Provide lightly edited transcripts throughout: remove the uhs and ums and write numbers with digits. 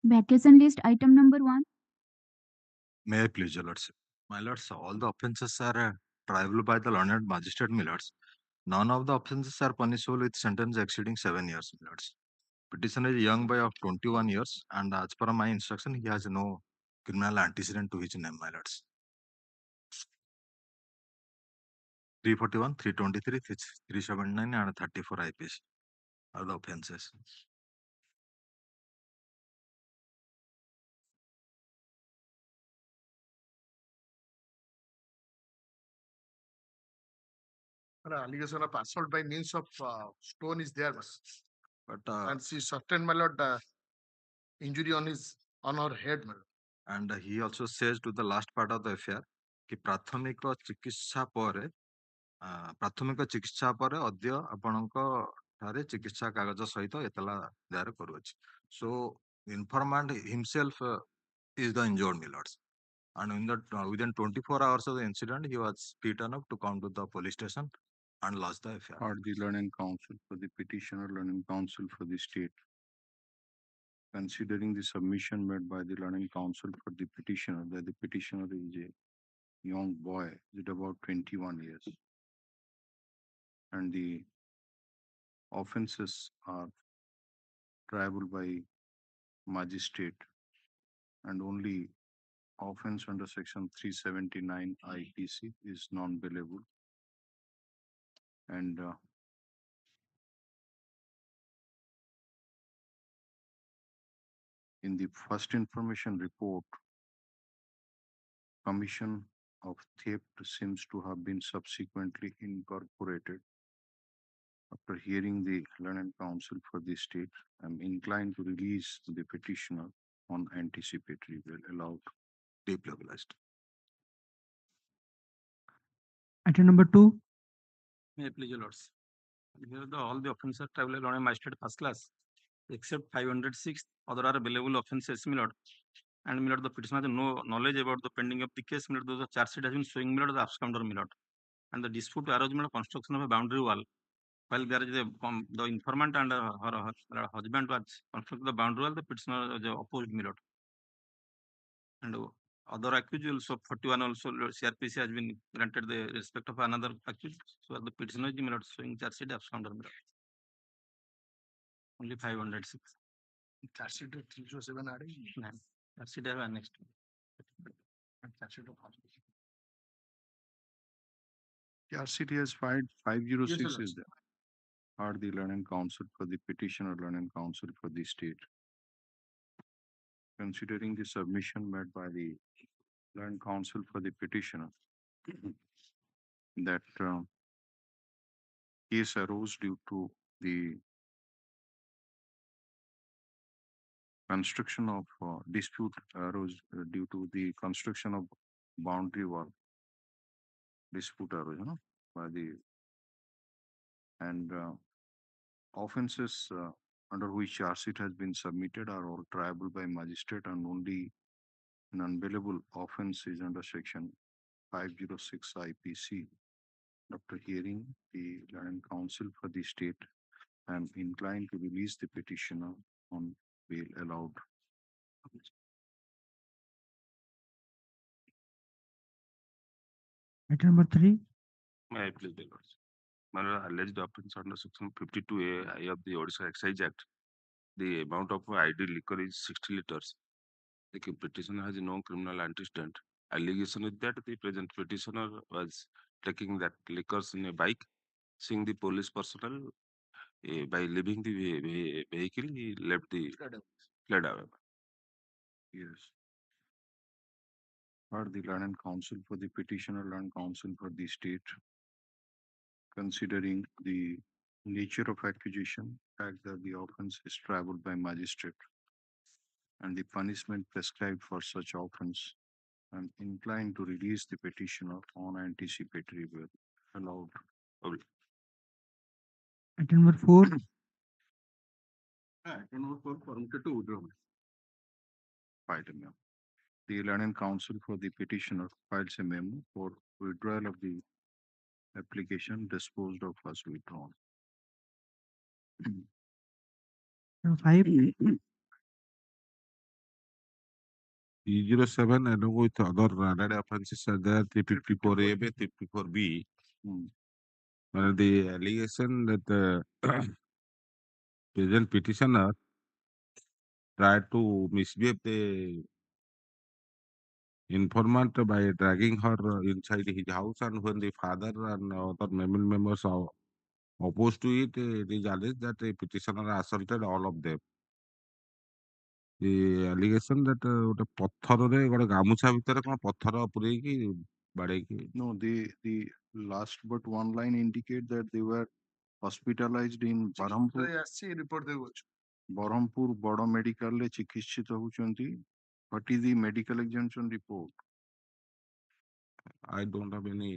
Vacation list item number 1. May I please, your lordship? My lords, all the offences are triable by the learned magistrate, my lords. None of the offences are punishable with sentence exceeding 7 years, my lords. Petitioner is young boy of 21 years, and as per my instruction, he has no criminal antecedent to his name, my lords. 341, 323, 379, and 34 IPC are the offences. Allegation of assault by means of stone is there, But and she sustained, my lord, injury on her head, my lord. and he also says to the last part of the affair कि प्राथमिक चिकित्सा ପରେ ପ୍ରାଥମିକ ଚିକିତ୍ସା ପରେ ଅଦ୍ୟ ଆପଣଙ୍କ ଠାରେ ଚିକିତ୍ସା କାଗଜ ସହିତ ଏତଲା ଦାୟର କରୁଅଛି. So informant himself is the injured, my lords. And within 24 hours of the incident, he was fit enough to come to the police station and lodge the affair. Or the learning counsel for the petitioner, learning counsel for the state. Considering the submission made by the learning counsel for the petitioner, that the petitioner is a young boy, is about 21 years, and the offences are triable by magistrate, and only offense under section 379 IPC is non-bailable, and in the first information report, commission of theft seems to have been subsequently incorporated. After hearing the learned counsel for the state, I am inclined to release the petitioner on anticipatory bail allowed. Delegalized. Item number 2. May I please, your lords? Here all the offences are triable on a magistrate first class, except 506 other are available offences, my lord. And my lord, the petitioner has no knowledge about the pending of the case, my lord. The charge sheet has been showing, my lord, the absconder, my lord. And the dispute arose, my lord, construction of a boundary wall. While there is the informant and her husband was constructing the boundary wall, the petitioner was opposed, my lord. And other accused also 41 also CRPC has been granted the respect of another accused. So the petitioner is, my lord, showing charge sheet absconder, my lord. Only 506. Charge sheet 307 adding. No, charge sheet have annexed. Charge sheet of hospital. RCT has filed 506 Yes, sir. is there. Are the learning counsel for the petitioner, learning counsel for the state. Considering the submission made by the learned counsel for the petitioner, that case arose due to the construction of dispute arose due to the construction of boundary wall. Dispute arose, by the and offences under which charge sheet has been submitted are all triable by magistrate, and only an unbailable offense is under section 506 IPC. After hearing the learned counsel for the state, I am inclined to release the petitioner on bail allowed. Item number 3. May I please, your lords? My lord, alleged offence under section 52A of the Odisha Excise Act. The amount of ID liquor is 60 liters. The petitioner has no criminal antecedent. Allegation is that the present petitioner was taking that liquors in a bike, seeing the police personnel. By leaving the vehicle, he left the fled away. Yes. Are the learned counsel for the petitioner, learned counsel for the state, considering the nature of accusation, fact that the offense is triable by magistrate, and the punishment prescribed for such offense, I'm inclined to release the petitioner on anticipatory bail allowed. Item number 4. Permitted to withdraw. Item, yeah. The learned counsel for the petitioner files a memo for withdrawal of the application disposed of as withdrawn. Item 5. E07 along with other added offenses are there, 354A, 354B. The allegation that the present petitioner tried to misbehave the informant by dragging her inside his house, and when the father and other family members are opposed to it, it is alleged that the petitioner assaulted all of them. The allegation that ଗୋଟେ ପଥରରେ ଗୋଟେ ଗାମୁଛା ଭିତରେ କଣ ପଥର ପୁରେଇକି ବାଡେଇକି No, the last but one line indicate that they were hospitalized in Barhampur report ଦେଉଅଛୁ Barhampur ବଡ medical ରେ ଚିକିତ୍ସିତ ହଉଛନ୍ତି. What is the medical exemption report? I don't have any,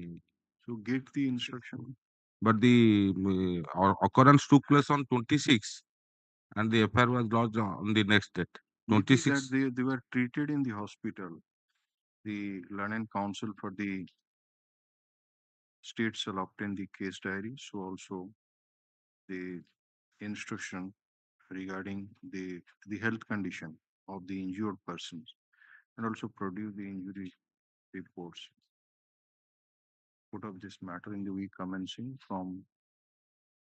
So get the instruction. but the occurrence took place on 26 and the FIR was lodged on the next date. Maybe 26. that they were treated in the hospital. The learned counsel for the state shall obtain the case diary. So also the instruction regarding the health condition of the injured persons, and also produce the injury reports. Put up this matter in the week commencing from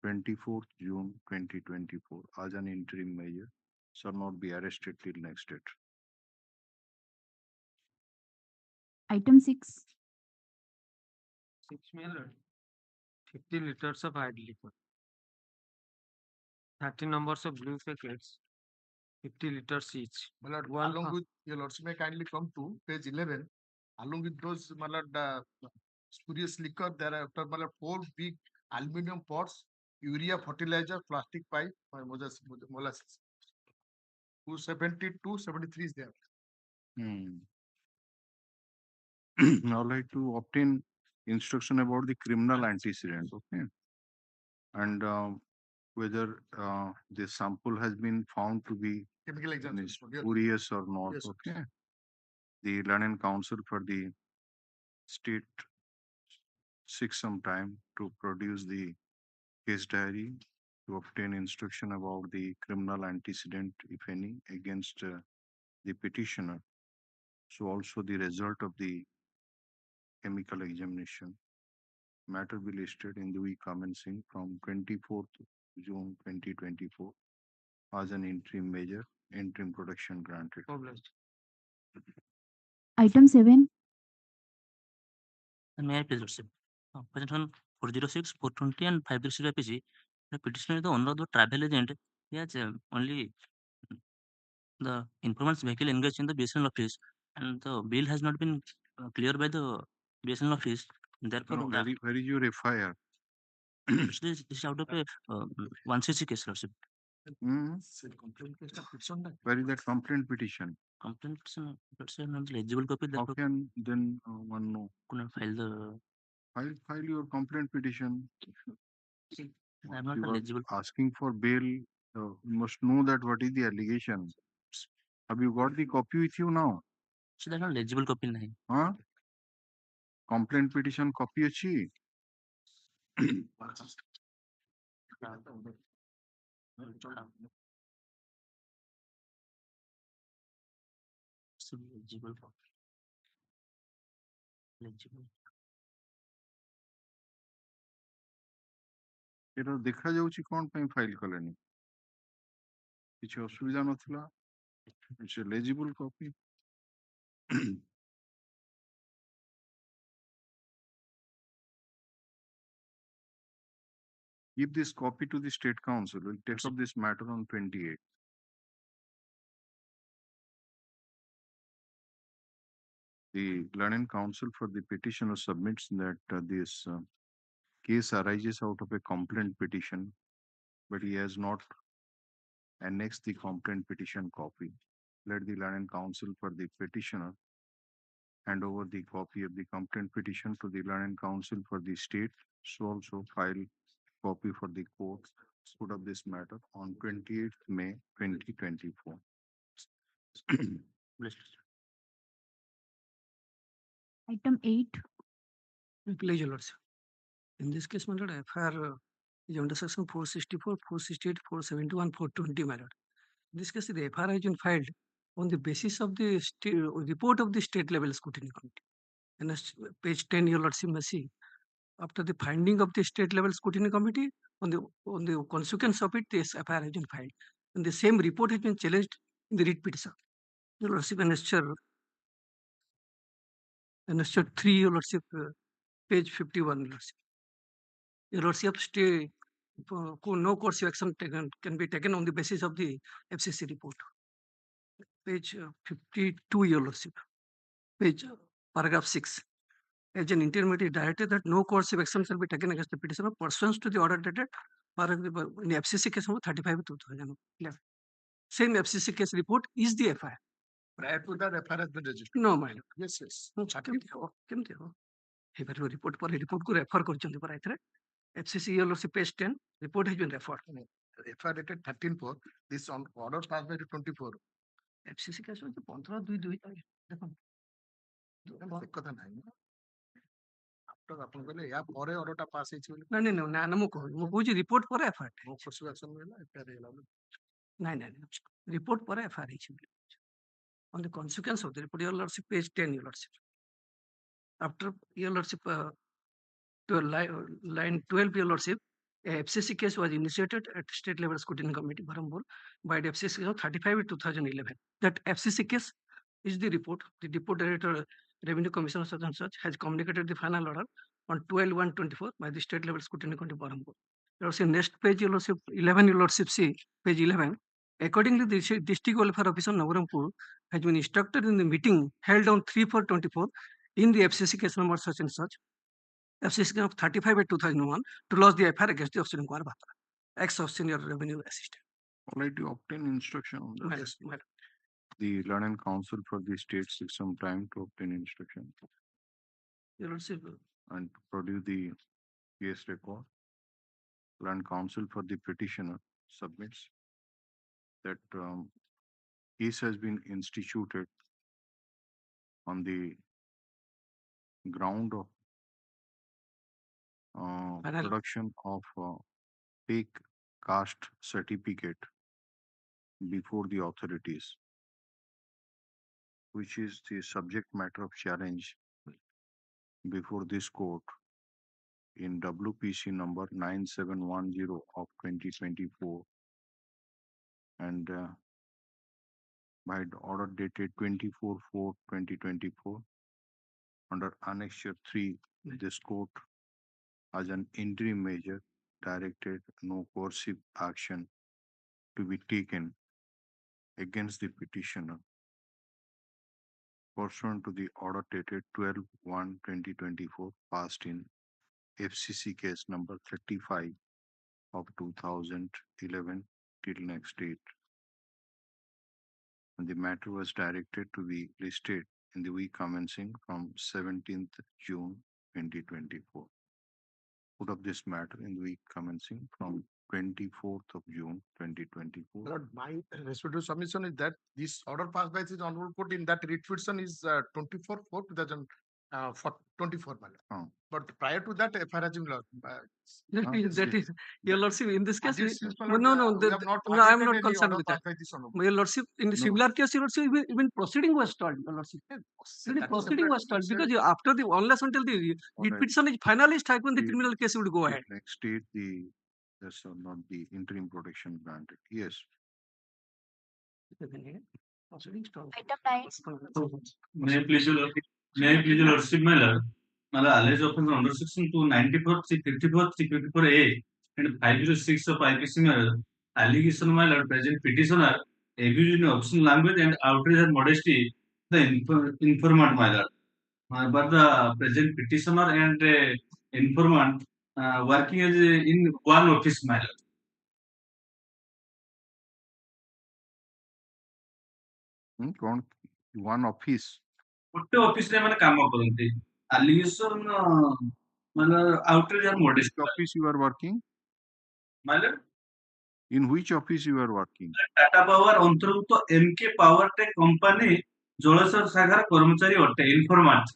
24th June 2024 as an interim measure, shall not be arrested till next date. Item 6. 6 million 50 liters of idle liquor, 30 numbers of blue packets, 50 liters each. My lord, One along half- with your lordship may kindly come to page 11. Along with those, my lord, spurious liquor, there are my lord, 4 big aluminum pots, urea fertilizer, plastic pipe, molasses. 270, 273 is there. Now I'd like to obtain instruction about the criminal antecedent, okay? And whether the sample has been found to be Chemical exemption. spurious or not, Yes, sir. okay? The learned counsel for the state seeks some time to produce the case diary to obtain instruction about the criminal antecedent, if any, against the petitioner. So also the result of the chemical examination. Matter be listed in the week commencing from 24th June 2024 as an interim measure, interim protection granted. Obliged. Item 7. May I please receive? Present on 406, 420, and 536 PG. The petitioner is the owner of the travel agent. He has only the informant's vehicle engaged in the BSNL office, and the bill has not been cleared by the BSNL office. Therefore, No, the, where is your FIR? this is out of a 1cc case, Lordship. Where is that complaint petition? Complaint petition, let's say, not legible copy. How Therefore, can then one know? couldn't file the. File your complaint petition. I am not You are eligible. asking for bail. You must know that what is the allegation. Have you got the copy with you now? So that's not legible copy. Nahi. Huh? Complaint petition copy achi? So legible copy. Legible. ଏଟା ଦେଖାଯାଉଛି କଣ ପାଇଁ file କଲେନି କିଛି ଅସୁବିଧା ନଥିଲା it's a legible copy. Give this copy to the state council. We'll take up this matter on 28. The learned counsel for the petitioner submits that this case arises out of a complaint petition, but he has not annexed the complaint petition copy. Let the learned counsel for the petitioner hand over the copy of the complaint petition to the learned counsel for the state. So also file copy for the court. Put up this matter on 28th May 2024. Item 8. Pleasure, Lords. In this case, my lord, FIR is under section 464, 468, 471, 420, my lord. In this case, the FIR has been filed on the basis of the report of the state level scrutiny committee. And page 10, your lordship may see, after the finding of the state level scrutiny committee on the consequence of it, this FIR has been filed, and the same report has been challenged in the writ petition. Your lordship, annexure 3, your lordship, page 51, your lordship. Your lordship, stay, no course of action can be taken on the basis of the FCC report. Page 52, your lordship, page paragraph 6. As an intermediate directed that no course of action shall be taken against the petitioner pursuant to the order dated in the FCC case number 35/2011. Same FCC case report is the FIR. Prior to that, FIR has been registered. No, my lord. Yes, yes. କେମିତି ହବ ହେଇପାରିବ report ପରେ report କୁ refer କରିଛନ୍ତି ପରା ଏଥିରେ FCC your lordship page 10 report has been referred. FIR dated 13/4. This on order passed by the 24. FCC case ହଉଛି 15/2/2000 ଦେଖନ୍ତୁ ସେ କଥା ନାହିଁ after ଆପଣ କହିଲେ ୟା ପରେ ଅର୍ଡରଟା ପାସ୍ ହେଇଛି ବୋଲି ନା ମୁଁ କହୁଛି report ପରେ FIR ମୋ କୋର୍ସ ଆକ୍ସନ ହେଲା FIR ହେଇଗଲା ବୋଲି ନାଇଁ report ପରେ FIR ହେଇଛି ବୋଲି on the consequence of the report, your lordship, page 10, your lordship. After your lordship, to line 12, your lordship, a FCC case was initiated at state level scrutiny committee, Hon'Ble, by the FCC 35/2011. That FCC case is the report. The Deputy Director, Revenue Commissioner such and such has communicated the final order on 12/1/24 by the state level scrutiny committee, Hon'Ble. Your lordship, next page, your lordship, 11, your lordship, see, page 11. Accordingly, the district welfare officer Navarampur has been instructed in the meeting held on 3/4/24 in the FCC case number such and such, FCC of 35/2001, to lodge the FIR against the Officer Kumar Bhatra, ex-senior revenue assistant. Alright, you obtain instruction on that. Yes, madam. The learned counsel for the state takes some time to obtain instruction Your lordship, and to produce the case record. Learned counsel for the petitioner submits that case has been instituted on the ground of production of fake caste certificate before the authorities, which is the subject matter of challenge before this court in WPC number 9710 of 2024 and by the order dated 24/4/2024 under Annexure 3, this court as an interim measure directed no coercive action to be taken against the petitioner pursuant to the order dated 12/1/2024 passed in FCC case number 35 of 2011 till next date. And the matter was directed to be listed in the week commencing from 17th June 2024. Put up this matter in the week commencing from 24th of June 2024. Lord, my respective submission is that this order passed by the honorable court in that writ petition is 24/4/2024. But prior to that, FIR has been lodged. that is, your lordship, in this case, I no, am not concerned with that. Your lordship, in the similar case, your lordship, even proceeding was stalled, your lordship. Proceeding was stalled because after the, unless until the writ petition is finally struck, when the criminal case would go ahead. Next date, there's not the interim protection granted. Yes. Proceeding stalled. Item 9. May I please your lordship, my lord. Alleged offence under section 294, 354, 354A and 506 of IPC, my lord. Allegation, my lord, present petitioner abused in obscene language and outrage her modesty, the informant, my lord. But the present petitioner and informant working as in one office, my lord. One office. ଗୋଟେ ଅଫିସରେ ମାନେ କାମ କରନ୍ତି allegation ମାନେ outrage her modesty. Which office you are working? My lord, In which office you are working? Tata power अंतर्भुक्त MK power tech company जलसर शाखार कर्मचारी अटे इनफॉर्मेंट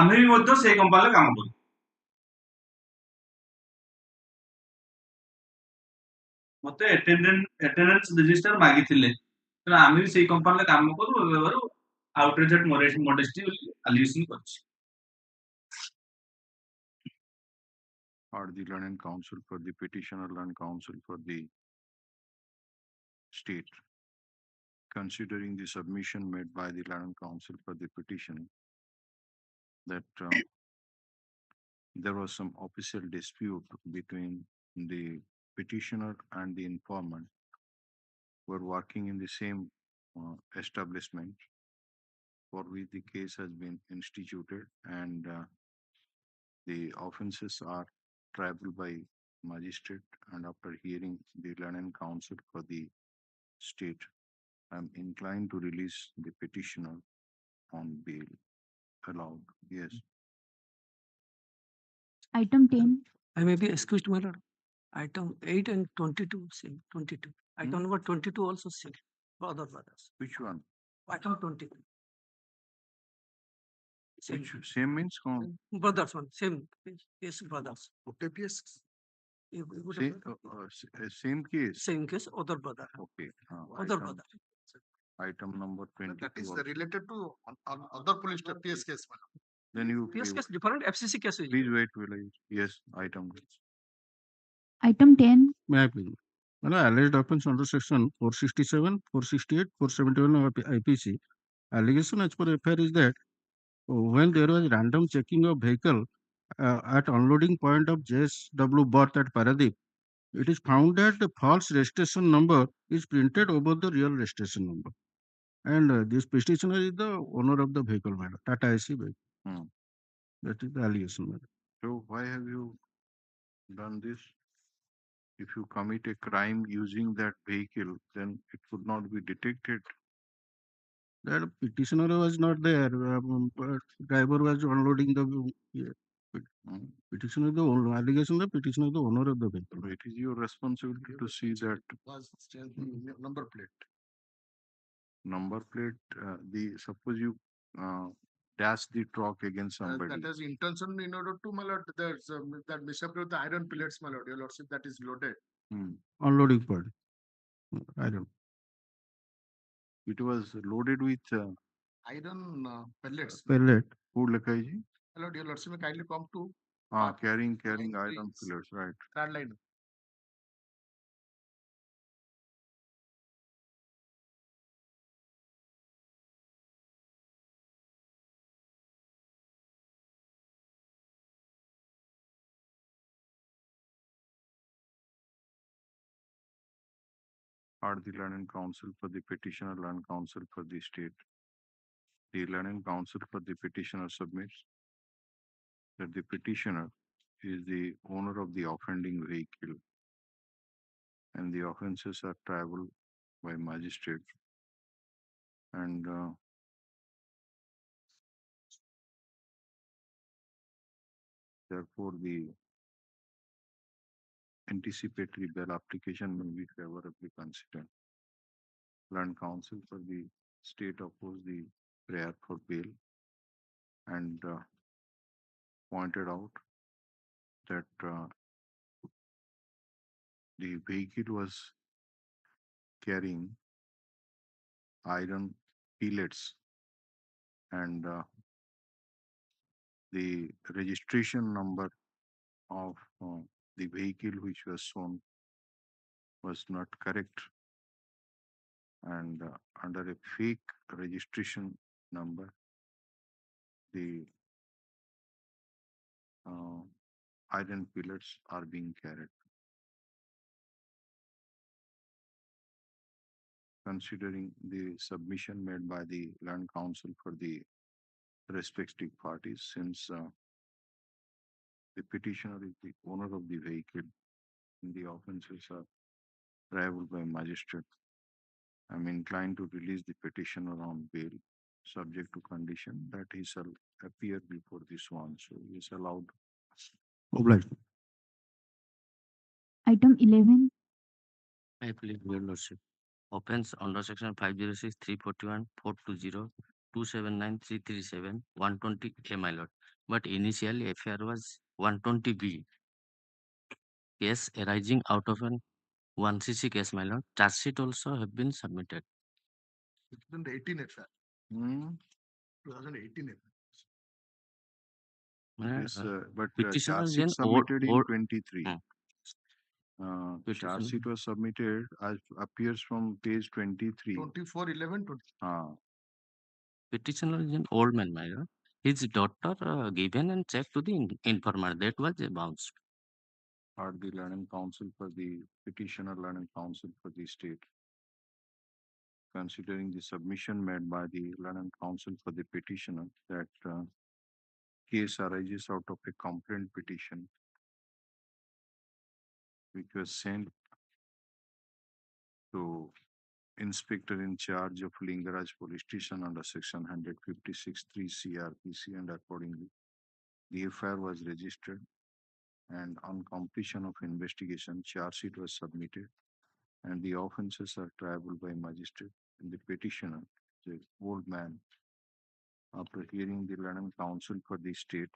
आमे भी मध्य से कंपनी काम करू मते अटेंडेंस रजिस्टर मागी थिले ତେଣୁ ଆମେ ବି ସେଇ କମ୍ପାନୀରେ କାମ କରୁ outrageous modesty ବୋଲି allegation କରିଛି। Or the learned counsel for the petitioner, learned counsel for the state, considering the submission made by the learned counsel for the petition that there was some official dispute between the petitioner and the informant who were working in the same establishment for which the case has been instituted, and the offenses are triable by magistrate. And after hearing the learned counsel for the state, I am inclined to release the petitioner on bail. Allowed. Yes. Item 10, I may be excused, my lord. Item 8 and 22, same, 22. Item number 22 also same, for other brothers. Which one? Item 22. Same, Which same means brothers one, same, yes, brothers. OTPS. same case. Same case, other brother, Okay. other brother. Item number 22. That is related to other police PS case. Then you PS case different, FCC case. please wait. Yes, item. item 10, May I please? Alleged offense under section 467, 468, 471 of IPC. Allegation as per FIR is that when there was random checking of vehicle at unloading point of JSW Berth at Paradip, it is found that the false registration number is printed over the real registration number. And this petitioner is the owner of the vehicle, madam. Tata AC vehicle. That is the allegation, madam. So why have you done this? If you commit a crime using that vehicle, then it could not be detected. That petitioner was not there, but driver was unloading the petitioner. The allegation, the petitioner is the owner of the vehicle. It is your responsibility to see that Number plate. Number plate. Suppose you dash the truck against somebody. That is intention in order to, my lord, there's that misappropriate with the iron pellets, my lord, your lordship, that is loaded. Unloading point. I don't. It was loaded with Iron pellets. Pellet. who Lakai ji? My lord, your lordship, may kindly come to Carrying iron pillars, right? third line. Are the learned counsel for the petitioner, learned counsel for the state. The learned counsel for the petitioner submits that the petitioner is the owner of the offending vehicle and the offenses are triable by magistrate, and therefore the anticipatory bail application may be favorably considered. Learned counsel for the state opposed the prayer for bail and pointed out that the vehicle was carrying iron pellets and the registration number of the vehicle which was shown was not correct, and under a fake registration number the iron pellets are being carried. Considering the submission made by the learned counsel for the respective parties, since the petitioner is the owner of the vehicle and the offences are triable by magistrate, I'm inclined to release the petitioner on bail, subject to condition that he shall appear before this one. So he is allowed. Obliged. item 11, I plead your lordship. Offense under section 506, 341, 420, 279, 337, 120A, my lord. But initially FIR was 120B. Case arising out of an 1cc case, my lord. Charge sheet also have been submitted. 2018 FR. Hmm. 2018 FR. Yes, but petitioner charge is sheet an submitted in old 23. Charge petitioner. sheet was submitted as appears from page 23. 24, 11, 20. Petitioner is an old man, my lord. His daughter given and check to the informer that was bounced. Or the learning council for the petitioner, learning council for the state. Considering the submission made by the learning council for the petitioner that case arises out of a complaint petition which was sent to inspector in charge of Lingaraj police station under section 156(3) CRPC, and accordingly the FIR was registered, and on completion of investigation charge sheet was submitted, and the offences are triable by magistrate, and the petitioner, the old man, after hearing the learning counsel for the state,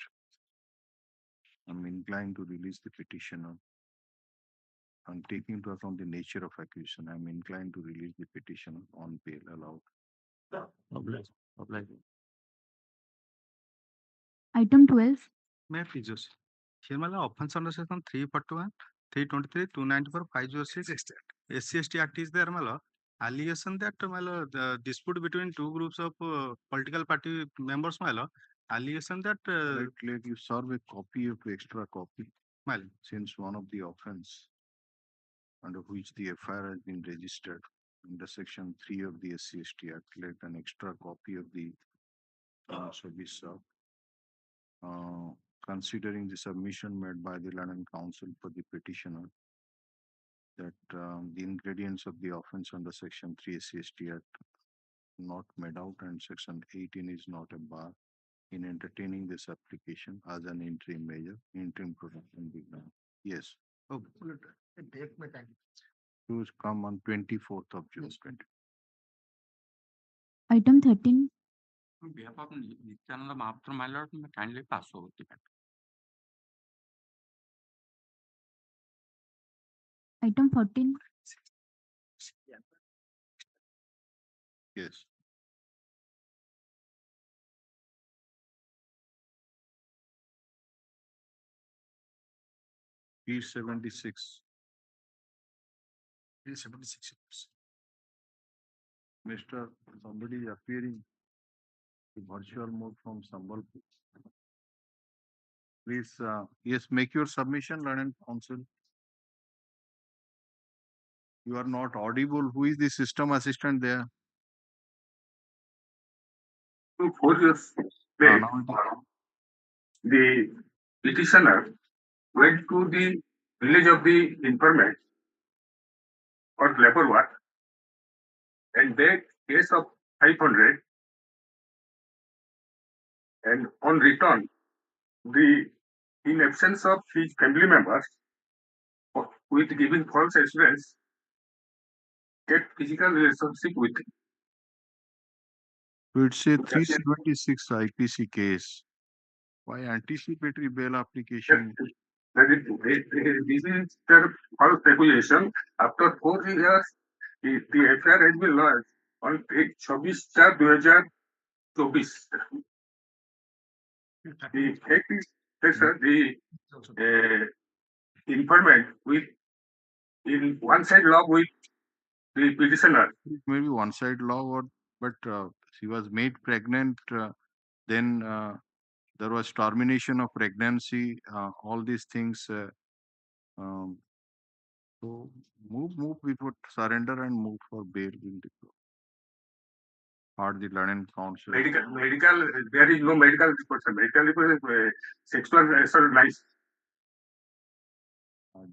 I'm inclined to release the petitioner. And taking into account the nature of accusation, I'm inclined to release the petitioner on bail allowed. Oblige. Item 12. May I please just here offense under section 341, 323, 294, 506 SC/ST Act is there allegation that the dispute between two groups of political party members allegation that Let you serve a copy of extra copy, since one of the offense under which the FIR has been registered under section 3 of the SC/ST Act, let an extra copy of the also be served. Considering the submission made by the learning counsel for the petitioner that the ingredients of the offense under section 3 SC/ST Act not made out, and section 18 is not a bar in entertaining this application as an interim measure, interim production begun. Yes. Okay. Date may time. To come on 24th of June. Yes. 20. Item 13. On behalf of Nityananda Mahapaତ୍ର, my lord, may kindly pass over the matter. Item 14. Yes. P76. P76. Mr. Somebody is appearing in virtual mode from Sambalpur. Please, yes, make your submission, learning counsel. You are not audible. Who is the system assistant there? 4 years back, the petitioner went to the village of the informant for labor work, and they case of 500, and on return, in absence of his family members, with giving false assurance, get physical relationship with him. It's a 376 IPC case. Why anticipatory bail application? This is their false accusation. After 4 years, the FIR has been lodged on 26/4/2024. The fact is that sir, the informant with in one side law with the petitioner. Maybe one side law, but she was made pregnant. Then there was termination of pregnancy. All these things. So move before surrender and move for bail in the court. Or the learning counsel. Medical, there is no medical report. Sir. Medical report is sexual assault lies. I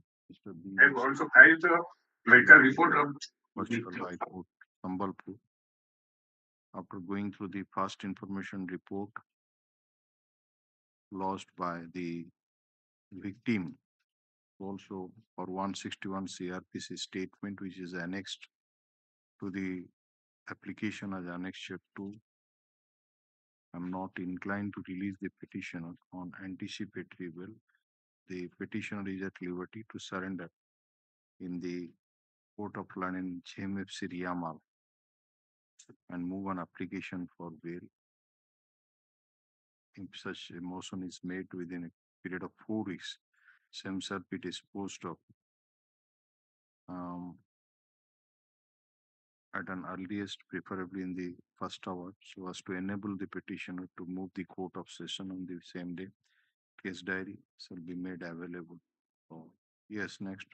have also filed the medical report of High Court, Hon'Ble. After going through the first information report lodged by the victim, also for 161 CRPC statement, which is annexed to the application as Annexure 2, I'm not inclined to release the petitioner on anticipatory bail. The petitioner is at liberty to surrender in the Court of Law in JMFC Riyamal and move an application for bail. If such a motion is made within a period of 4 weeks, same shall be disposed of at an earliest, preferably in the first hour, so as to enable the petitioner to move the court of session on the same day. Case diary shall be made available. So, yes, next.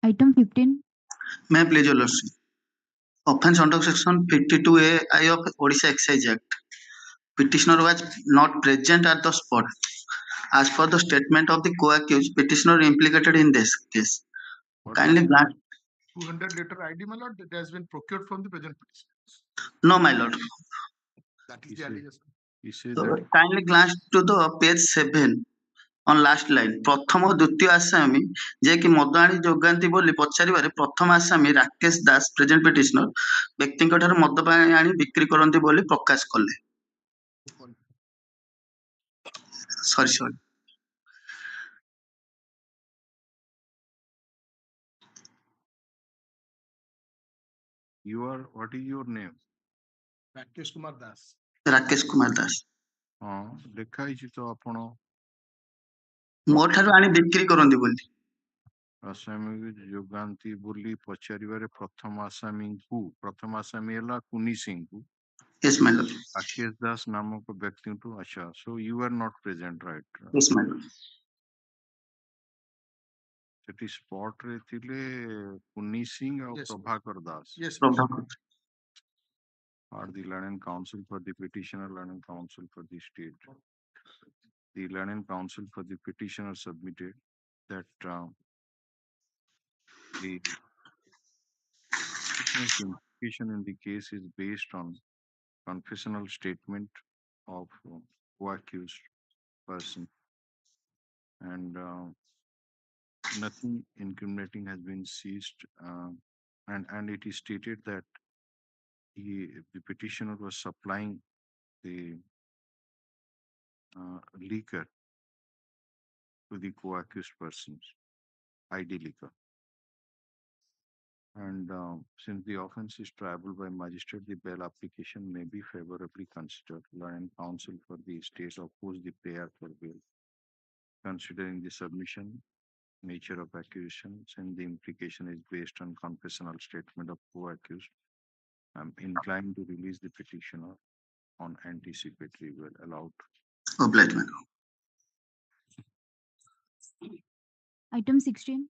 Item 15. May I please your lordship? Offence under section 52A(I) of Odisha Excise Act. Petitioner was not present at the spot. As per the statement of the co-accused, petitioner implicated in this case. What Kindly is grant. 200-liter ID, my lord, that has been procured from the present petition. No, my lord. That is He the said- allegation. he says So, that kindly glance to the page 7 on last line. ପ୍ରଥମ ଓ ଦ୍ୱିତୀୟ ଆସାମୀ ଯିଏକି ମଦ ଆଣି ଯୋଗାନ୍ତି ବୋଲି ପଚାରିବାରେ ପ୍ରଥମ ଆସାମୀ Rakesh Das present ପିଟିସନର ବ୍ୟକ୍ତିଙ୍କ ଠାରୁ ମଦ ପାଣି ଆଣି ବିକ୍ରି କରନ୍ତି ବୋଲି ପ୍ରକାଶ କଲେ। ସରି। what is your name? Rakesh Kumar Das. Rakesh Kumar Das ହଁ ଲେଖା ହେଇଛି ତ ଆପଣ ମୋ ଠାରୁ ଆଣି ବିକ୍ରି କରନ୍ତି ବୋଲି। ଆସାମୀକୁ ଯୋଗାନ୍ତି ବୋଲି ପଚାରିବାରେ ପ୍ରଥମ ଆସାମୀ ହେଲା କୁନି ସିଂଙ୍କୁ Yes, my lord. Rakesh Das ନାମକ ବ୍ୟକ୍ତିଙ୍କୁ ଆଚ୍ଛା so you are not present right? Yes, my lord. ସେଠି ସ୍ପଟ ରେ ଥିଲେ କୁନି ସିଂ ଆଉ Yes. Prabhakar Das Yes, Prabhakar are the learned counsel for the petitioner, learned counsel for the state. The learned counsel for the petitioner submitted that the petitioner's implication in the case is based on confessional statement of co-accused person, and nothing incriminating has been seized, and it is stated that the petitioner was supplying the liquor to the co-accused persons, ID liquor. And since the offense is triable by magistrate, the bail application may be favorably considered. Learned counsel for the state oppose the prayer for bail, considering the submission, nature of accusations, and the implication is based on confessional statement of co-accused. I'm inclined to release the petitioner on anticipatory bail allowed. obliged, my lord. Item 16.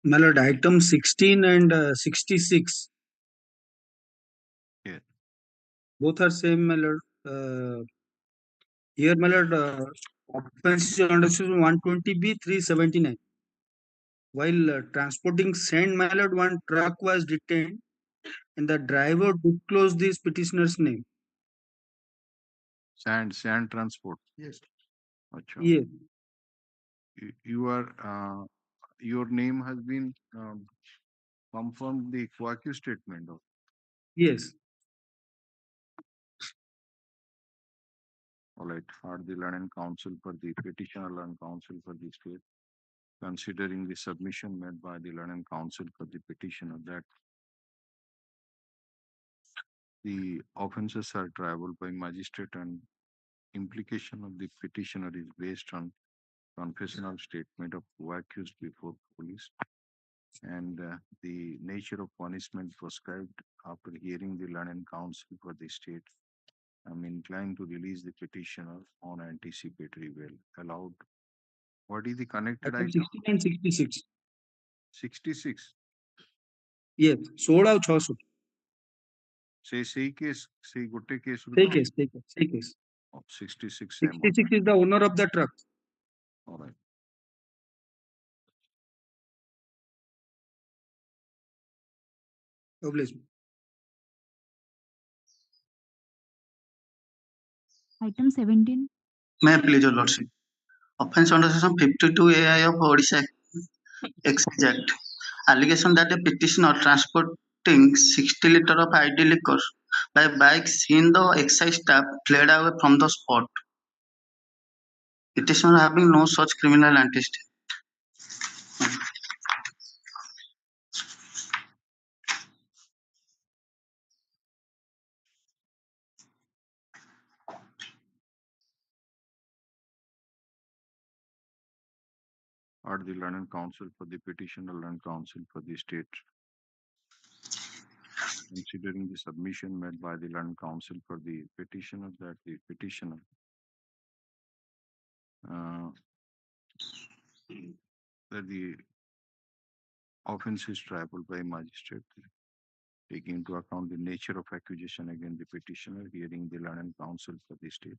My lord, item 16 and 66. Yeah. Both are same, my lord. Here, my lord, offense is under section 120B 379. While transporting sand, my lord, one truck was detained and the driver disclosed this petitioner's name. Sand transport. Yes. Achha. Yes. You are your name has been confirmed the co-accused statement of. Yes. All right, are the learned counsel for the petitioner, learned counsel for the state, considering the submission made by the learned counsel for the petitioner that the offences are triable by magistrate and implication of the petitioner is based on confessional statement of co-accused before police, and the nature of punishment prescribed after hearing the learned counsel for the state, I'm inclined to release the petitioner on anticipatory bail allowed. What is the connected Item item? 16 and 66. 66. Yes. 16 ଆଉ 600. Say case, say gote case. Say case. 66. 66 is the owner of the truck. All right. Obliged. Item 17. May I please your lordship? Offence under section 52A(I) of Odisha Excise Act. Allegation that a petitioner transporting 60 liters of ID liquor by bike seen the excise staff fled away from the spot. Petitioner having no such criminal antecedent. or the learned counsel for the petitioner, learned counsel for the state. Considering the submission made by the learned counsel for the petitioner that the petitioner that the offense is triable by magistrate, taking into account the nature of accusation against the petitioner, hearing the learned counsel for the state,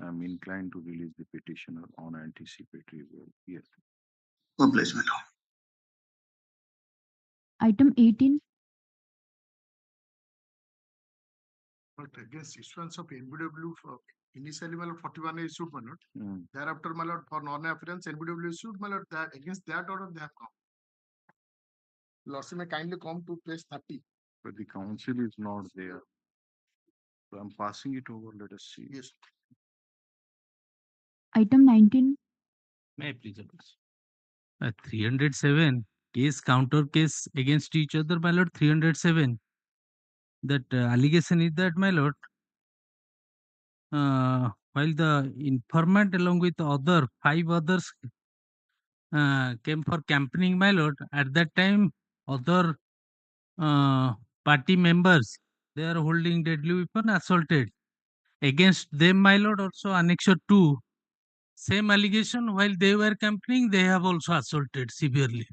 I'm inclined to release the petitioner on anticipatory bail. Yes. Obliged, my lord. Item 18. But against issuance of NBW for initially, my lord, 41 is issued, my lord. Thereafter, my lord, for non-appearance, NBW issued, my lord, that against that order they have come. Lordship may kindly come to page 30. But the counsel is not there. So I'm passing it over. Let us see. Yes. Item 19. May I please, Your Lordship? 307 case counter case against each other, my lord. 307. That allegation is that, my lord, while the informant along with other 5 others came for campaigning, my lord, at that time other party members, they are holding deadly weapon, assaulted against them, my lord. Also annexure 2, same allegation, while they were campaigning, they have also assaulted severely.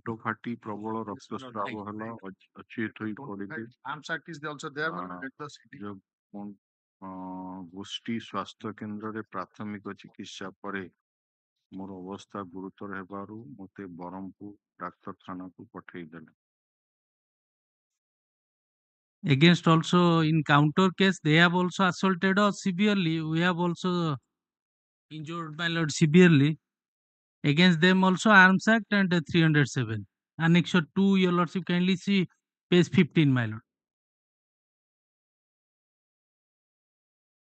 Faଟି Prabal Raktasrava Hala Achetoi Polity. Arms Act is also there, my lord, at the city. ଗୋଷ୍ଠୀ ସ୍ୱାସ୍ଥ୍ୟ କେନ୍ଦ୍ରରେ ପ୍ରାଥମିକ ଚିକିତ୍ସା ପରେ ମୋର ଅବସ୍ଥା ଗୁରୁତର ହେବାରୁ ମୋତେ ବରହମପୁର ଡାକ୍ତରଖାନାକୁ ପଠାଇଦେଲେ। Against also in counter case, they have also assaulted us severely. We have also injured, my lord, severely. Against them also Arms Act and 307. Annexure 2, your lordship, kindly see page 15, my lord.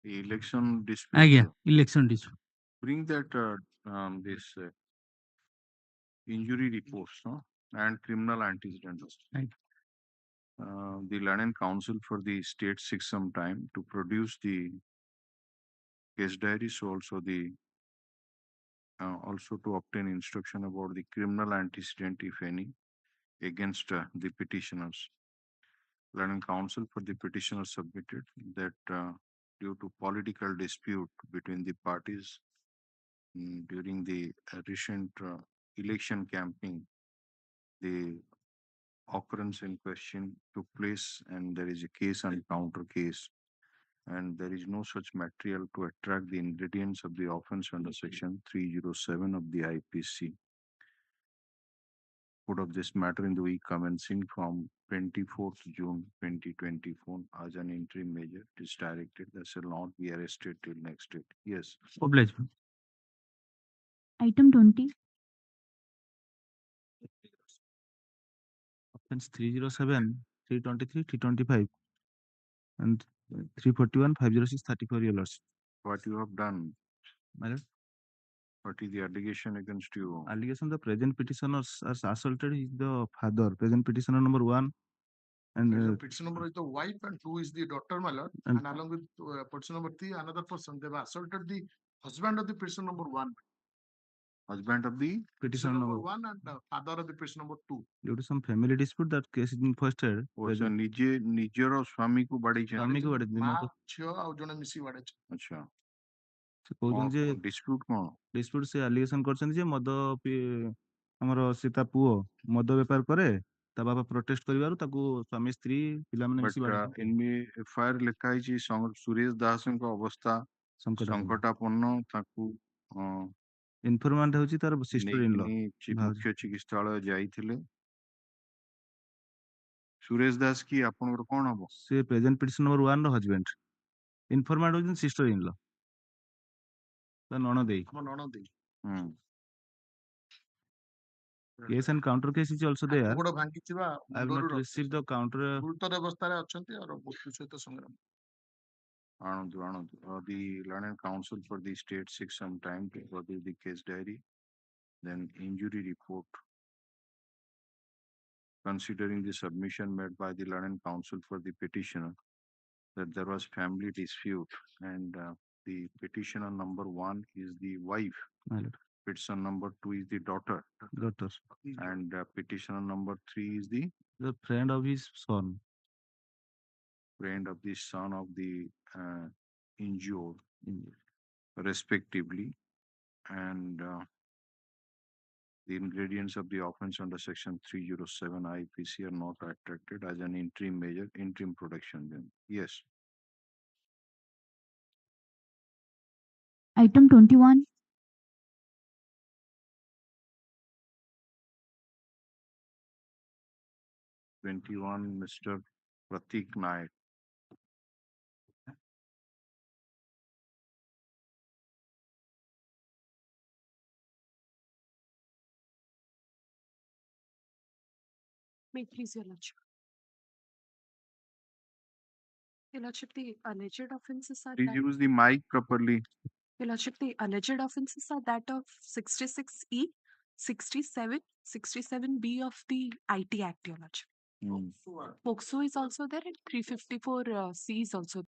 The election dispute. Again, election dispute. Bring that this injury reports, no? And criminal antecedents. Right. The learned counsel for the state seeks some time to produce the case diary, so also the also to obtain instruction about the criminal antecedent, if any, against the petitioners. Learned counsel for the petitioner submitted that due to political dispute between the parties during the recent election campaign, the occurrence in question took place and there is a case and counter case, and there is no such material to attract the ingredients of the offense under section 307 of the IPC. Put of this matter in the week commencing from 24th June 2024 as an interim measure. It is directed that shall not be arrested till next date. Yes. Obliged. Item 20. Offense 307, 323, 325, and 341, 506, 34, your lordship. What you have done? My lord, What is the allegation against you? allegation the present petitioners are assaulted is the father. Present petitioner number 1 and The petition number is the wife and 2 is the daughter, my lord. And along with petition number 3, another person. They have assaulted the husband of the petition number 1. Husband of the Petition number 1 and father of the petition number 2. due to some family dispute, that case is being posted. ନିଜର ସ୍ୱାମୀକୁ ବାଡେଇଛନ୍ତି। ସ୍ୱାମୀକୁ ବାଡେଇଛନ୍ତି। ମା ଝିଅ ଆଉ ଜଣେ ମିଶି ବାଡେଇଛନ୍ତି। ଆଚ୍ଛା। ସେ କହୁଛନ୍ତି ଯେ dispute କଣ? dispute ସେ allegation କରିଛନ୍ତି ଯେ ମଦ ଆମର ସେ ତା ପୁଅ ମଦ ବେପାର କରେ, ତା ବାପା protest କରିବାରୁ ତାକୁ ସ୍ୱାମୀ ସ୍ତ୍ରୀ ପିଲାମାନେ ମିଶି ବାଡେଇଛନ୍ତି। FIR ଲେଖା ହେଇଛି ସୁରେଶ ଦାସଙ୍କ ଅବସ୍ଥା ସଂକଟାପନ୍ନ, ତାକୁ ଇନଫରମାଣ୍ଟ ହେଉଛି ତାର ସିଷ୍ଟର ଇନ ଲ। ମୁଖ୍ୟ ଚିକିତ୍ସାଳୟ ଯାଇଥିଲେ। ସୁରେଶ ଦାସ କି ଆପଣଙ୍କର କଣ ହବ? ସେ ପ୍ରେଜେଣ୍ଟ ପିଟିସନ ନମ୍ବର 1 ର ହଜବେଣ୍ଡ। ଇନଫରମାଣ୍ଟ ହଉଛନ୍ତି ସିଷ୍ଟର ଇନ ଲ। ତା ନଣଦେଇ। Case and counter case is also there. ଗୋଡ଼ ଭାଙ୍ଗିଥିବା I have not received the counter. ଗୁରୁତର ଅବସ୍ଥାରେ ଅଛନ୍ତି ଆଉ ମୃତ୍ୟୁ ସହିତ ସଂଗ୍ରାମ। ଆଣନ୍ତୁ। The learned counsel for the state seeks some time to produce the case diary, then injury report. Considering the submission made by the learned counsel for the petitioner that there was family dispute and the petitioner number 1 is the wife Petitioner number 2 is the daughter, and petitioner number 3 is the friend of his son. friend of the son of the injured, respectively, and the ingredients of the offense under section 307 IPC are not attracted as an interim measure, interim production. Then yes. Item 21. Mr. Pratik Naik. May it please your lordship. Your lordship, the alleged offences are Please that. use the mic properly. Your lordship, the alleged offences are that of 66E, 67, 67B of the IT Act, your lordship. POCSO is also there and 354C is also there.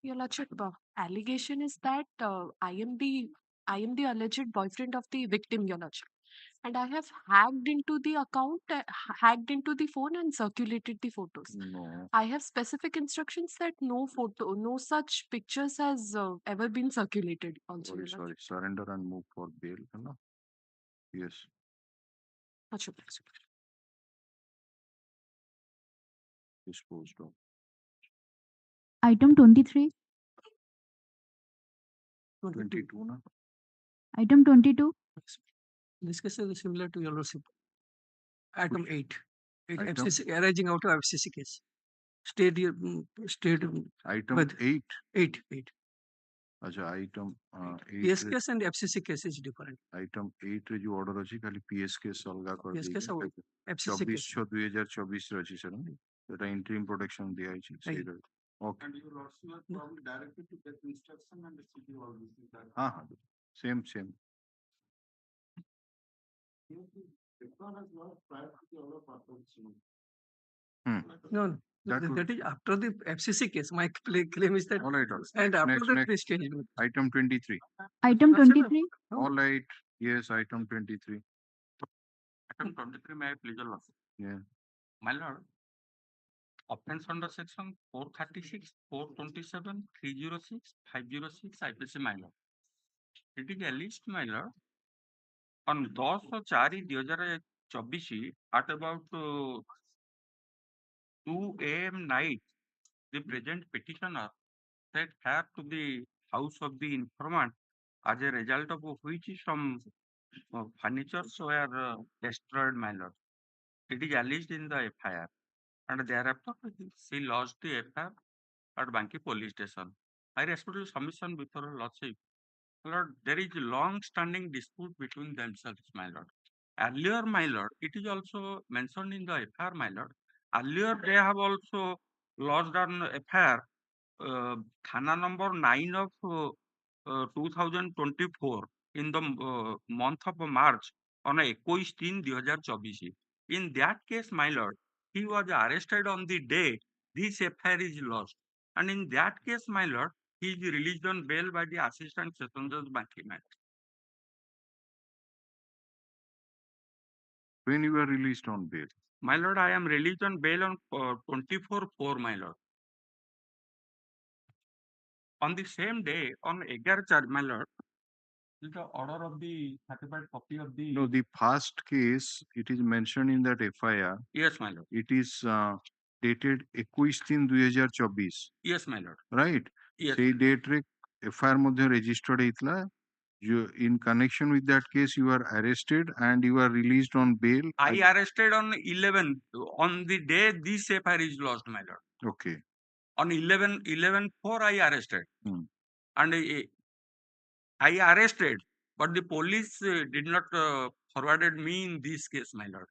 Your lordship, allegation is that I am the alleged boyfriend of the victim, your lordship. And I have hacked into the account, hacked into the phone and circulated the photos. No. I have specific instructions that no such pictures has ever been circulated. Also, your Sorry. lordship. Surrender and move for bail. No? Yes. Lordship. Disposed of. Item 23. 22. No? Item 22. This case is similar to your lordship. Item 8. Item? FCC, arising out of FCC case. State. Item But 8. 8. अच्छा item 8 PS case and FCC case is different. item 8 रे जो order अछि खाली PS case अलगा कर PS दी case और FCC case. 24/6/2024 रे अछि सर एटा interim protection दिया अछि सेटा okay And you will also probably directed to get instruction and execute all this. हाँ same No, that is after the FCC case. My claim is that. All right. And after Next, that, this change. Item 23. Item 23. All right. Yes, item 23. Item 23, may I please your lordship? Yeah. My lord, offense under section 436, 427, 306, 506 IPC, my lord. It is alleged, my lord, on 10/4/2024 at about 2 a.m. night, the present petitioner set fire to the house of the informant, as a result of which some furnitures were destroyed, my lord. It is alleged in the FIR, and thereafter she lodged the FIR at Banki police station. I respectfully submission before your lordship. My lord, there is a long-standing dispute between themselves, my lord. Earlier, my lord, it is also mentioned in the FIR, my lord. Earlier, they have also lodged an FIR, Thana number 9 of 2024 in the month of March on 21/3/2024. In that case, my lord, he was arrested on the day this FIR is lodged. And in that case, my lord, he is released on bail by the Assistant Session Judge Banki. When you were released on bail? My lord, I am released on bail on 24/4, my lord. On the same day, on 11 charge, my lord, is the order of the certified copy of the. No, the first case, it is mentioned in that FIR. Yes, my lord. It is dated 21/3/2024. Yes, my lord. Right? Yes. Say date re FIR मध्ये registered itla. You, in connection with that case, you are arrested and you are released on bail. I arrested on 11 on the day this FIR is lodged, my lord. Okay. On 11/4 I arrested. And I arrested, but the police did not forwarded me in this case, my lord.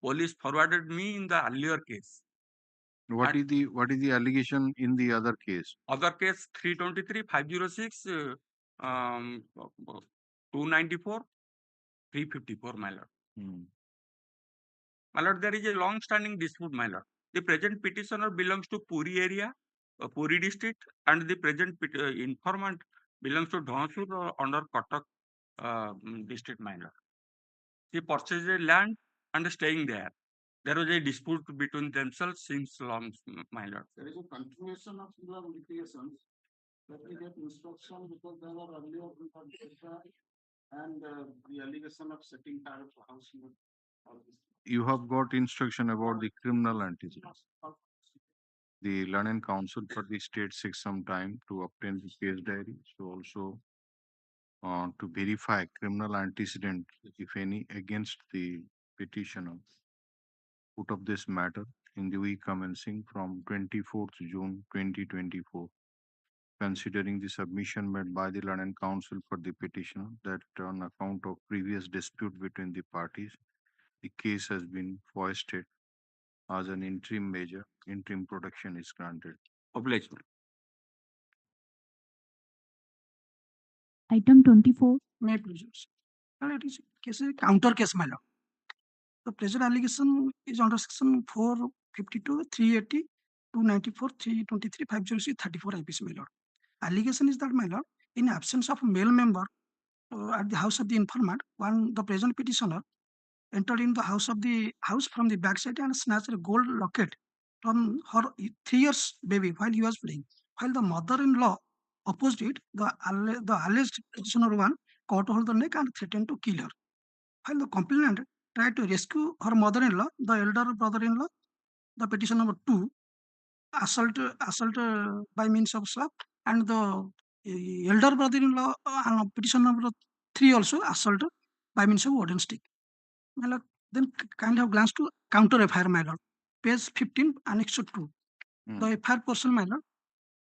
Police forwarded me in the earlier case. What is the allegation in the other case? Other case 323, 506, 294, 354, my lord. My lord, there is a long-standing dispute, my lord. The present petitioner belongs to Puri area, Puri district, and the present informant belongs to Dhonsur under Cuttack district minor. He purchased a land and staying there. There was a dispute between themselves since long, my lord. There is a continuation of your litigations. That we get instruction because there were earlier and the allegation of setting tariff house. You have got instruction about the criminal antecedents. The Learning Council for the state takes some time to obtain the case diary. So also to verify criminal antecedent, if any, against the petitioner. Put of this matter in the week commencing from 24th June 2024, considering the submission made by the Learning Council for the petitioner that on account of previous dispute between the parties, the case has been foisted as an interim measure. Interim protection is granted. Obliged. Item 24. May please. Well, it is case a counter case, my lord. The present allegation is under section 452, 380, 294, 323, 506, 34 IPC, my lord. Allegation is that, my lord, in absence of male member at the house of the informant, the present petitioner entered in the house from the backside and snatched a gold locket from her 3 years baby while he was playing. While the mother-in-law opposed it, the alleged petitioner one caught hold the neck and threatened to kill her. While the complainant tried to rescue her mother-in-law, the elder brother-in-law, the petition number 2, assault by means of slap, and the elder brother-in-law petition number 3 also assault by means of wooden stick. My lord, then kindly have glance to counter FIR, my lord, page 15, annex 2. The FIR portion, my lord,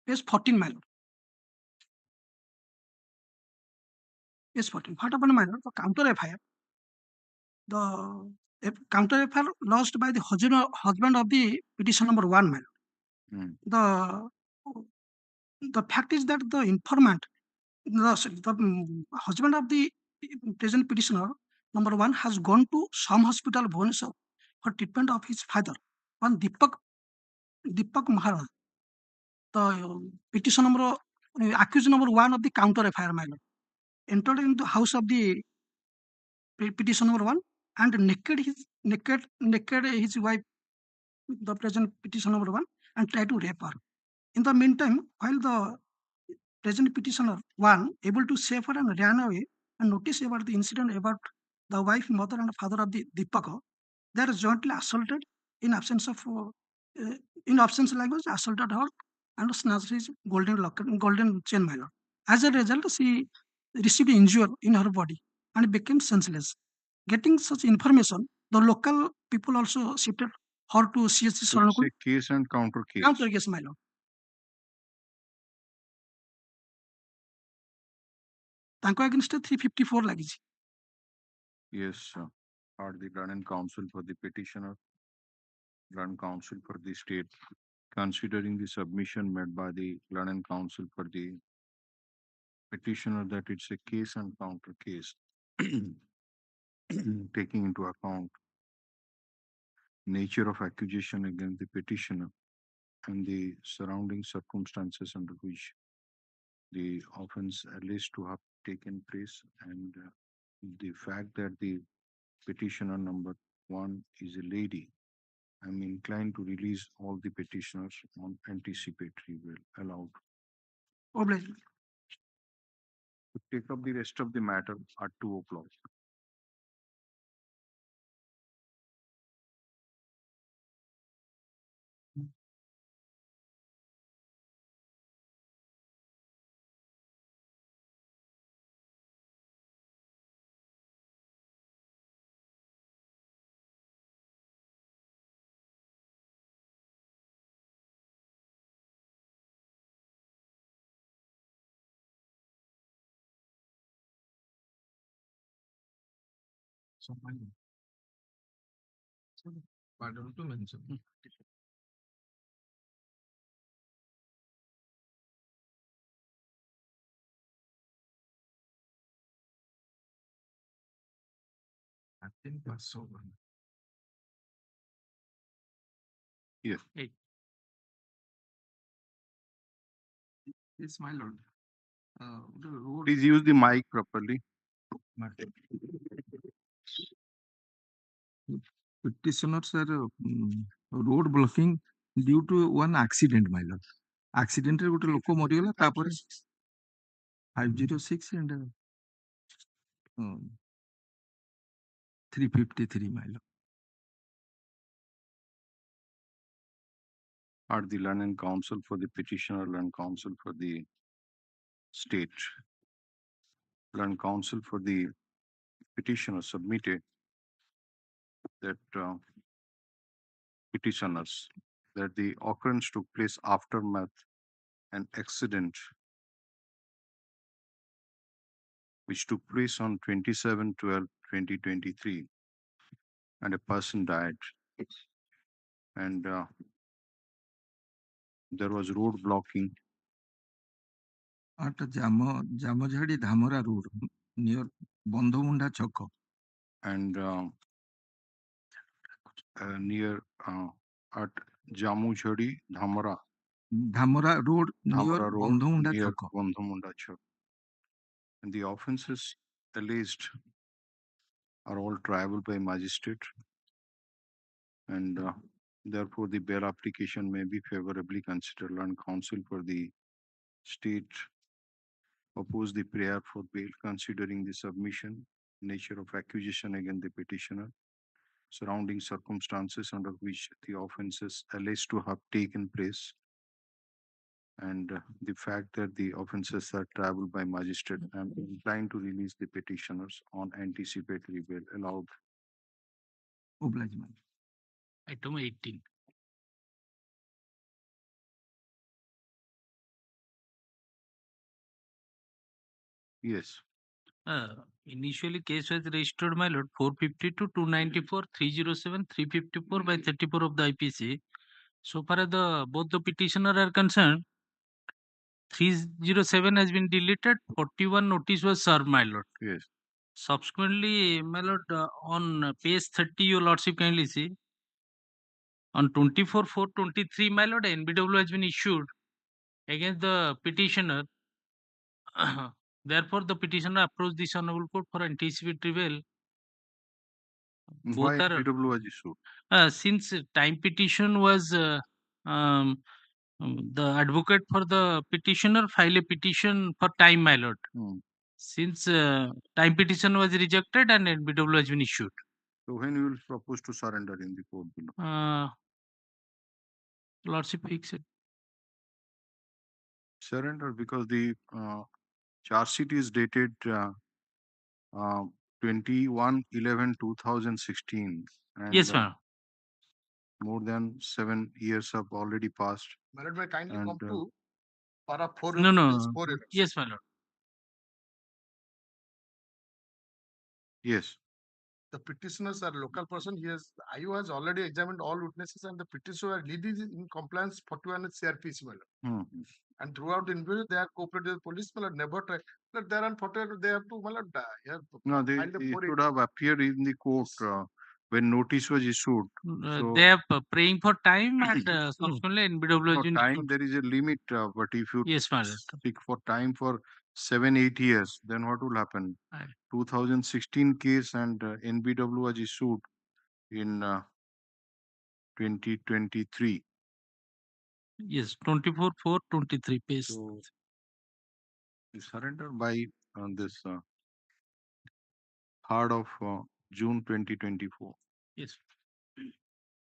page 14, my lord. Page 14. What happened, my lord? The counter FIR. The counter FIR lodged by the husband of the petition number 1, my lord. The fact is that the informant, the husband of the present petitioner number 1 has gone to some hospital Bhubaneswar for treatment of his father, one Deepak Maharaj. The petition number accused number 1 of the counter FIR, my lord, entered into the house of the petition number 1 and naked his wife, the present petition number 1, and tried to rape her. In the meantime, while the present petitioner 1 able to save her and ran away and noticed about the incident about the wife, mother, and father of the Deepak, they are jointly assaulted in absence language, assaulted her and snatched his golden chain, my lord. As a result, she received injury in her body and became senseless. Getting such information, the local people also shifted her to CHC Saranakul. Case and counter case. Counter case, my lord. ତାଙ୍କ against 354 ଲାଗିଛି. Yes, sir. Are the Learning Council for the petitioner, Learning Council for the state, considering the submission made by the Learning Council for the petitioner that it's a case and counter case, taking into account nature of accusation against the petitioner and the surrounding circumstances under which the offense alleged to have taken place, and the fact that the petitioner number 1 is a lady, I'm inclined to release all the petitioners on anticipatory bail allowed. Obliged. To take up the rest of the matter at 2 o'clock. Pardon to mention. I think that's so. Yes. Yes, my lord. The road Please use the mic properly. petitioners are road blocking due to one accident, my lord. Accident रे गोटे लोक मरिगला तापर 506 and 353, my lord. Are the learned counsel for the petitioner, learned counsel for the state, learned counsel for the petitioner submitted that petitioners that the occurrence took place aftermath an accident which took place on 27/12/2023 and a person died and there was road blocking at Jamajhadi Dhamara road near Bandhamunda Chowk. and near at Jamujhadi Dhamara Road near Road Bandhamunda near Chowk. Bandhamunda Chowk. And the offences alleged are all triable by magistrate and therefore the bail application may be favorably considered. Learned counsel for the state oppose the prayer for bail considering the submission, nature of accusation against the petitioner, surrounding circumstances under which the offences alleged to have taken place, and the fact that the offences are triable by magistrate and inclined to release the petitioners on anticipatory bail allowed. Obligement. Item 18. Yes. Initially, case was registered, my lord, 452, 294, 307, 354 by 34 of the IPC. So far as both the petitioner are concerned, 307 has been deleted, 41 notice was served, my lord. Yes. Subsequently, my lord, on page 30, your lordship kindly see, on 24/4/23, my lord, NBW has been issued against the petitioner. Therefore, the petitioner approached this honorable court for anticipatory bail. Why Both are NBW was issued? since time petition was um, the advocate for the petitioner filed a petition for time, my lord. Since time petition was rejected and NBW has been issued. So when you will propose to surrender in the court below? Lordship fix it. Surrender because the charge sheet is dated 21/11/2016 and Yes, ma'am. more than 7 years have already passed. Malad may kindly And, come to para 4. No, no. Yes, 4 units. Yes, my lord. Yes. The petitioners are local person. IU has already examined all witnesses and the petitioner are leading in compliance 41 CRPC. And throughout the interview, they are cooperated with police. Never try. But there are 40, they have to. No, they should have appeared in the court when notice was issued. So, They are praying for time and subsequently NBW has been time there is a limit, but if you yes, my lord. seek for time for 7-8 years, then what will happen? 2016 case and NBW was issued in 2023. Yes, 24/4/23 page. So, you surrender by this 3rd of June 2024. Yes.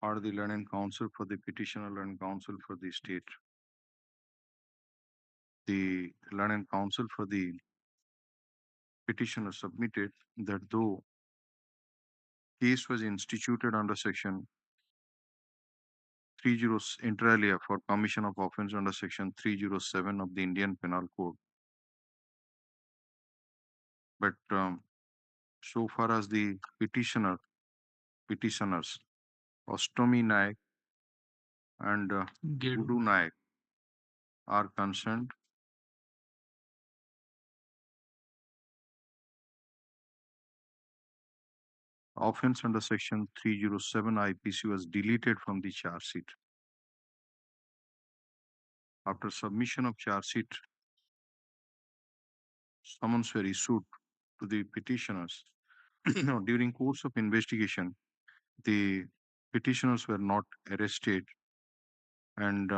Are the learned counsel for the petitioner, learned counsel for the state. The learned counsel for the petitioner submitted that though case was instituted under section 30 inter alia for commission of offense under section 307 of the Indian Penal Code, but so far as the petitioners Ostomi Naik and Gudu Naik are concerned, offense under section 307 IPC was deleted from the charge sheet. After submission of charge sheet, summons were issued to the petitioners. Now, during course of investigation, the petitioners were not arrested, and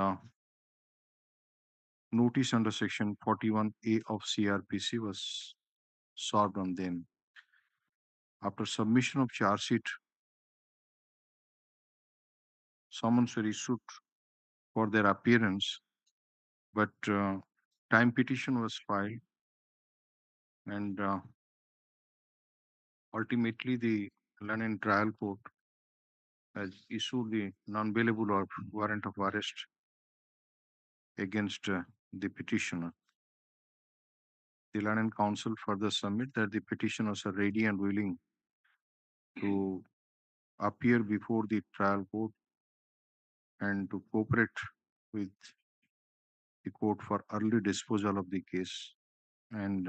notice under section 41A of CRPC was served on them. After submission of charge sheet, summons were issued for their appearance, but time petition was filed, and ultimately the London Trial Court has issued the non-bailable warrant of arrest against the petitioner. The London Council further submit that the petitioners are ready and willing to appear before the trial court and to cooperate with the court for early disposal of the case, and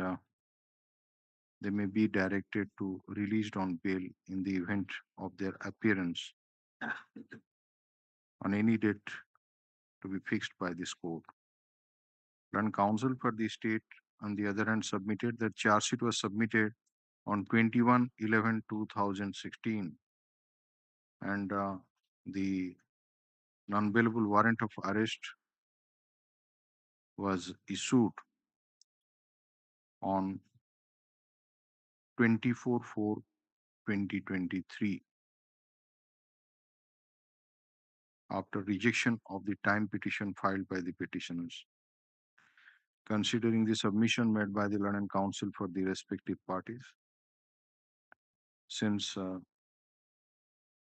they may be directed to released on bail in the event of their appearance on any date to be fixed by this court. London Council for the state, on the other hand, submitted that charge sheet was submitted on 21/11/2016, and the non-bailable warrant of arrest was issued on 24/4/2023 after rejection of the time petition filed by the petitioners. Considering the submission made by the London Council for the respective parties, since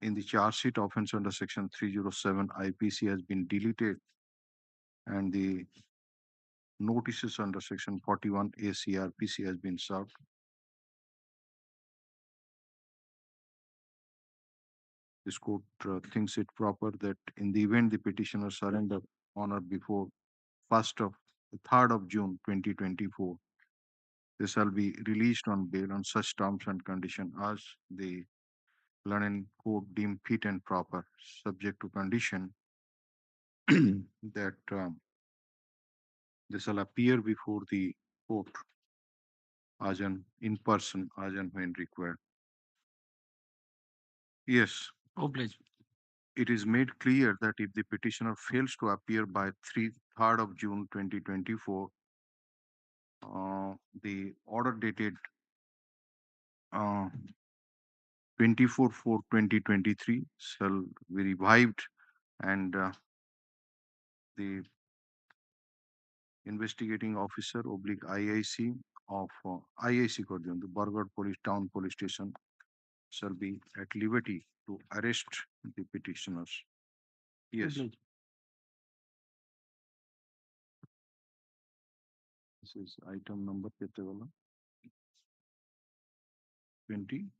in the charge sheet offense under section 307 IPC has been deleted and the notices under section 41 ACRPC has been served, this court thinks it proper that in the event the petitioner surrender on or before 3rd of June 2024, they shall be released on bail on such terms and condition as the London court deem fit and proper, subject to condition that they shall appear before the court as an in person as and when required. Yes. Oh, please. It is made clear that if the petitioner fails to appear by 3rd of June 2024, the order dated 24/4/2023 shall be revived, and the investigating officer oblique IIC of IIC Kordion, the Bargad Police Town Police Station, shall be at liberty to arrest the petitioners. Yes. This is item number 2018.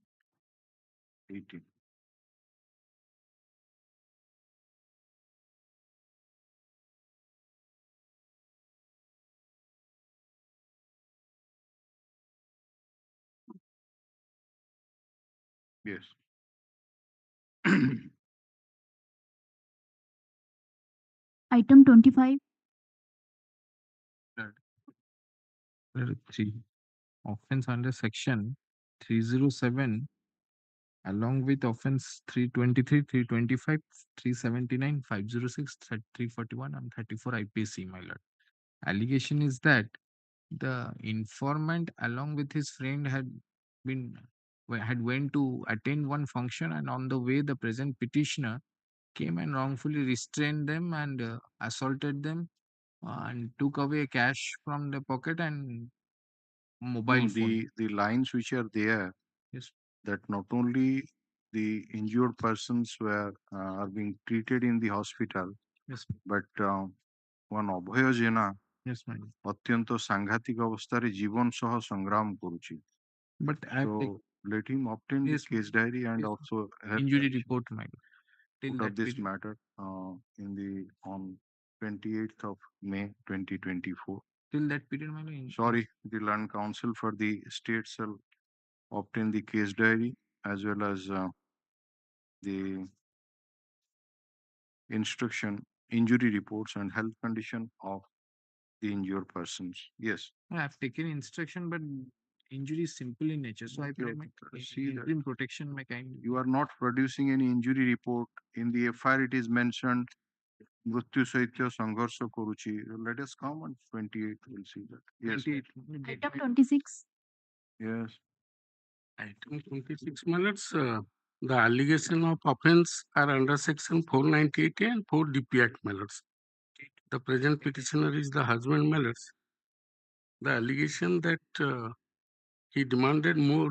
Yes. Item 25. Offense under section 307 along with offense 323, 325, 379, 506, 341 and 34 IPC, my lord. Allegation is that the informant along with his friend had went to attend one function, and on the way the present petitioner came and wrongfully restrained them and assaulted them and took away cash from the pocket and mobile No, phone. the lines which are there, Yes. that not only the injured persons are being treated in the hospital, Yes. but one Abhay Jena Yes, ma'am. ଅତ୍ୟନ୍ତ ସାଂଘାତିକ ଅବସ୍ଥାରେ ଜୀବନ ସହ ସଂଗ୍ରାମ କରୁଛି. But I have So let him obtain Yes, the case diary and yes, also help injury us report, my lord. Till put that up this period. matter on 28th of May 2024. Till that period, my lord. Sorry, the Land Council for the state shall obtain the case diary as well as the instruction injury reports and health condition of the injured persons. Yes. I have taken instruction, but injury is simple in nature. So I Okay, pray okay. my See that. interim protection my kind. You are not producing any injury report. In the FIR, it is mentioned मृत्यू सहित संघर्ष करुची. Let us come on 28. We'll see that. Yes. 28. Item 26. Yes. Item 26 minutes. The allegation of offence are under section 498 and 4 DP Act matters. The present petitioner is the husband matters. The allegation that he demanded more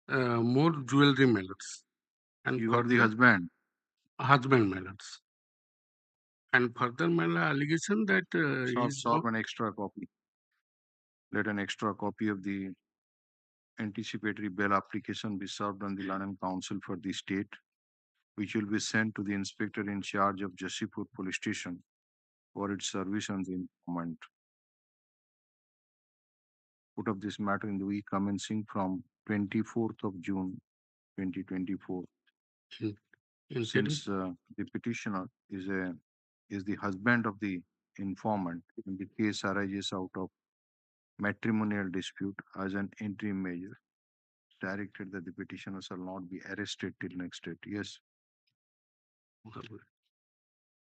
jewelry matters. And You are the husband. Husband matters. And further allegation that Serve an extra copy. Let an extra copy of the anticipatory bail application be served on the London Council for the state, which will be sent to the inspector in charge of Jasipur Police Station for its service on the informant. Put of this matter in the week commencing from 24th of June 2024. Since the petitioner is the husband of the informant, and the case arises out of matrimonial dispute, as an interim measure, directed that the petitioner shall not be arrested till next date. Yes.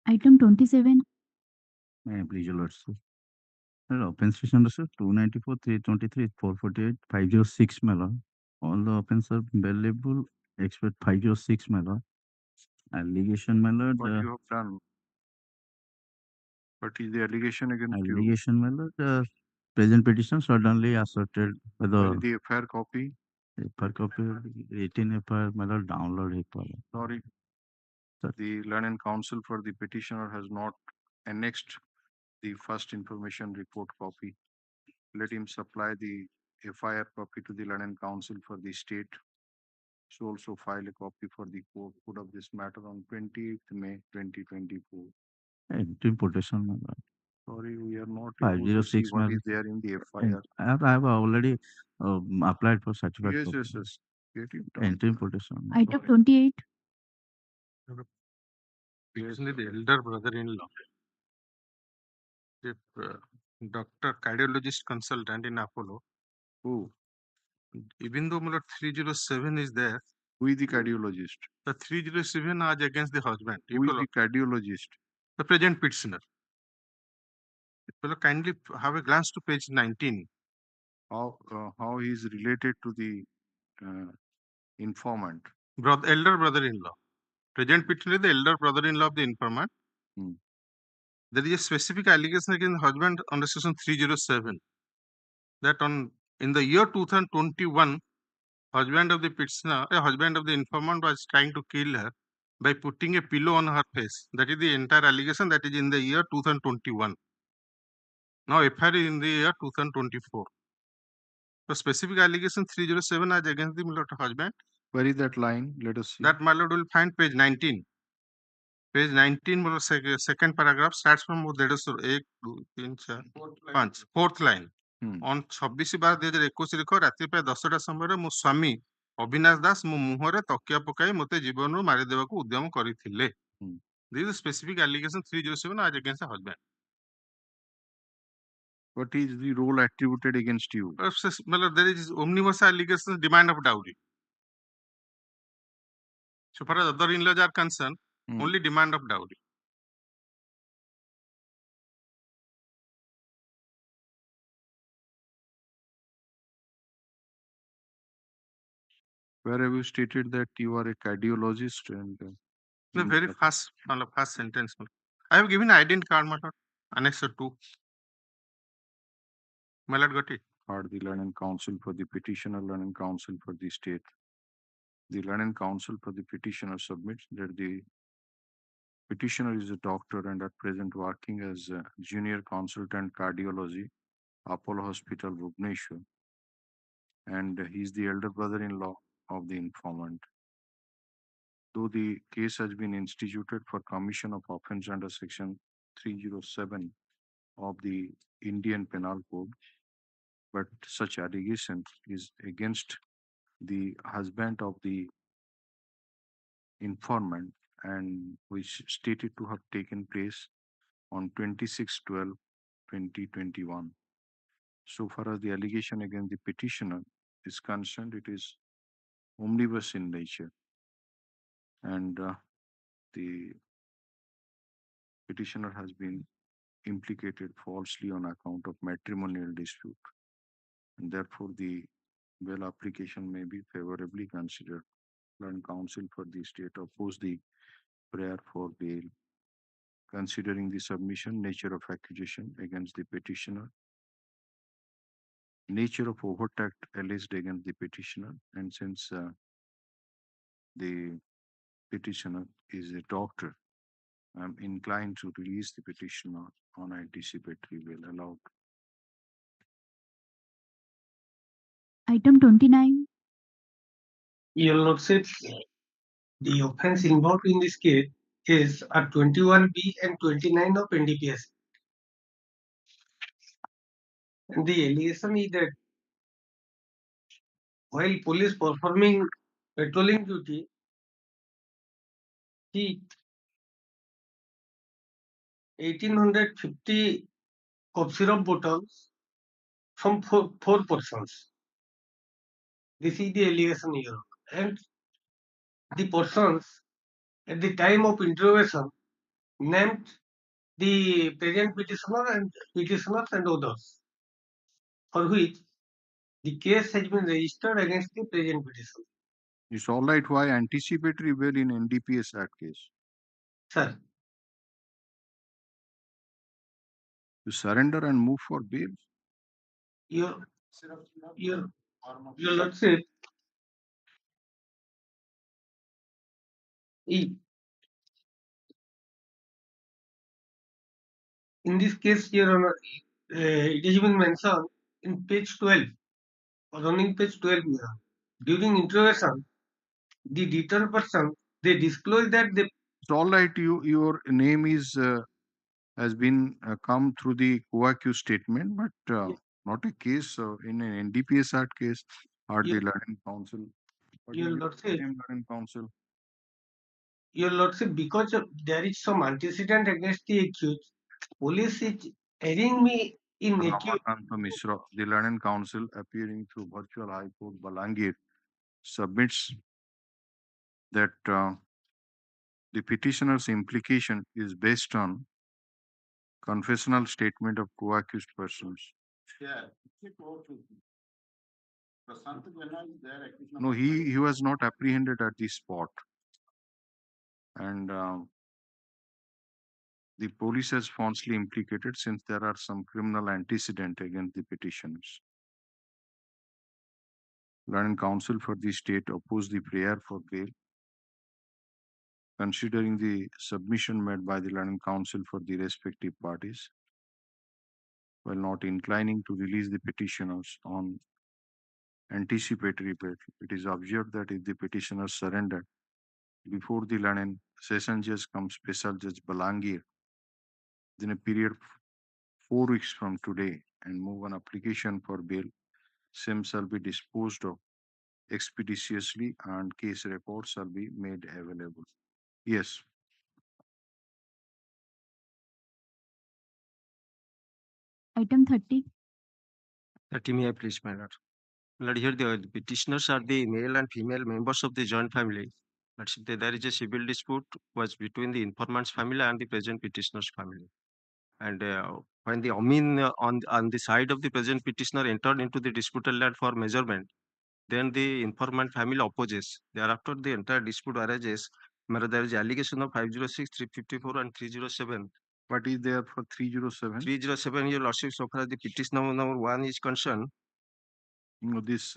Item 27. May I please your lordship? Offence is under 294, 323, 448, 506 Mela. All the offences are bailable except 506 Mela. Allegation Mela. What you have done? What is the allegation against you? Allegation Mela. The present petition suddenly asserted by The FIR copy. FIR copy 18 FIR Mela download FIR. Sorry. Sir. The London Council for the petitioner has not annexed the first information report copy. Let him supply the FIR copy to the London Council for the state. So also file a copy for the court of this matter on 28th May 2024. Interim protection Mela. Sorry, we are not able to see 506 what Mela. is there in the FIR. I have already applied for certificate. Yes, copy. yes, yes. Get it done. Interim protection. Item 28. Usually the elder brother-in-law, if doctor cardiologist consultant in Apollo, Who? even though 307 is there, Who is the cardiologist? the 307 are against the husband. Who is the cardiologist? The present petitioner. Will kindly have a glance to page 19. How he is related to the informant? Elder brother-in-law. Present petitioner is the elder brother-in-law of the informant. There is a specific allegation against the husband under section 307 that in the year 2021, husband of the petitioner, a husband of the informant was trying to kill her by putting a pillow on her face. That is the entire allegation that is in the year 2021. Now FIR is in the year 2024. So specific allegation 307 is against the husband. Where is that line? Let us see. That my lord will find page 19. Page 19 second paragraph starts from 1, 2, 3, 4, 5, fourth line. On 26/12/2021 ରେଖ ରାତି ପ୍ରାୟ 10ଟା ସମୟରେ ମୋ ସ୍ୱାମୀ ଅବିନାଶ ଦାସ ମୋ ମୁହଁରେ ତକିଆ ପକାଇ ମୋତେ ଜୀବନରୁ ମାରିଦେବାକୁ ଉଦ୍ୟମ କରିଥିଲେ. This is specific allegation 307 as against the husband. What is the role attributed against you? There is omnibus allegation demand of dowry. So far as other in-laws are concerned, only demand of dowry. Where have you stated that you are a cardiologist and the very first sentence. I have given identity card matter, Annex 2. Malad got it. Or the London Council for the petitioner, London Council for the state. The London Council for the petitioner submits that the petitioner is a doctor and at present working as a junior consultant cardiology, Apollo Hospital, Bhubaneswar. And he is the elder brother-in-law of the informant. Though the case has been instituted for commission of offence under section 307 of the Indian Penal Code, but such allegation is against the husband of the informant and which stated to have taken place on 26/12/2021. So far as the allegation against the petitioner is concerned, it is omnibus in nature, and the petitioner has been implicated falsely on account of matrimonial dispute, and therefore the bail application may be favorably considered. And counsel for the state oppose the prayer for bail, considering the submission, nature of accusation against the petitioner, nature of overt act alleged against the petitioner, and since the petitioner is a doctor, I'm inclined to release the petitioner on anticipatory bail allowed. Item 29. Your Lordship, the offense involved in this case is at 21B and 29 of NDPS. And the allegation is that while police performing patrolling duty, he 1850 cough syrup bottles from four persons. This is the allegation here. And the persons at the time of interrogation named the present petitioners and others, for which the case has been registered against the present petitioner. It's all right. Why anticipatory bail in NDPS Act case? Sir, To surrender and move for bail. your Lordship, in this case, Your Honor, it has been mentioned in page 12, running page 12 here. During interrogation, the detained person, they disclose that they. It's all right. Your name is has been come through the co-accused statement, but not a case in an NDPS Act case or the learning council. Your Lordship, learning council. Your Lordship, because there is some antecedent against the accused, police is aiding me in accused. Misra, the learning council appearing through virtual High Court Balangir submits that the petitioner's implication is based on confessional statement of co-accused persons. No, he was not apprehended at the spot, and the police has falsely implicated since there are some criminal antecedent against the petitioners. Learning counsel for the state opposed the prayer for bail, considering the submission made by the learning counsel for the respective parties, while not inclining to release the petitioners on anticipatory bail. It is observed that if the petitioners surrendered before the learning session judge comes special judge Balangir, then a period 4 weeks from today and move an application for bail, same shall be disposed of expeditiously and case reports shall be made available. Yes. Item 30. 30 may I please, my lord. Lord, here the petitioners are the male and female members of the joint family. But there is a civil dispute was between the informant's family and the present petitioner's family. And when the on the side of the present petitioner entered into the disputed land for measurement, then the informant family opposes. Thereafter, the entire dispute arises. There is allegation of 506, 354, and 307. What is there for 307? 307, your lordship, so far as the petitioner number 1 is concerned. No, this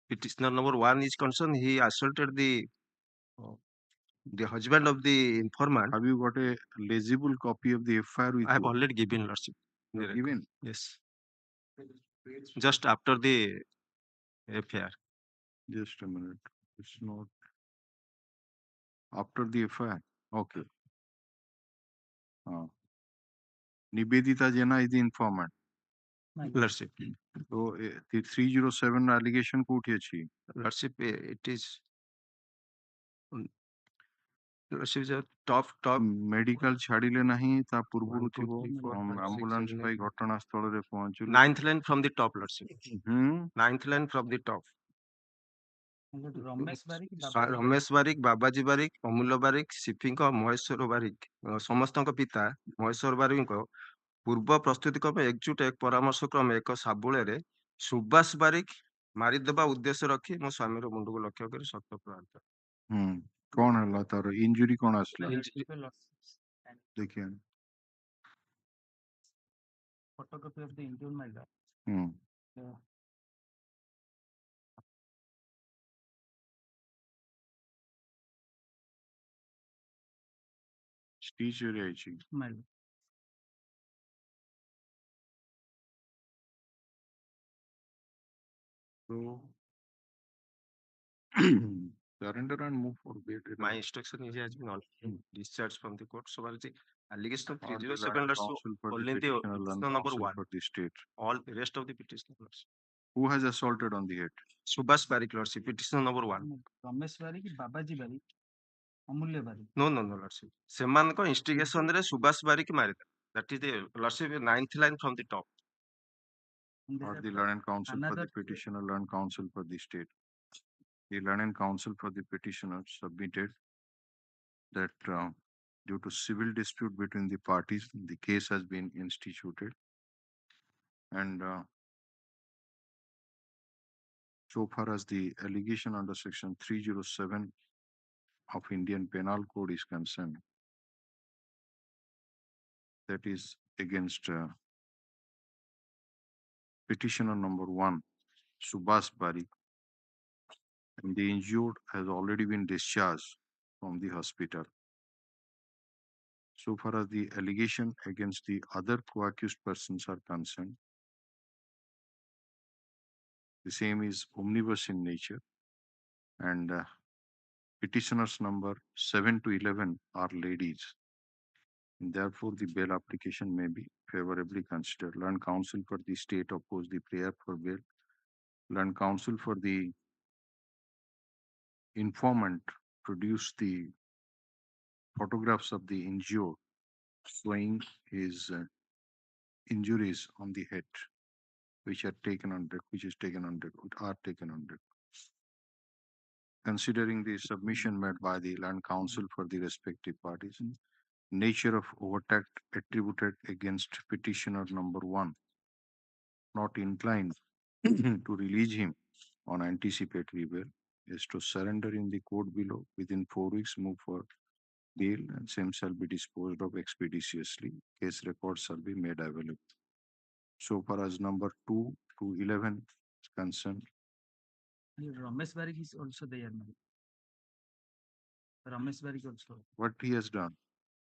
petitioner number 1 is concerned, he assaulted the husband of the informant. Have you got a legible copy of the FIR with I have you? already given, lordship. Given? Yes. Just after the FIR. Just a minute. It's not after the FIR. Okay. Nibedita Jena is the informant. Lordship. So the 307 allegation कोठी अछि? Lordship, it is Lordship, the top medical ଛାଡିଲେ ନାହିଁ ତା ପୂର୍ବରୁ 1, 2, ଥିବ 3, 4, 5, 6, ambulance 7, ପାଇ 8. ଘଟଣା ସ୍ଥଳରେ ପହଞ୍ଚିଲେ 9th line from the top, Lordship. ହୁଁ 9th line from the top. Ramesh Barik Ramesh Barik, Babaji Barik, Amulya Barik, ସିପିଙ୍କ Maheswar Barik ସମସ୍ତଙ୍କ ପିତା ମହେଶ୍ୱର ବାରିକଙ୍କ ପୂର୍ବ ପ୍ରସ୍ତୁତି କ୍ରମେ ଏକଜୁଟ ଏକ ପରାମର୍ଶ କ୍ରମେ ଏକ ସାବୁଳରେ ସୁବାସ ବାରିକ ମାରିଦେବା ଉଦ୍ଦେଶ୍ୟ ରଖି ମୋ ସ୍ୱାମୀର ମୁଣ୍ଡକୁ ଲକ୍ଷ୍ୟ କରି ଶକ୍ତ ପ୍ରହାର କଲେ। ହୁଁ କଣ ହେଲା ତାର ଇଞ୍ଜୁରୀ କଣ ଆସିଲା ଦେଖିବା photocopy of the injured matter. ହୁଁ ସ୍ଟିଚ୍ ଯାଇଛି so surrender and move for bail. My instruction is has been already discharged from the court. So far as the allegation of Or the 307 land counsel for the only the petitioner, land petitioner number counsel 1. for the state. All the rest of the petitioners. Who has assaulted on the head? Subhash Barik, Lordship, petitioner number 1. Ramesh Barik Babaji Barik Amulya Barik No, Lordship. ସେମାନଙ୍କ instigation ରେ ସୁବାସ ବାରିକ ମାରିଦେଲେ. That is the Lordship 9th line from the top. Or the land counsel for the petitioner, land counsel for the state. The land counsel for the petitioner submitted that due to civil dispute between the parties, the case has been instituted. And so far as the allegation under section 307 of Indian Penal Code is concerned, that is against petitioner number 1, Subhas Barik, and the injured has already been discharged from the hospital. So far as the allegation against the other co-accused persons are concerned, the same is omnibus in nature, and petitioners number 7 to 11 are ladies. And therefore, the bail application may be favorably considered. Land counsel for the state oppose the prayer for bail. Land counsel for the informant produce the photographs of the injured showing his injuries on the head, which are taken on record. Considering the submission made by the land counsel for the respective parties, nature of overtact attributed against petitioner number 1, not inclined to release him on anticipatory bail, is to surrender in the court below within 4 weeks, move for bail, and same shall be disposed of expeditiously. Case records shall be made available. So far as number 2 to 11 is concerned, Ramesh Barik is also there. Ramesh Barik also. what he has done?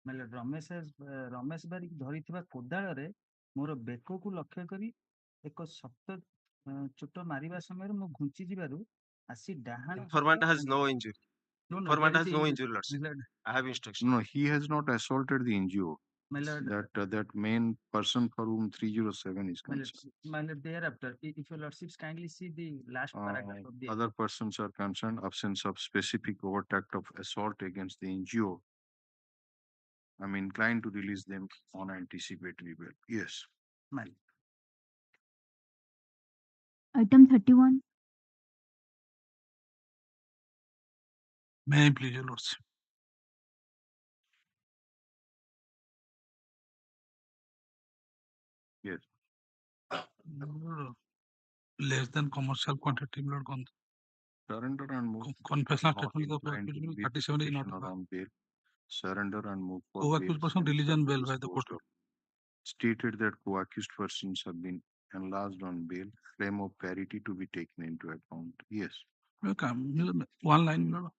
Ramesh Barik ଧରିଥିବା କୋଦାଳରେ ମୋର ବେକକୁ ଲକ୍ଷ୍ୟ କରି ଏକ ଶକ୍ତ ଚୋଟ ମାରିବା ସମୟରେ ମୁଁ ଘୁଞ୍ଚି ଯିବାରୁ ଆସି ଡାହାଣ Informant has no injury. Informant has no injury, Lordship. I have instruction. No, he has not assaulted the injured. That main person for whom 307 is concerned. Thereafter, if your lordships kindly see the last paragraph of the Other persons are concerned, absence of specific overtact of assault against the injured. I'm inclined to release them on anticipatory bail. Yes. Item 31. May I please, your lordship? Yes. Less than commercial quantity blood Surrender and move. confession not statement of inclined to accused release 37 is not petitioner on bail. Surrender and move for co-accused person same released shall on be bail by the court. disposed of. Stated that co-accused persons have been enlarged on bail, claim of parity to be taken into account. Yes. Okay, one line,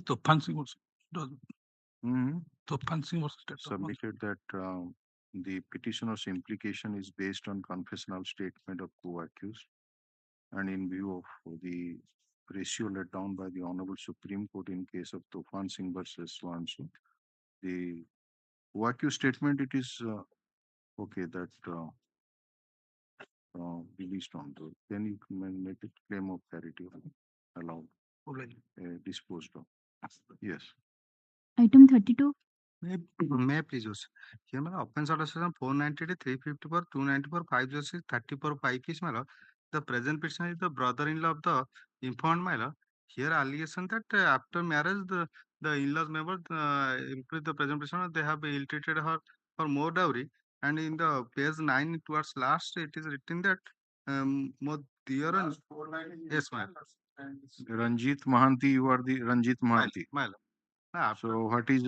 to fancy was to fancy was Submitted that the petitioner's implication is based on confessional statement of co-accused, and in view of the ratio laid down by the Honorable Supreme Court in case of Tufan Singh versus Swansu, the co-accused statement, it is okay that released on the, then you can make it claim of parity allowed, disposed of. Yes. Item 32. May I please use? Here, offense order section 490, 354, 294, 506, 34, 5 is the present petitioner is the brother-in-law of the informed male. Here, allegation that after marriage, the in-laws member, include the present petitioner, they have ill-treated her for more dowry. And in the page 9 towards last, it is written that more dear and yes, ma'am. Ranjit Mahanti, you are the Ranjit Mahanti. Male. So what is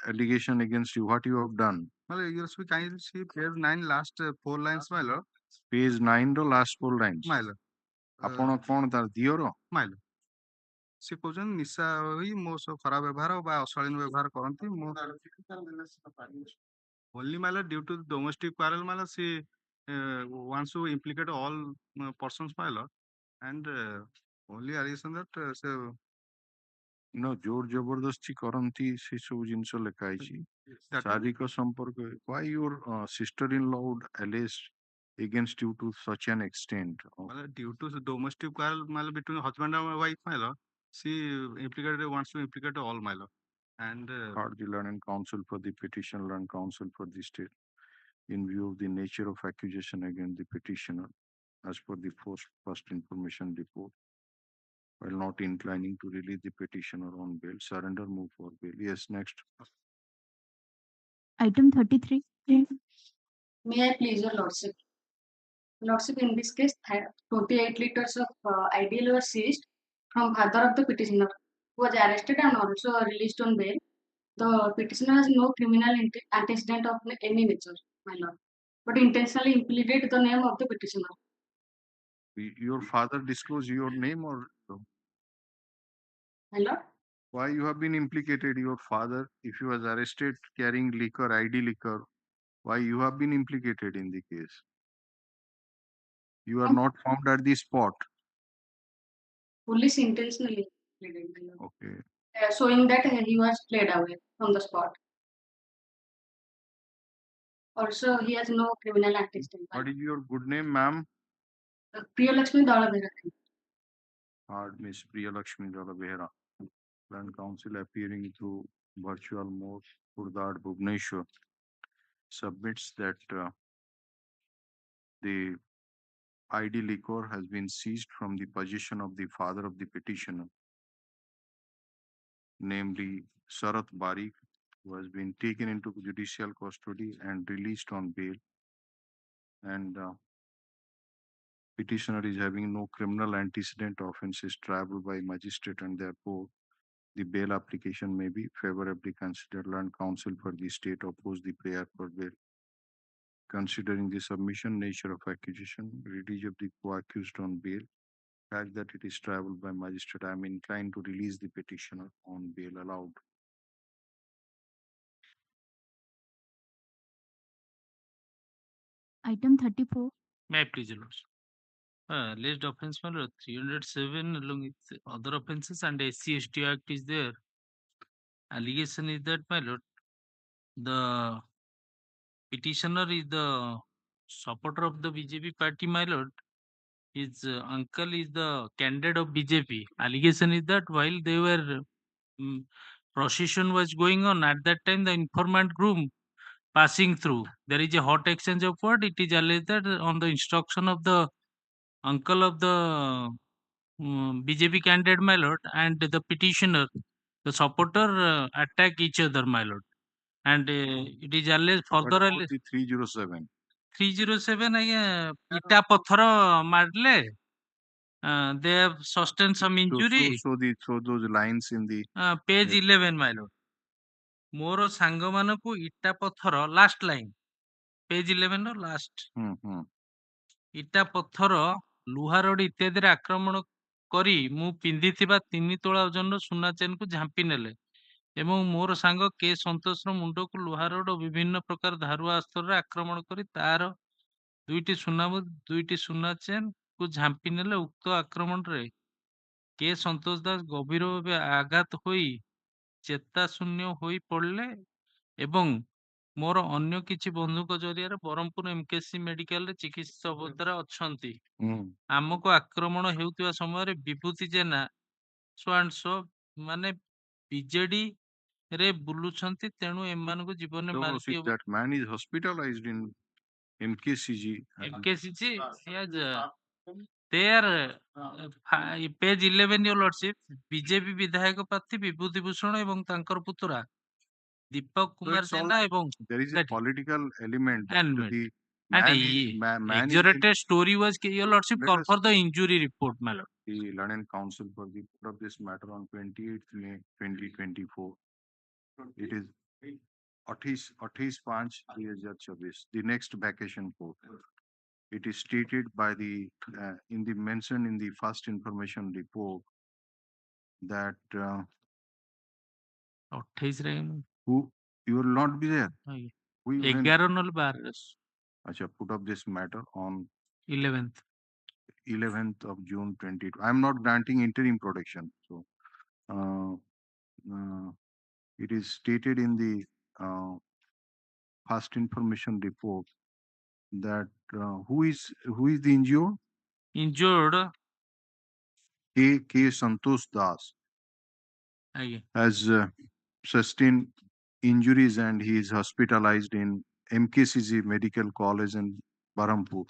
allegation against you? What you have done? Well, you should kindly see page 9 last 4 lines, my lord. Page 9 ro last 4 lines. My lord. ଆପଣ କଣ ତାର ଦିଅର? My lord. ସେ କହୁଛନ୍ତି ନିଶା ହୋଇ ମୋ ସହ ଖରାପ ବ୍ୟବହାର ବା ଅଶାଳୀନ ବ୍ୟବହାର କରନ୍ତି ମୁଁ only my lord due to domestic quarrel my lord she wants to implicate all persons my lord and only allegation that ଜୋର ଜବରଦସ୍ତି କରନ୍ତି ସେ ସବୁ ଜିନିଷ ଲେଖା ହେଇଛି ଶାରୀରିକ ସମ୍ପର୍କ why your sister-in-law would allege against you to such an extent due to the domestic quarrel between husband and wife my lord she wants to implicate all my lord and Heard the learned counsel for the petitioner, learned counsel for the state in view of the nature of accusation against the petitioner as per the first information report. While not inclining to release the petitioner on bail, surrender move for bail. Yes, next. Item 33. May I please your lordship? Lordship, in this case, 28 liters of ideal were seized from father of the petitioner, who was arrested and also released on bail. The petitioner has no criminal antecedent of any nature, my lord, but intentionally implicated the name of the petitioner. Your father disclosed your name or My lord? why you have been implicated? Your father, if he was arrested carrying liquor, ID liquor, why you have been implicated in the case? You are not found at the spot. Police intentionally pleaded, my lord. Okay. Showing that he was fled away from the spot. Also, he has no criminal antecedent. What is your good name, ma'am? Priyalakshmi Dalabhera. Hard Miss Priyalakshmi Dalabhera. Land Council appearing through virtual mode, Khurdad, Bhubaneswar, submits that the ID liquor has been seized from the possession of the father of the petitioner, namely Sarat Barik, who has been taken into judicial custody and released on bail. And petitioner is having no criminal antecedent offenses triable by magistrate, and therefore the bail application may be favorably considered. Land Council for the state oppose the prayer for bail. Considering the submission nature of accusation, release of the co-accused on bail, fact that it is triable by magistrate, I am inclined to release the petitioner on bail allowed. Item 34. May I please, your lordship? Alleged offense 307 along with other offenses and SC/ST Act is there. Allegation is that, my lord, the petitioner is the supporter of the BJP party, my lord. His uncle is the candidate of BJP. Allegation is that while they were procession was going on at that time, the informant groom passing through, there is a hot exchange of word. It is alleged that on the instruction of the uncle of the BJP candidate, my lord, and the petitioner, the supporter attack each other, my lord. And it is alleged further What about the 307? 307 ଆଜ୍ଞା ଇଟା ପଥର ମାରିଲେ they have sustained some injury. So those lines in the page 11 my lord. ମୋର ସାଙ୍ଗମାନଙ୍କୁ ଇଟା ପଥର last line page 11 ର last ଇଟା ପଥର ଲୁହା ରଡ୍ ଇତ୍ୟାଦିରେ ଆକ୍ରମଣ କରି ମୁଁ ପିନ୍ଧିଥିବା 3 ତୋଳା ଓଜନର ସୁନା ଚେନକୁ ଝାମ୍ପି ନେଲେ ଏବଂ ମୋର ସାଙ୍ଗ କେ ସନ୍ତୋଷର ମୁଣ୍ଡକୁ ଲୁହା ରଡ୍ ଓ ବିଭିନ୍ନ ପ୍ରକାର ଧାରୁଆ ଅସ୍ତ୍ରରେ ଆକ୍ରମଣ କରି ତାର 2ଟି ସୁନା ଚେନ୍ କୁ ଝାମ୍ପି ନେଲେ। ଉକ୍ତ ଆକ୍ରମଣରେ କେ ସନ୍ତୋଷ ଦାସ ଗଭୀର ଭାବେ ଆଘାତ ହୋଇ ଚେତାଶୂନ୍ୟ ହୋଇ ପଡ଼ିଲେ ଏବଂ ମୋର ଅନ୍ୟ କିଛି ବନ୍ଧୁଙ୍କ ଜରିଆରେ ବ୍ରହ୍ମପୁର MKC ମେଡିକାଲରେ ଚିକିତ୍ସିତ ଅବସ୍ଥାରେ ଅଛନ୍ତି। ଆମକୁ ଆକ୍ରମଣ ହେଉଥିବା ସମୟରେ ବିଭୂତି ଜେନା ମାନେ ବିଜେଡି ରେ ବୁଲୁଛନ୍ତି ତେଣୁ ଏମାନଙ୍କୁ ଜୀବନରେ So ମାରିକି if that man is hospitalized in MKCG, MKCG, yes, they are page 11 your lordship, BJP বিধায়ক প্রার্থী বিভূতি ভূষণ এবং তাଙ୍କର পুত্রা Dipak so Kumar it's all, জেনা এবং there is a that political element. element. The And man is, man is exaggerated story was your lordship Let call us- for the injury report, my lord. the London Council for the put of this matter on 28th May 2024. It is 28/5/2024, the next vacation court. It is stated by the in the mention in the first information report that 28 ରେ who you will not be there. We when 11 ନହେଲେ 12 Acha, put up this matter on 11th 11th of June 22. I am not granting interim protection. So it is stated in the first information report that who is the injured? injured K. Santosh Das ଆଜ୍ଞା has sustained injuries and he is hospitalized in MKCG Medical College in Barampur.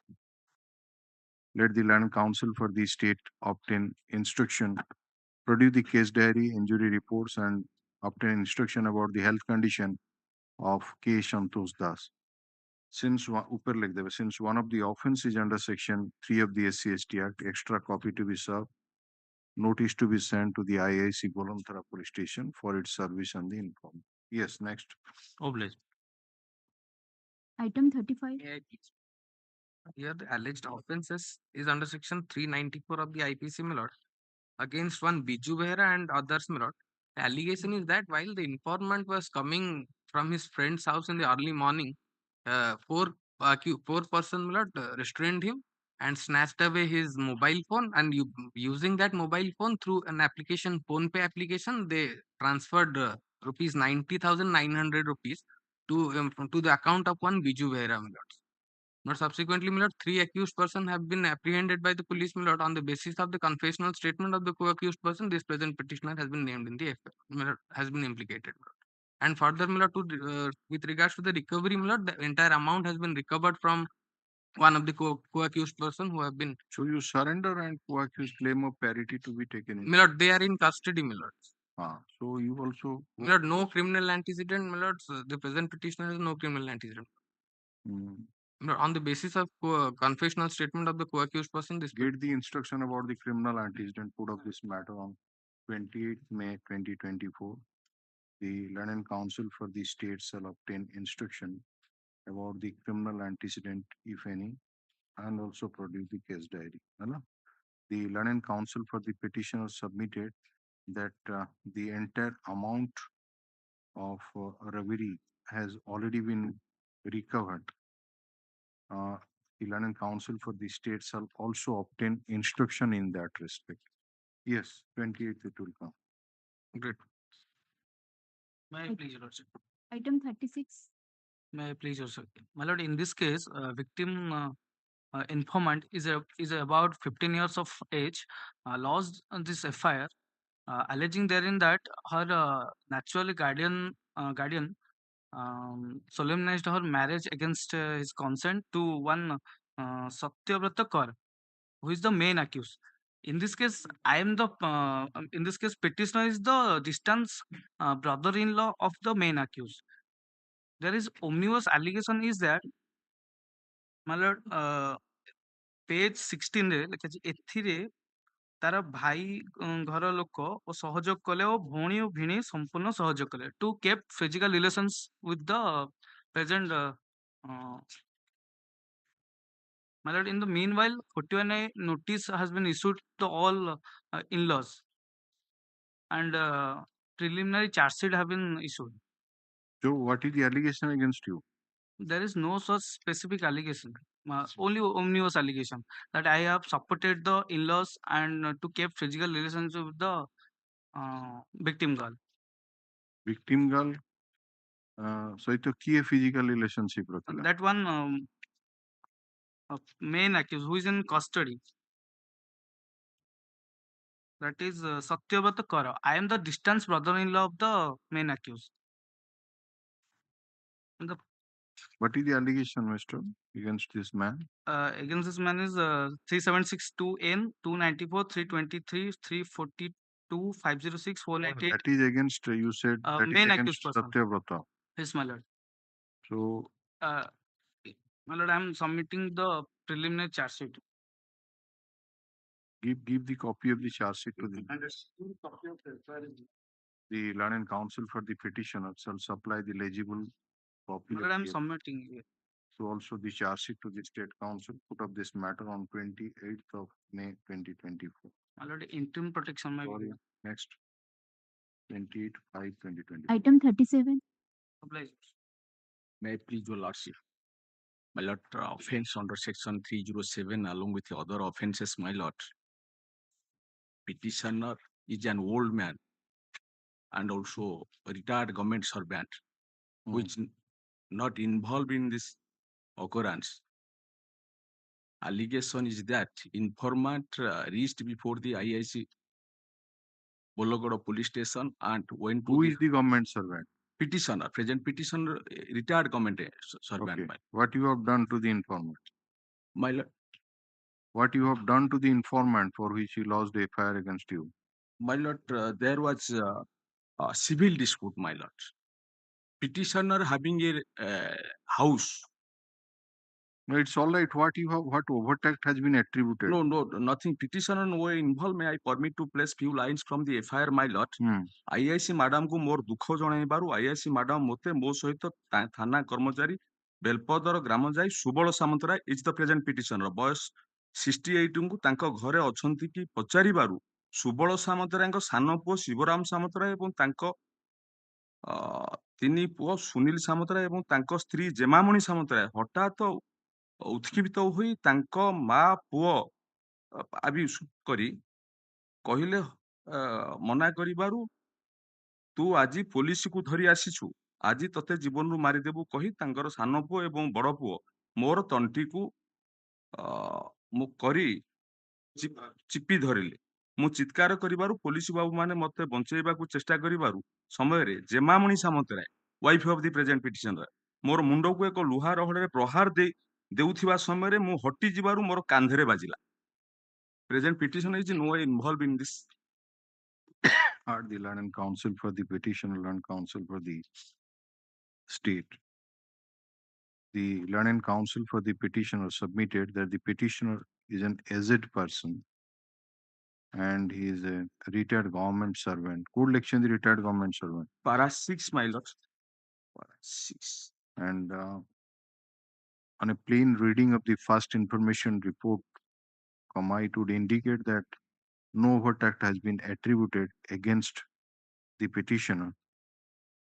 Let the Land Council for the state obtain instruction, produce the case diary, injury reports, and obtain instruction about the health condition of K. Santosh Das. Since one of the offense is under section 3 of the SC/ST Act, extra copy to be served, notice to be sent to the IIC Golonthara police station for its service and the inform. Yes, next. obliged. Item 35. Here the alleged offences is under section 394 of the IPC, my lord, against one Biju Behera and others, my lord. The allegation is that while the informant was coming from his friend's house in the early morning, four person, my lord, restrained him and snatched away his mobile phone, and using that mobile phone through an application, PhonePe application, they transferred rupees 90,900 rupees to the account of one Biju Behera, my lord. But subsequently, my lord, 3 accused persons have been apprehended by the police, my lord. On the basis of the confessional statement of the co-accused person, this present petitioner has been named in the affair, my lord, has been implicated, my lord. And further, my lord, with regards to the recovery, my lord, the entire amount has been recovered from one of the co-accused person who have been. So you surrender and co-accused claim of parity to be taken in. My lord, they are in custody, my lord. So you also. My lord, no criminal antecedent, my lord. So the present petitioner has no criminal antecedent. On the basis of confessional statement of the co-accused person, this Get the instruction about the criminal antecedent put of this matter on 28th May 2024. The London Council for the State shall obtain instruction about the criminal antecedent, if any, and also produce the case diary. The London Council for the petitioner submitted that the entire amount of robbery has already been recovered. The London Council for the State shall also obtain instruction in that respect. Yes, 28th it will come. Great. May I please, your lordship? Item 36. May I please, your lordship? My lord, in this case, victim informant is about 15 years of age, lodged this FIR, alleging therein that her natural guardian solemnized her marriage against his consent to one Satyavrata Kaur, who is the main accused. In this case, in this case, petitioner is the distant brother-in-law of the main accused. There is omnibus allegation is that, my lord, page 16 ରେ ଲେଖା ଅଛି ଏଥିରେ ତାର ଭାଇ ଘର ଲୋକ ଓ ସହଯୋଗ କଲେ ଓ ଭଉଣୀ ଓ ଭିଣୀ ସମ୍ପୂର୍ଣ୍ଣ ସହଯୋଗ କଲେ to keep physical relations with the present my lord. In the meanwhile, 41A notice has been issued to all in-laws and preliminary charge sheet have been issued. So what is the allegation against you? There is no such specific allegation, only omnibus allegation that I have supported the in-laws and to keep physical relations with the victim girl. Victim girl ସହିତ କିଏ physical relationship ରଖିଲା? That one main accused who is in custody. That is Satyavata Kara. I am the distant brother-in-law of the main accused. And the What is the allegation, Mr. against this man? against this man is 3762N 294 323 342 506 498. That is against, you said, that is main against accused person. Satyavrata. Yes, my lord. So, My lord, I am submitting the preliminary charge sheet. give the copy of the charge sheet to the learned counsel for the petitioner shall supply the legible copy. My lord, I am submitting it. So also the charge sheet to the state council put up this matter on 28th of May 2024. My lord, interim protection. My Sorry, next 28/5/2024. Item 37. Obliged. May I please your lordship? My lord, offense under section 307 along with the other offenses, my lord. Petitioner is an old man and also a retired government servant, which not involved in this occurrence. Allegation is that informant reached before the IIC Bologodo police station and went to Who is the government servant? petitioner, present petitioner, retired government servant. Okay. What you have done to the informant? My lord, What you have done to the informant for which he lodged a FIR against you? my lord, there was a civil dispute, my lord. Petitioner having a house. No, it's all right. What overtact has been attributed? No, nothing. Petitioner no involved. May I permit to place few lines from the FIR, my lord? IIC madam को मोर दुख जणाइबारु IIC madam मोते मो सहित थाना कर्मचारी बेलपदर ग्राम जाई Subal Samantaray is the present petitioner बयस 68 को तांको घरे अछंती कि पचारिबारु सुबल सामंतरायଙ୍କ सानो पुओ शिवराम सामंतराय एवं तांको तिनी पुओ सुनील सामंतराय एवं तांको स्त्री जेमामणि सामंतराय हठात उत्क्षिप्त होई तांको मा पुओ आबिषुत करी कहिले मना करिबारु तू आजी पुलिस को धरी आसीछु आजी तते जीवन रु मारी देबु कही तांकर सानो पुओ एवं बड़ पुओ मोर तंटी को मु करी चिपी धरिले मु चित्कार करिबारु पुलिस बाबू माने मते बंचेइबा को चेष्टा करिबारु समय रे Jemamani Samantaray wife of the present petitioner मोर मुंडो को एक लुहा रहड़े प्रहार दे देउथिबा समय रे मु हटी जिबारु मोर कांधरे बाजिला present petitioner is no involve in this Are the learned counsel for the petitioner, learned counsel for the state. The learned counsel for the petitioner submitted that the petitioner is an aged person and he is a retired government servant. Good election, the retired government servant. Para 6, my lord. Para 6. And on a plain reading of the first information report, it would indicate that no overt act has been attributed against the petitioner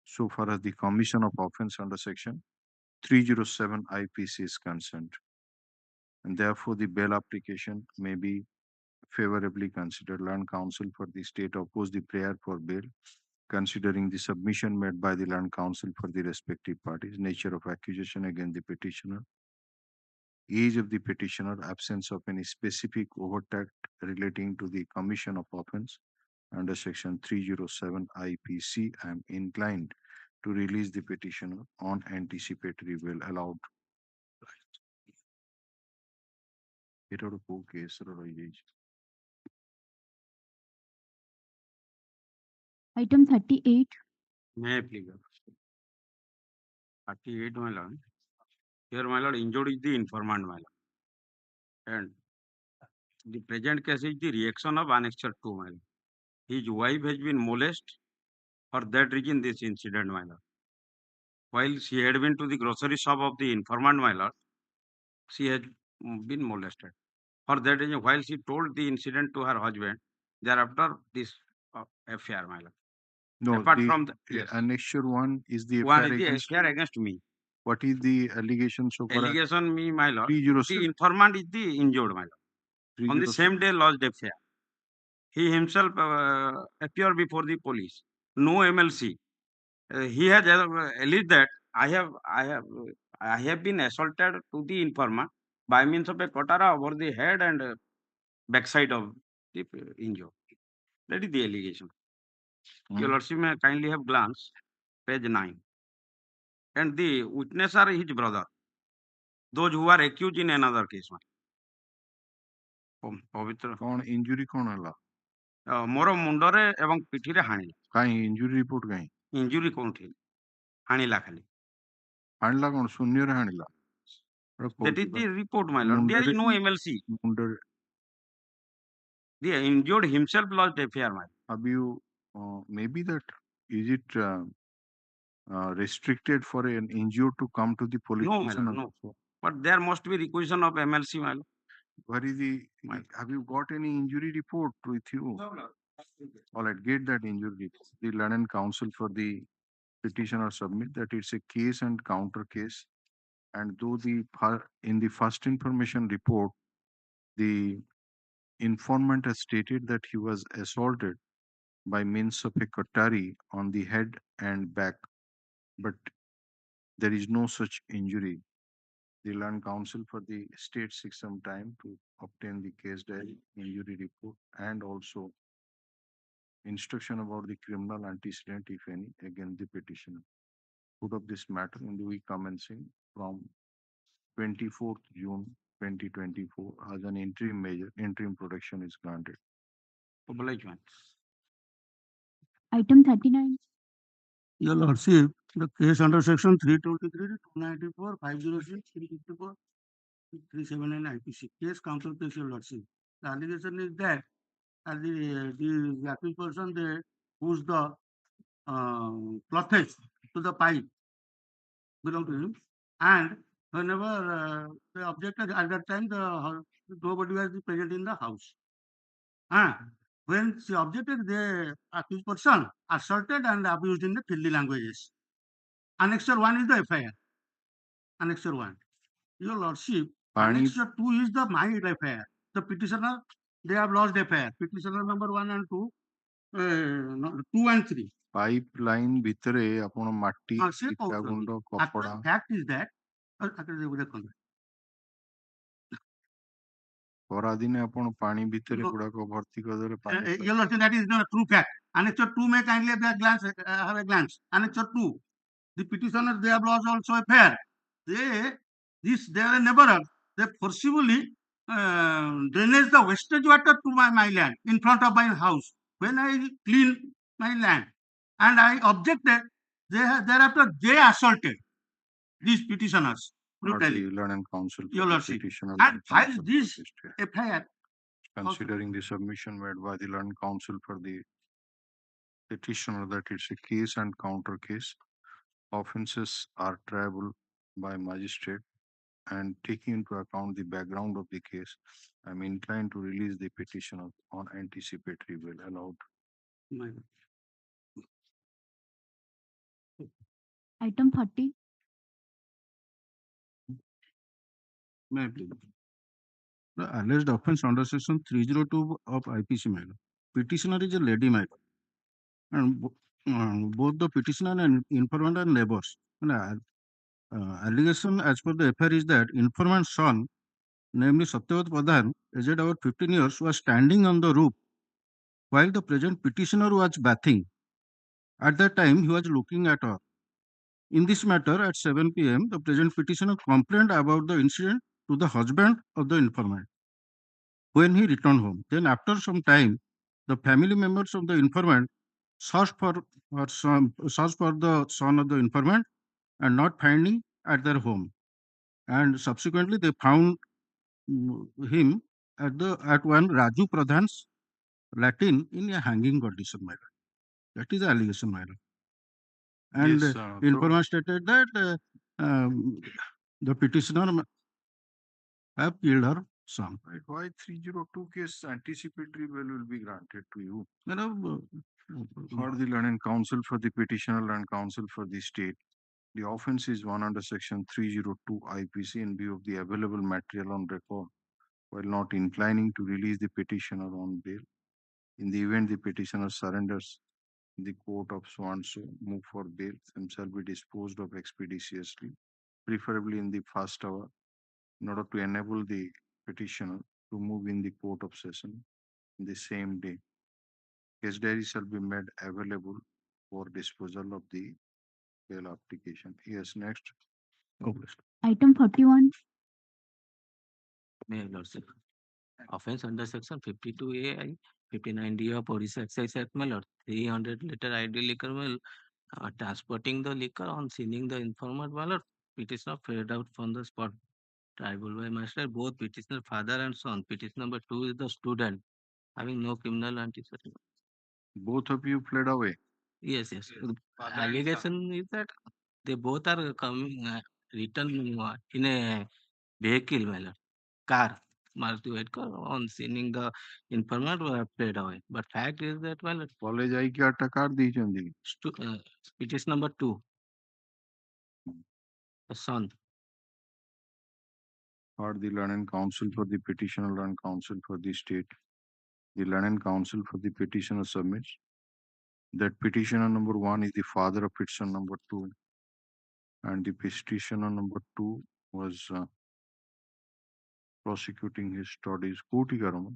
so far as the commission of offense under section 307 IPC is concerned. And therefore, the bail application may be favorably considered. Learned counsel for the state oppose the prayer for bail, considering the submission made by the learned counsel for the respective parties, nature of accusation against the petitioner, age of the petitioner, absence of any specific overt act relating to the commission of offense under section 307 IPC. I am inclined to release the petitioner on anticipatory bail allowed. Item 38. May I please? 38, my lord. Here, my lord, injured is the informant, my lord. And the present case is the reaction of annexure 2, my lord. His wife has been molested. For that reason, this incident, my lord. While she had been to the grocery shop of the informant, my lord, she had been molested. For that reason, while she told the incident to her husband, thereafter this affair, my lord. No, apart from the annexure 1 is the one affair is the against, affair against me. What is the allegation so far? Allegation me, my lord. 307. The informant is the injured, my lord. On the same day, lodged affair. He himself appeared before the police. No MLC. He has alleged that I have been assaulted to the informant by means of a katara over the head and backside of the injured. That is the allegation. Your Lordship may kindly have glance, page 9. And the witness are his brother, those who are accused in another case. ପବିତ୍ର କଣ injury କଣ ହେଲା? ମୋର ମୁଣ୍ଡରେ ଏବଂ ପିଠିରେ ହାଣିଲା। କାଇଁ injury report କାଇଁ? ଇଞ୍ଜୁରୀ କୋଉଠି ହାଣିଲା ଖାଲି। ହାଣିଲା କଣ ଶୂନ୍ୟରେ ହାଣିଲା? That is the report, my lord. There is no MLC. ମୁଣ୍ଡରେ The injured himself lodged FIR, my lord. have you maybe that is it restricted for an injured to come to the police No, my station? lord, no. But there must be requisition of MLC, my lord. Where is the have you got any injury report with you? No, no. All right, get that injury report. The learned counsel for the petitioner submit that it's a case and counter case, and though in the first information report the informant has stated that he was assaulted by means of a katari on the head and back, but there is no such injury. The learned counsel for the state seeks some time to obtain the case diary, injury report, and also instruction about the criminal antecedent, if any, against the petitioner. Put up this matter in the week commencing from 24th June 2024 as an interim measure. Interim protection is granted. Obligement. Item 39. Your Lordship, the case under section 323, 294, 506, 354, 379 IPC. Case counsel case, Your Lordship. The allegation is that the accused person, they push the clothage to the pipe belong to him, and whenever the objected at that time, nobody was present in the house. When she objected, the accused person assaulted and abused in the filthy languages. Annexure 1 is the FIR. Annexure 1. Your Lordship, Annexure 2 is the my FIR. The petitioner, they have lost FIR. Petitioner number 1 and 2, 2 and 3. Pipeline ଭିତରେ ଆପଣ ମାଟି ଇଟା ଗୁଣ୍ଡ କପଡ଼ା Fact is that ଖରାଦିନେ ଆପଣ ପାଣି ଭିତରେ ଗୁଡାକ ଭର୍ତ୍ତି କରିଦେଲେ ପାଣି Your Lordship, that is not a true fact. Annexure 2 may kindly have a glance. Annexure 2, the petitioners, they have lost also a fair. They are a neighbor. They forcibly drainage the wastage water to my land in front of my house. When I clean my land and I objected, thereafter they assaulted these petitioners brutally. Learned counsel Your for the Lordship, petitioner and filed this FIR. considering the submission made by the learned counsel for the petitioner that it's a case and counter case, offenses are triable by magistrate, and taking into account the background of the case, I'm inclined to release the petitioner on anticipatory bail allowed. Item 30. May I please? The alleged offense under section 302 of IPC matter. Petitioner is a lady matter, and both the petitioner and informant are neighbors. Allegation as per the FIR is that informant's son, namely Satyavat Pradhan, aged about 15 years, was standing on the roof while the present petitioner was bathing. At that time, he was looking at her. In this matter, at 7 p.m., the present petitioner complained about the incident to the husband of the informant when he returned home. Then, after some time, the family members of the informant searched for the son of the informant and not finding at their home. And subsequently, they found him at one Raju Pradhan's Latin in a hanging condition, my lord. That is the allegation, my lord. And Yes, informant stated that the petitioner have killed her son. Right. Why 302 case anticipatory bail will be granted to you? For the learned counsel for the petitioner and counsel for the state, the offense is one under section 302 IPC in view of the available material on record, while not inclining to release the petitioner on bail. In the event the petitioner surrenders, the court of so and so move for bail and shall be disposed of expeditiously, preferably in the first hour, in order to enable the petitioner to move in the court of session the same day. Case diary shall be made available for disposal of the bail application. Yes, next. Item 41. May Your Lordship. Offense under section 52A, 59D of Orissa Excise Act, my lord. 300 liter ID liquor mill transporting the liquor on seeing the informant, my lord. Petitioner fled out from the spot. Tribal by master, both petitioner father and son. Petitioner number 2 is the student, having no criminal antecedent. Both of you fled away. Yes. The allegation is that they both are coming, returned in a vehicle, my lord. Car. Maruti white car on seeing the informant were fled away. But fact is that, my lord, College I ki atta car deyଛନ୍ତି. petition number 2, the son. Or the learned counsel for the petitioner and counsel for the state. The learned counsel for the petitioner submits that petitioner number 1 is the father of petitioner number 2, and the petitioner number 2 was prosecuting his studies. Koti Karama,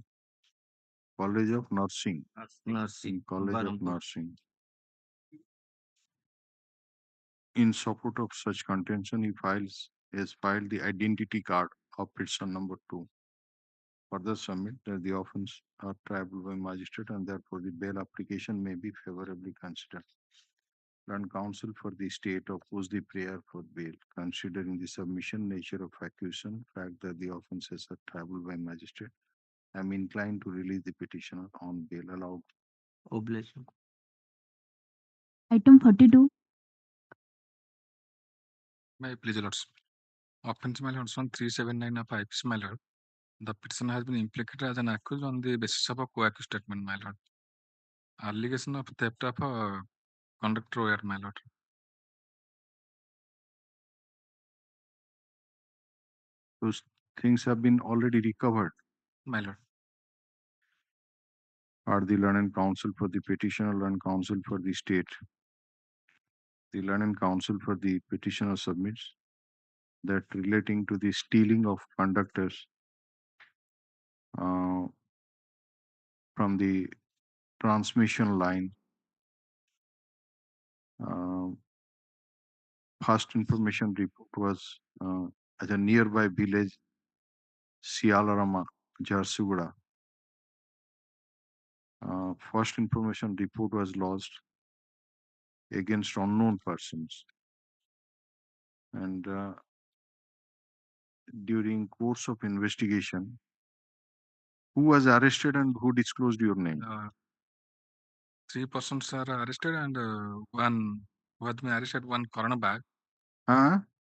College of Nursing. College of Nursing. In support of such contention, he has filed the identity card of petitioner number 2. Further submit that the offence are triable by magistrate and therefore the bail application may be favorably considered. Learned counsel for the state oppose the prayer for bail, considering the submission nature of accusation, fact that the offences are triable by magistrate. I am inclined to release the petitioner on bail allowed. Obligation. Item 42. May I please, Your Lordship. Offense, my lords, on 379 of IPC, my lord. The petitioner has been implicated as an accused on the basis of a co-accused statement, my lord. Allegation of theft of a conductor wire, my lord. Those things have been already recovered. My lord. Are the learned counsel for the petitioner and counsel for the state. The learned counsel for the petitioner submits that relating to the stealing of conductors from the transmission line, first information report was at a nearby village, Sialarama, Jharsuguda. First information report was lodged against unknown persons, and during course of investigation, who was arrested and who disclosed your name? 3 persons are arrested and one who had been arrested, one Corona bag.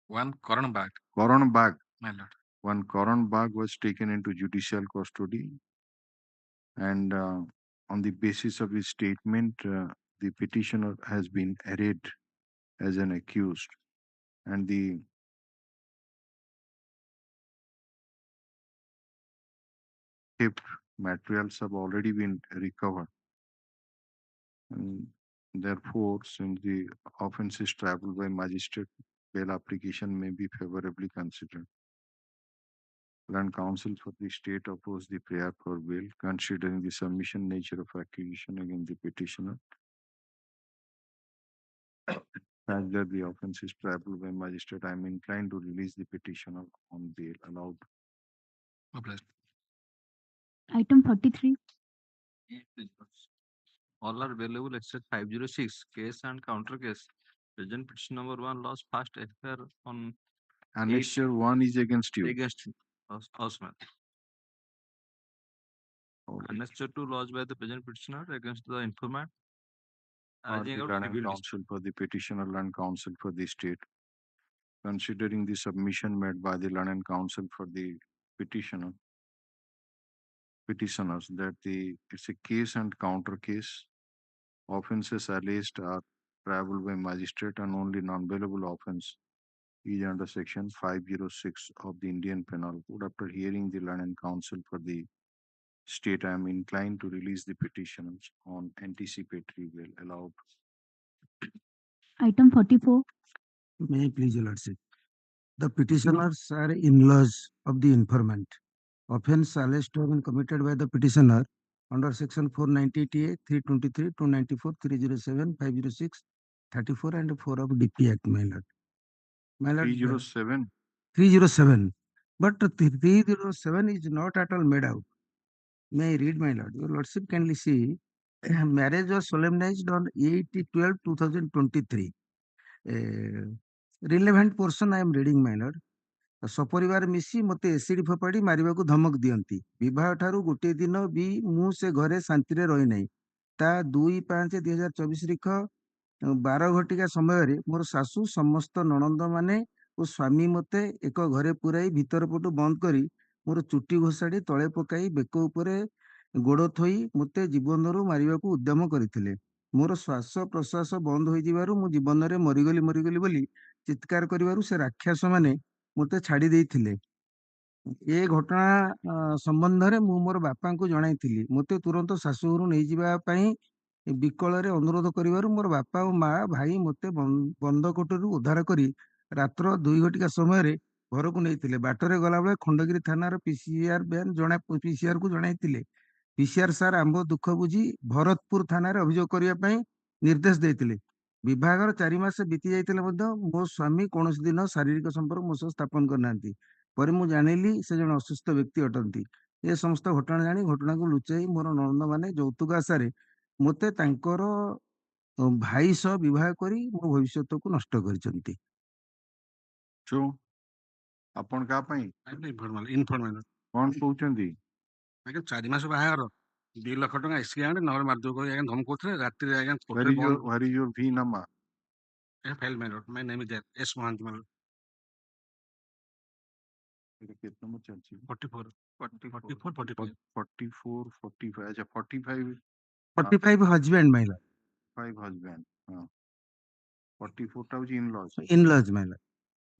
One Corona bag. Corona bag. My lord. One Corona bag was taken into judicial custody, and on the basis of his statement, the petitioner has been arraigned as an accused, and the theft materials have already been recovered. And therefore, since the offence is triable by magistrate, bail application may be favorably considered. Learned counsel for the state oppose the prayer for bail, considering the submission nature of accusation against the petitioner. Fact that the offence is triable by magistrate, I am inclined to release the petitioner on bail allowed. Item 43. All are available except 506 case and counter case. Present petition number 1 lost first FIR on Annexure 1 is against you. against Houseman. Annexure 2 lodged by the present petitioner against the informant. Or the learned counsel for the petitioner, learned counsel for the state. Considering the submission made by the learned counsel for the petitioners that it's a case and counter case. Offences alleged are triable by magistrate, and only non-bailable offence is under section 506 of the Indian Penal Code. After hearing the learned counsel for the state, I am inclined to release the petitioners on anticipatory bail allowed. Item 44. May I please, Your Lordship. The petitioners are in-laws of the informant. Offence alleged to have been committed by the petitioner under section 490 TA, 323, 294, 307, 506, 34 and 4 of DP Act, my lord. My lord, 307. 307. But 307 is not at all made out. May I read, my lord? Your lordship kindly see. Marriage was solemnized on 8/12/2023. Relevant portion I am reading, my lord. ସପରିବାର ମିଶି ମୋତେ acid ଫୋପାଡ଼ି ମାରିବାକୁ ଧମକ ଦିଅନ୍ତି। ବିବାହ ଠାରୁ ଗୋଟିଏ ଦିନ ବି ମୁଁ ସେ ଘରେ ଶାନ୍ତିରେ ରହିନାହିଁ। ତା 2/5/2024 ତାରିଖ 12 ଘଟିକା ସମୟରେ ମୋର ଶାଶୁ ସମସ୍ତ ନଣନ୍ଦମାନେ ଓ ସ୍ୱାମୀ ମୋତେ ଏକ ଘରେ ପୁରାଇ ଭିତର ପଟୁ ବନ୍ଦ କରି ମୋର ଚୁଟି ଘୋଷାଡ଼ି ତଳେ ପକାଇ ବେକ ଉପରେ ଗୋଡ଼ ଥୋଇ ମୋତେ ଜୀବନରୁ ମାରିବାକୁ ଉଦ୍ୟମ କରିଥିଲେ। ମୋର ଶ୍ୱାସ ପ୍ରଶ୍ୱାସ ବନ୍ଦ ହୋଇଯିବାରୁ ମୁଁ ଜୀବନରେ ମରିଗଲି ବୋଲି ଚିତ୍କାର କରିବାରୁ ସେ ରାକ୍ଷସମାନେ ମୋତେ ଛାଡ଼ି ଦେଇଥିଲେ। ଏ ଘଟଣା ସମ୍ବନ୍ଧରେ ମୁଁ ମୋର ବାପାଙ୍କୁ ଜଣାଇଥିଲି। ମୋତେ ତୁରନ୍ତ ଶାଶୁଘରୁ ନେଇଯିବା ପାଇଁ ବିକଳରେ ଅନୁରୋଧ କରିବାରୁ ମୋର ବାପା ଓ ମା ଭାଇ ମୋତେ ବନ୍ଦ କୋଠରୀରୁ ଉଦ୍ଧାର କରି ରାତ୍ର 2 ଘଟିକା ସମୟରେ ଘରକୁ ନେଇଥିଲେ। ବାଟରେ ଗଲାବେଳେ ଖଣ୍ଡଗିରି ଥାନାର PCR କୁ ଜଣାଇଥିଲେ। PCR ସାର୍ ଆମ୍ଭ ଦୁଃଖ ବୁଝି ଭରତପୁର ଥାନାରେ ଅଭିଯୋଗ କରିବା ପାଇଁ ନିର୍ଦ୍ଦେଶ ଦେଇଥିଲେ। ବିବାହର 4 ମାସ ବିତି ଯାଇଥିଲେ ମଧ୍ୟ ମୋ ସ୍ୱାମୀ କୌଣସି ଦିନ ଶାରୀରିକ ସମ୍ପର୍କ ମୋ ସହ ସ୍ଥାପନ କରିନାହାନ୍ତି। ପରେ ମୁଁ ଜାଣିଲି ସେ ଜଣେ ଅସୁସ୍ଥ ବ୍ୟକ୍ତି ଅଟନ୍ତି। ଏ ସମସ୍ତ ଘଟଣା ଜାଣି ଘଟଣାକୁ ଲୁଚାଇ ମୋର ନଣନ୍ଦମାନେ ଯୌତୁକ ଆଶାରେ ମୋତେ ତାଙ୍କର ଭାଇ ସହ ବିବାହ କରି ମୋ ଭବିଷ୍ୟତକୁ ନଷ୍ଟ କରିଛନ୍ତି। ଆପଣ କାହା ପାଇଁ ଇନଫର୍ମାଲ କଣ କହୁଛନ୍ତି? ଆଜ୍ଞା 4 ମାସ ବାହାଘର 2 ଲକ୍ଷ ଟଙ୍କା ଏସି ଆଣେ ନହେଲେ ମାରିଦେବ କରି ଆଜ୍ଞା ଧମକଉଥିଲେ। ରାତିରେ ଆଜ୍ଞା Where is your V number? File my Lord, my name is S Mohanty my Lord. କେତେ ନମ୍ବର ଚାଲିଛି? 44 45 44 45 ଆଚ୍ଛା 45 45 ହଜବେଣ୍ଡ ମାଇ ଲର୍ଡ। 5 husband ହଁ 44 ଟା ହଉଛି in-laws। ଇନଲଜ ମାଇ ଲର୍ଡ,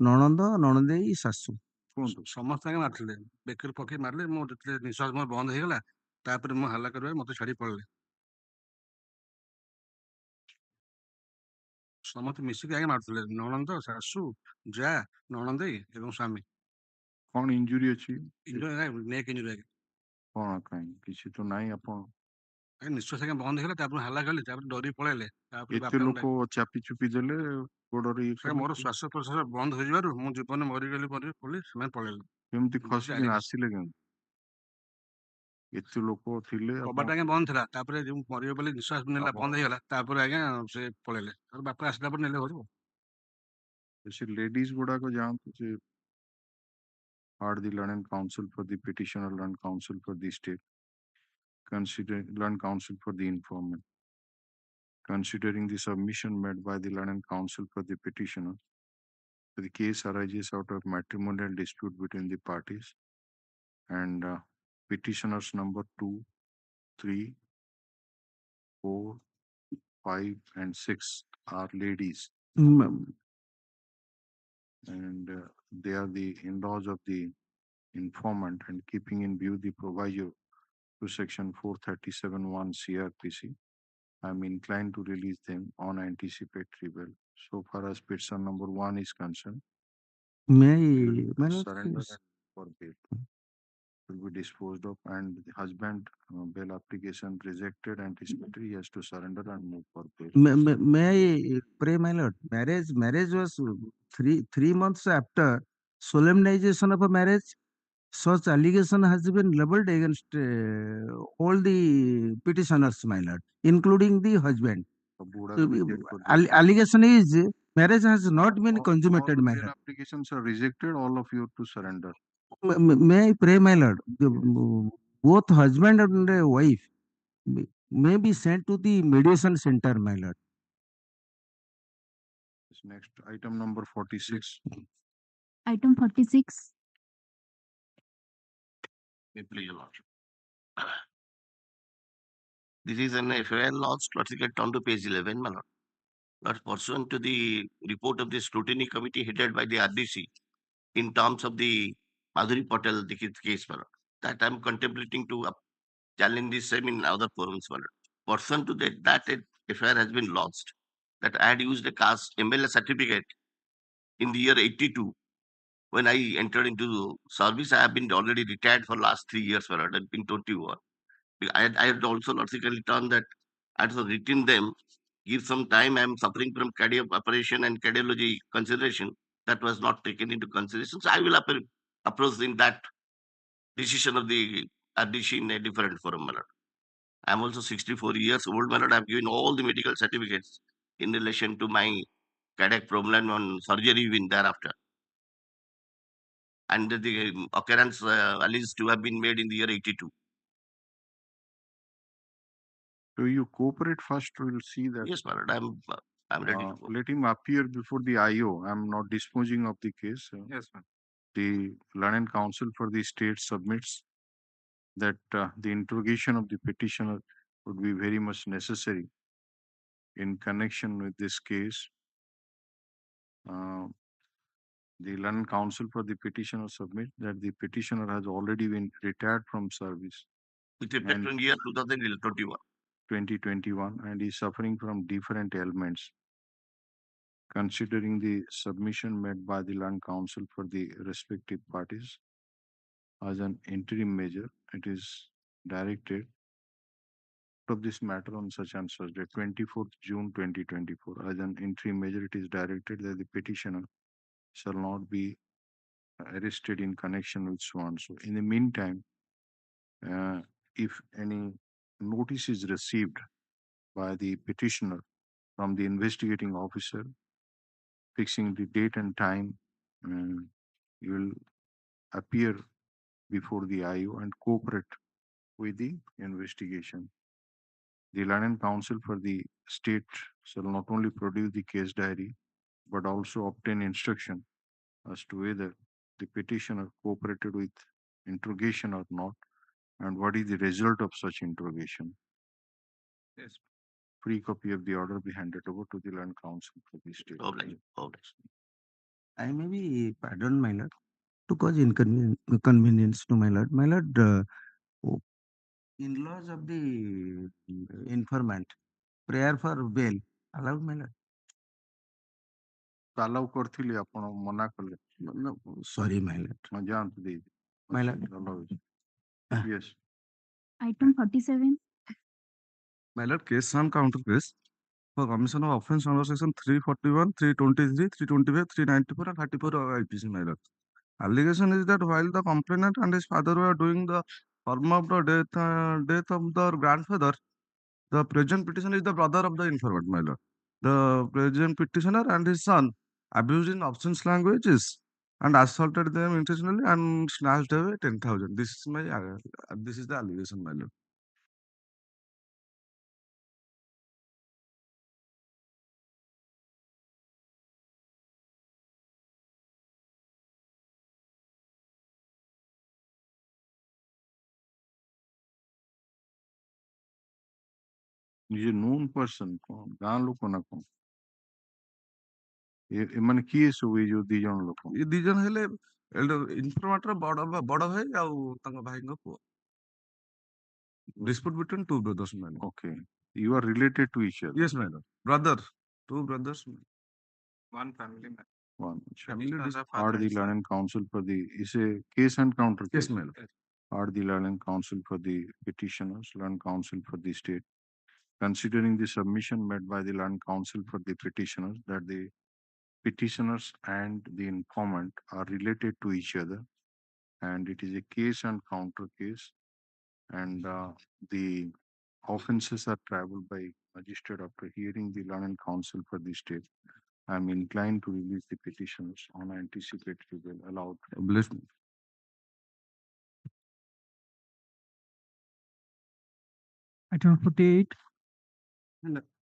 ନଣନ୍ଦ ନଣନ୍ଦେଇ ଶାଶୁ କୁହନ୍ତୁ। ସମସ୍ତେ ଆଜ୍ଞା ମାରିଥିଲେ। ବେକରେ ପକେଇ ମାରିଲେ। ମୁଁ ଯେତେବେଳେ ନିଶ୍ୱାସ ମୋର ବନ୍ଦ ହେଇଗଲା ତାପରେ ମୁଁ ହାଲ୍ଲା କରିବା ମୋତେ ଛାଡ଼ି ପଳେଇଲେ। ସମସ୍ତେ ମିଶିକି ଆଜ୍ଞା ମାରୁଥିଲେ। ନଣନ୍ଦ ଶାଶୁ ଯା ନଣନ୍ଦେଇ ଏବଂ ସ୍ୱାମୀ। କଣ ଇଞ୍ଜୁରି ଅଛି? ନେକ୍ ଇଞ୍ଜୁରି ଆଜ୍ଞା। କଣ କାହିଁ କିଛି ତ ନାହିଁ। ଆପଣ ନିଶ୍ୱାସ ଆଜ୍ଞା ବନ୍ଦ ହେଇଗଲା ତାପରେ ହାଲ୍ଲା କଲି ତାପରେ ଡରିକି ପଳେଇଲେ। ତାପରେ ଏତେ ଲୋକ ଚାପି ଚୁପି ଦେଲେ ଗୋଡରେ ଇଏ କଲେ। ମୋର ଶ୍ୱାସ ପ୍ରଶ୍ୱାସ ବନ୍ଦ ହୋଇଯିବାରୁ ମୁଁ ଜୀବନରେ ମରିଗଲି ବୋଲି ସେମାନେ ପଳେଇଲେ। କେମିତି ଖସିକି ଆସିଲେ କେମିତି? ଏତେ ଲୋକ ଥିଲେ କବାଟ ଆଜ୍ଞା ବନ୍ଦ ଥିଲା। ତାପରେ ଯୋଉ ମରିବ ବୋଲି ନିଶ୍ୱାସ ନେଲା ବନ୍ଦ ହେଇଗଲା ତାପରେ ଆଜ୍ଞା ସେ ପଳେଇଲେ। ବାପା ଆସିଲା ପରେ ନେଲେ ଘରକୁ। ସେ ଲେଡିଜ ଗୁଡାକ ଯାଆନ୍ତୁ ଯେ are the learned counsel for the petitioner, learned counsel for the state, considering learned counsel for the informant, considering the submission made by the learned counsel for the petitioner. The case arises out of matrimonial dispute between the parties, and petitioners number 2, 3, 4, 5, and 6 are ladies. And they are the in-laws of the informant, and keeping in view the proviso to section 437(1) CRPC, I am inclined to release them on anticipatory bail. So far as person number 1 is concerned, surrender for bail will be disposed of, and the husband bail application rejected anticipatory, he has to surrender and move for bail. May I pray, my lord? Marriage was three months after solemnization of a marriage. Such allegation has been leveled against all the petitioners, my lord, including the husband. Allegation is marriage has not been consummated, my lord. Applications are rejected, all of you to surrender. May I pray, my lord? Both husband and wife may be sent to the mediation center, my lord. Next, item number 46. Item 46. Please, Your Lordship. This is an FIR lodged, Lordship, on to page 11, my Lord. But pursuant to the report of the scrutiny committee headed by the RDC in terms of the Madhuri Patel case, my Lord, that I'm contemplating to challenge this same in other forums, my Lord. Pursuant to that FIR has been lodged, that I had used a caste MLA certificate in the year 82. When I entered into service, I have been already retired for last 3 years, my Lord, I've been 21. I had also logically written that I had written them, give some time, I am suffering from cardiac operation and cardiology consideration. That was not taken into consideration. So I will approach in that decision of the RDC in a different forum, my lord. I am also 64 years old, my lord. I have given all the medical certificates in relation to my cardiac problem on surgery even thereafter. And the occurrence alleged to have been made in the year 82. So you cooperate first, we'll see that. Yes, my lord. I'm ready to go. Let him appear before the IO. I'm not disposing of the case. Yes, ma'am. The Learned Counsel for the state submits that the interrogation of the petitioner would be very much necessary in connection with this case. The Learned Counsel for the petitioner submit that the petitioner has already been retired from service With effect from year 2021. 2021 and is suffering from different ailments. Considering the submission made by the Land Council for the respective parties as an interim measure, it is directed of this matter on such and such day, 24th June 2024. As an interim measure, it is directed that the petitioner shall not be arrested in connection with so and so. In the meantime, if any notice is received by the petitioner from the investigating officer fixing the date and time, you will appear before the IO and cooperate with the investigation. The Learned Counsel for the state shall not only produce the case diary but also obtain instruction as to whether the petitioner cooperated with interrogation or not and what is the result of such interrogation. Yes. Free copy of the order be handed over to the Learned Counsel for the state. I may be pardoned, my lord, to cause inconvenience to my lord. My lord, in-laws of the informant, prayer for bail, allowed, my lord? Allow କରିଥିଲି ଆପଣ ମନା କଲେ. No, sorry, my lord. ଯାଆନ୍ତୁ ଦେଇ. My lord. Yes. Item 47. My lord, case and counter case for commission of offence under section 341, 323, 325, 394 and 34 of IPC, my lord. Allegation is that while the complainant and his father were doing the form of the death of their grandfather, the present petitioner is the brother of the informant, my lord. The present petitioner and his son abused in obscene languages and assaulted them intentionally and snatched away 10,000. This is the allegation, my lord. ନିଜେ known person କଣ ଗାଁ ଲୋକ ନା କଣ ଏମାନେ କିଏ ସବୁ ଏଇ ଯୋଉ ଦି ଜଣ ଲୋକ ଏ ଦି ଜଣ ହେଲେ ଇନଫର୍ମାଟର ବଡ ଭାଇ ଆଉ ତାଙ୍କ ଭାଇଙ୍କ ପୁଅ. Dispute between two brothers, my lord. Okay, you are related to each other. Yes, my lord. Brother, two brothers. One family man. One. Family Are the Learned Counsel for the is a case and counter case. Yes, my lord. Are the Learned Counsel for the petitioners, Learned Counsel for the state, considering the submission made by the Learned Counsel for the petitioners that the petitioners and the informant are related to each other and it is a case and counter case and the offenses are traveled by magistrate after hearing the Learned Counsel for the state. I am inclined to release the petitioners on anticipatory bail allowed. Bless me. Item 48.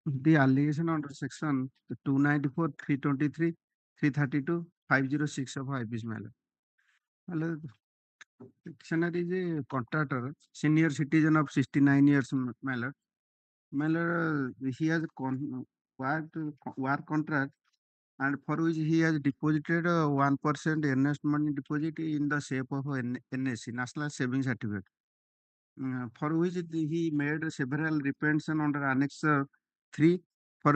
The allegation under section 294, 323, 332, 506 of IPC, my lord. My lord, petitioner is a contractor, senior citizen of 69 years, my lord. My lord, he has work contract and for which he has deposited 1% earnest money deposit in the shape of NSC, National Savings Certificate, for which he made several repayments under Annex 3 for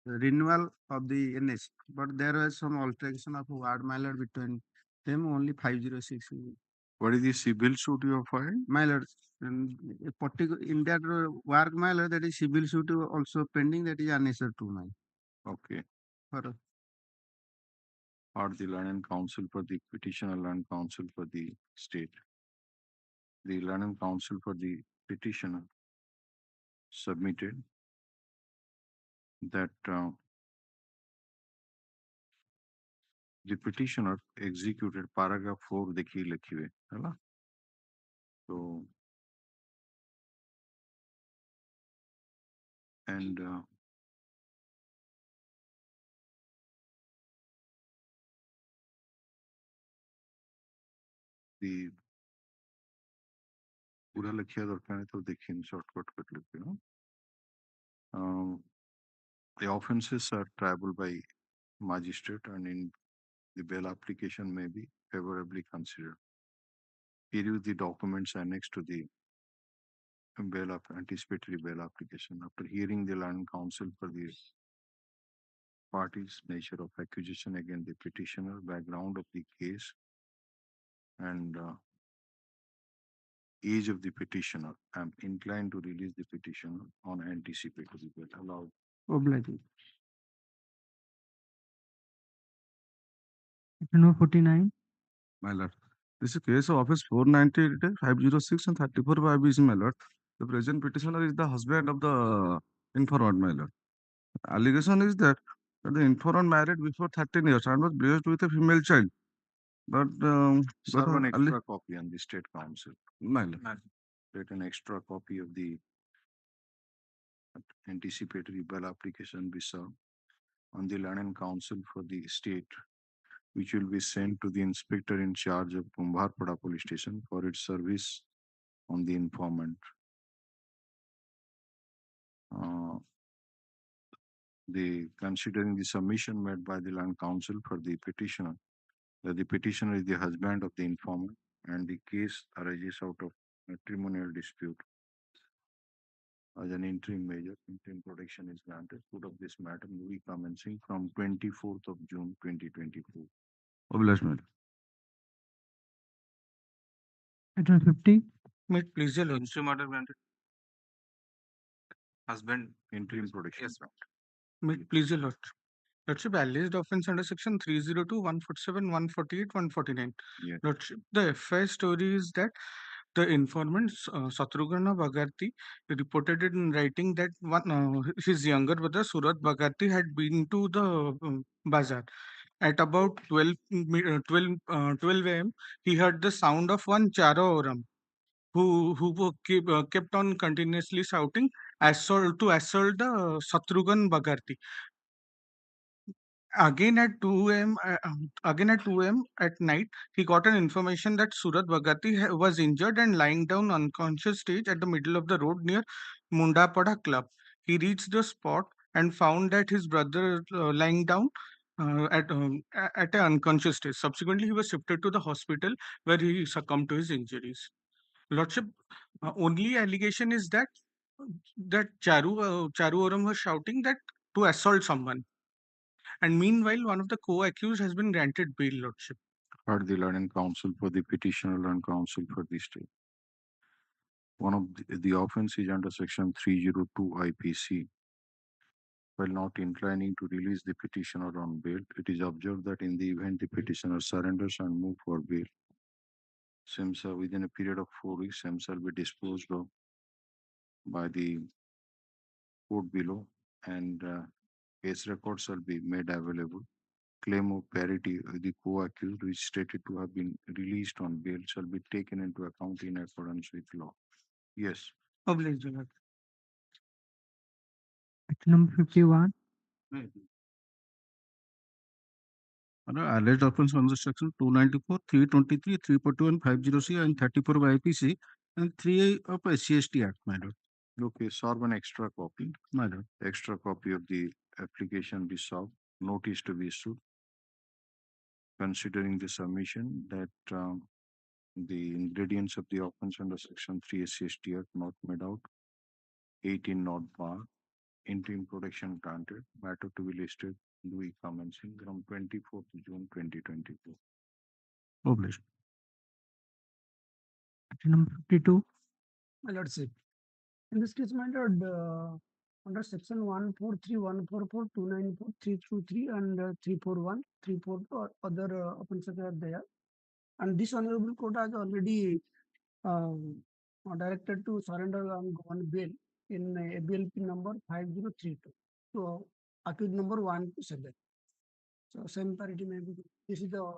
renewal of the NSC. But there was some alteration of word, my lord, between them, only 506 What is the civil suit you have filed? My lord, a particular in that work, my lord, that is civil suit also pending, that is unnecessary to my. Okay. For Or the Learned Counsel for the petitioner, Learned Counsel for the state. The Learned Counsel for the petitioner submitted that the petitioner executed paragraph 4 देखिए लिखी हुई है ना, so and the पूरा लिखिया दरकार है तो देखिए शॉर्टकट कर लेते हैं. The offences are triable by magistrate and in the bail application may be favorably considered. Here is the documents annexed to the anticipatory bail application. After hearing the Learned Counsel for the parties, nature of accusation against the petitioner, background of the case, and age of the petitioner, I am inclined to release the petitioner on anticipatory bail. Allowed. obliging. Number 49. My lord, this is case of office 490, 506 and 34 by IBC, my lord. The present petitioner is the husband of the informant, my lord. Allegation is that the informant married before 13 years and was blessed with a female child. But Serve an extra copy on the state council. My lord. Get an extra copy of the anticipatory bail application be served on the Learned Counsel for the state, which will be sent to the inspector in charge of Kumbharpada police station for its service on the informant. Considering the submission made by the Learned Counsel for the petitioner, that the petitioner is the husband of the informant and the case arises out of matrimonial dispute. As an interim measure, interim protection is granted. Court of this matter will be commencing from 24th of June 2024. Obligement. Item 50. May it please the Lord. Interim order granted. Husband. Interim protection. Yes, May it please the Lord. Lordship, alleged offense under section 302, 147, 148, 149. Yes. Lordship, the FI story is that the informant Satrughna Bhagarti reported it in writing that his younger brother Surat Bhagarti had been to the bazaar. At about 12 a.m., he heard the sound of one Charo who kept on continuously shouting assault the Satrughn Bhagarti. Again at 2 a.m. at night, he got an information that Surat Bhagarti was injured and lying down unconscious stage at the middle of the road near Mundapada Club. He reached the spot and found that his brother lying down at an unconscious state. Subsequently, he was shifted to the hospital where he succumbed to his injuries. Lordship, only allegation is that Charu Oram was shouting that to assault someone. And meanwhile, one of the co-accused has been granted bail, Lordship. Heard the Learned Counsel for the petitioner, Learned Counsel for the state. One of the offense is under section 302 IPC. While not inclining to release the petitioner on bail, it is observed that in the event the petitioner surrenders and move for bail, SEMSA within a period of 4 weeks, SEMSA will be disposed of by the court below and case records shall be made available. Claim of parity of the co-accused which stated to have been released on bail shall be taken into account in accordance with law. Yes. Obliged, Lord. Item number 51. Alleged offense under section 294, 323, 341, 50C and 34 by IPC and 3 of SC/ST Act, my lord. Okay, serve an extra copy. My lord. Extra copy of the application be served. Notice to be issued. Considering the submission that the ingredients of the offense under section 3 SC/ST Act not made out, 18 not bar, interim protection granted, matter to be listed, we commencing from 24th June 2024. Obliged. Item number 52. My lordship, in this case, my lord, under section 143, 144, 294, 323, and 341, 344, other offences are there. And this honorable court has already directed to surrender on bail in ABLP number 5032. So, accused number 1 to 7. So, same parity may be. This is the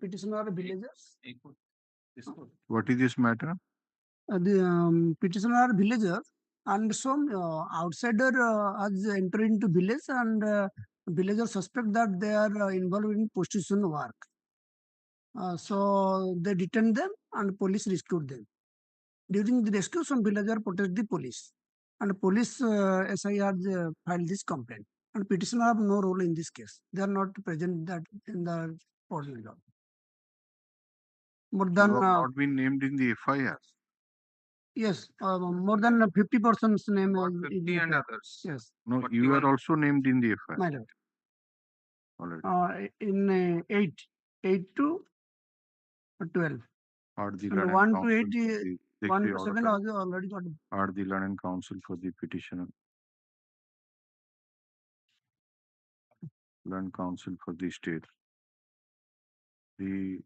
petitioner villagers. What is this matter? The petitioner are villagers, and some outsider has entered into village, and villagers suspect that they are involved in prostitution work. So they detain them, and police rescued them. During the rescue, some villager protest the police, and police SI has filed this complaint. And petitioner have no role in this case. They are not present that in the court. More You than have not been named in the FIR. yes, more than 50 persons name About is 50 and FIR. others. Yes, No, But you you are are- also named in the FIR. my lord. Already. In 8 to 12. Or the And learned 1 to counsel 8, for the 1 60 to 7 auditor, already got. or the learned counsel for the petitioner. Learned counsel for the state. The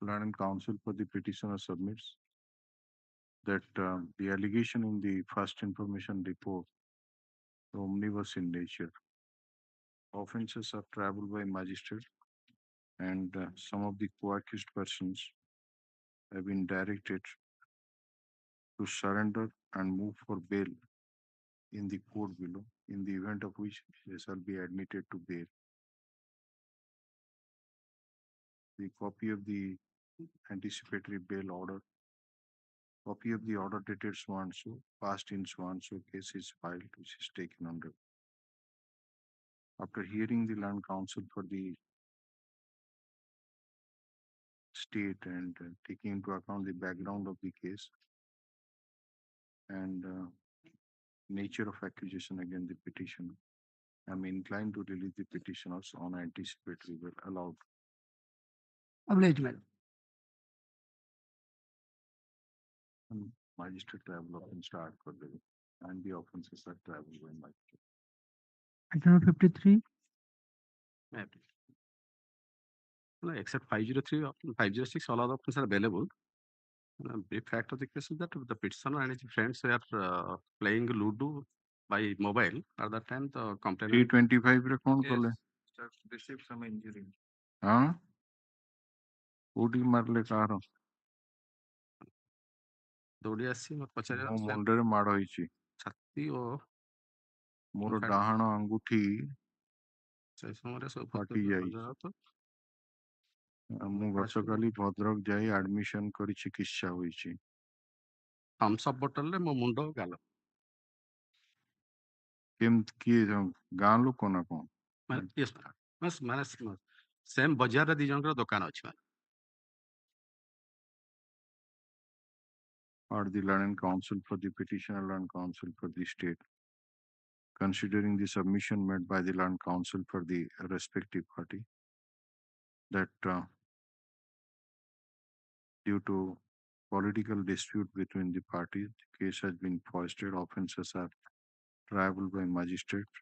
learned counsel for the petitioner submits that the allegation in the first information report are omnibus in nature. Offences are traveled by magistrate, and some of the co-accused persons have been directed to surrender and move for bail in the court below, in the event of which they shall be admitted to bail. The copy of the anticipatory bail order, copy of the order dated so and so, passed in so and so case is filed, which is taken under. After hearing the learned counsel for the state and taking into account the background of the case and nature of accusation against the petitioner, I'm inclined to release the petitioners on anticipatory bail allowed. Obliged, madam. And magistrate travel offense start for the and the offenses are travel by magistrate. Item number 53. Except 503 or 506, all other options are available. The fact of the case is that the petitioner and his friends were playing Ludo by mobile. At that time, the complainant 325 रे कौन खोले? Received some injury. हाँ? कोडी मारले car ଦୌଡ଼ି ଆସି ମତେ ପଚାରିଲା ମୋ ସେ ମୁଣ୍ଡରେ ମାଡ଼ ହେଇଛି। ଛାତି ଓ ମୋର ଡାହାଣ ଆଙ୍ଗୁଠି ସେ ସମୟରେ ସବୁ ଫାଟି ଯାଇଛି। ମୁଁ ଗତକାଲି ଭଦ୍ରକ ଯାଇ ଆଡମିସନ କରି ଚିକିତ୍ସା ହୋଇଛି। ଥମ୍ସଅପ୍ ବୋଟଲରେ ମୋ ମୁଣ୍ଡ ଓ ଗାଲ କେମିତି କିଏ ଗାଁ ଲୋକ ନା କଣ? ମାନେ ସେମ୍ ବଜାରରେ ଦି ଜଣଙ୍କର ଦୋକାନ ଅଛି ମାନେ। Or the learned counsel for the petitioner, learned counsel for the state. Considering the submission made by the learned counsel for the respective party, that due to political dispute between the parties, the case has been foisted, offences are triable by magistrate.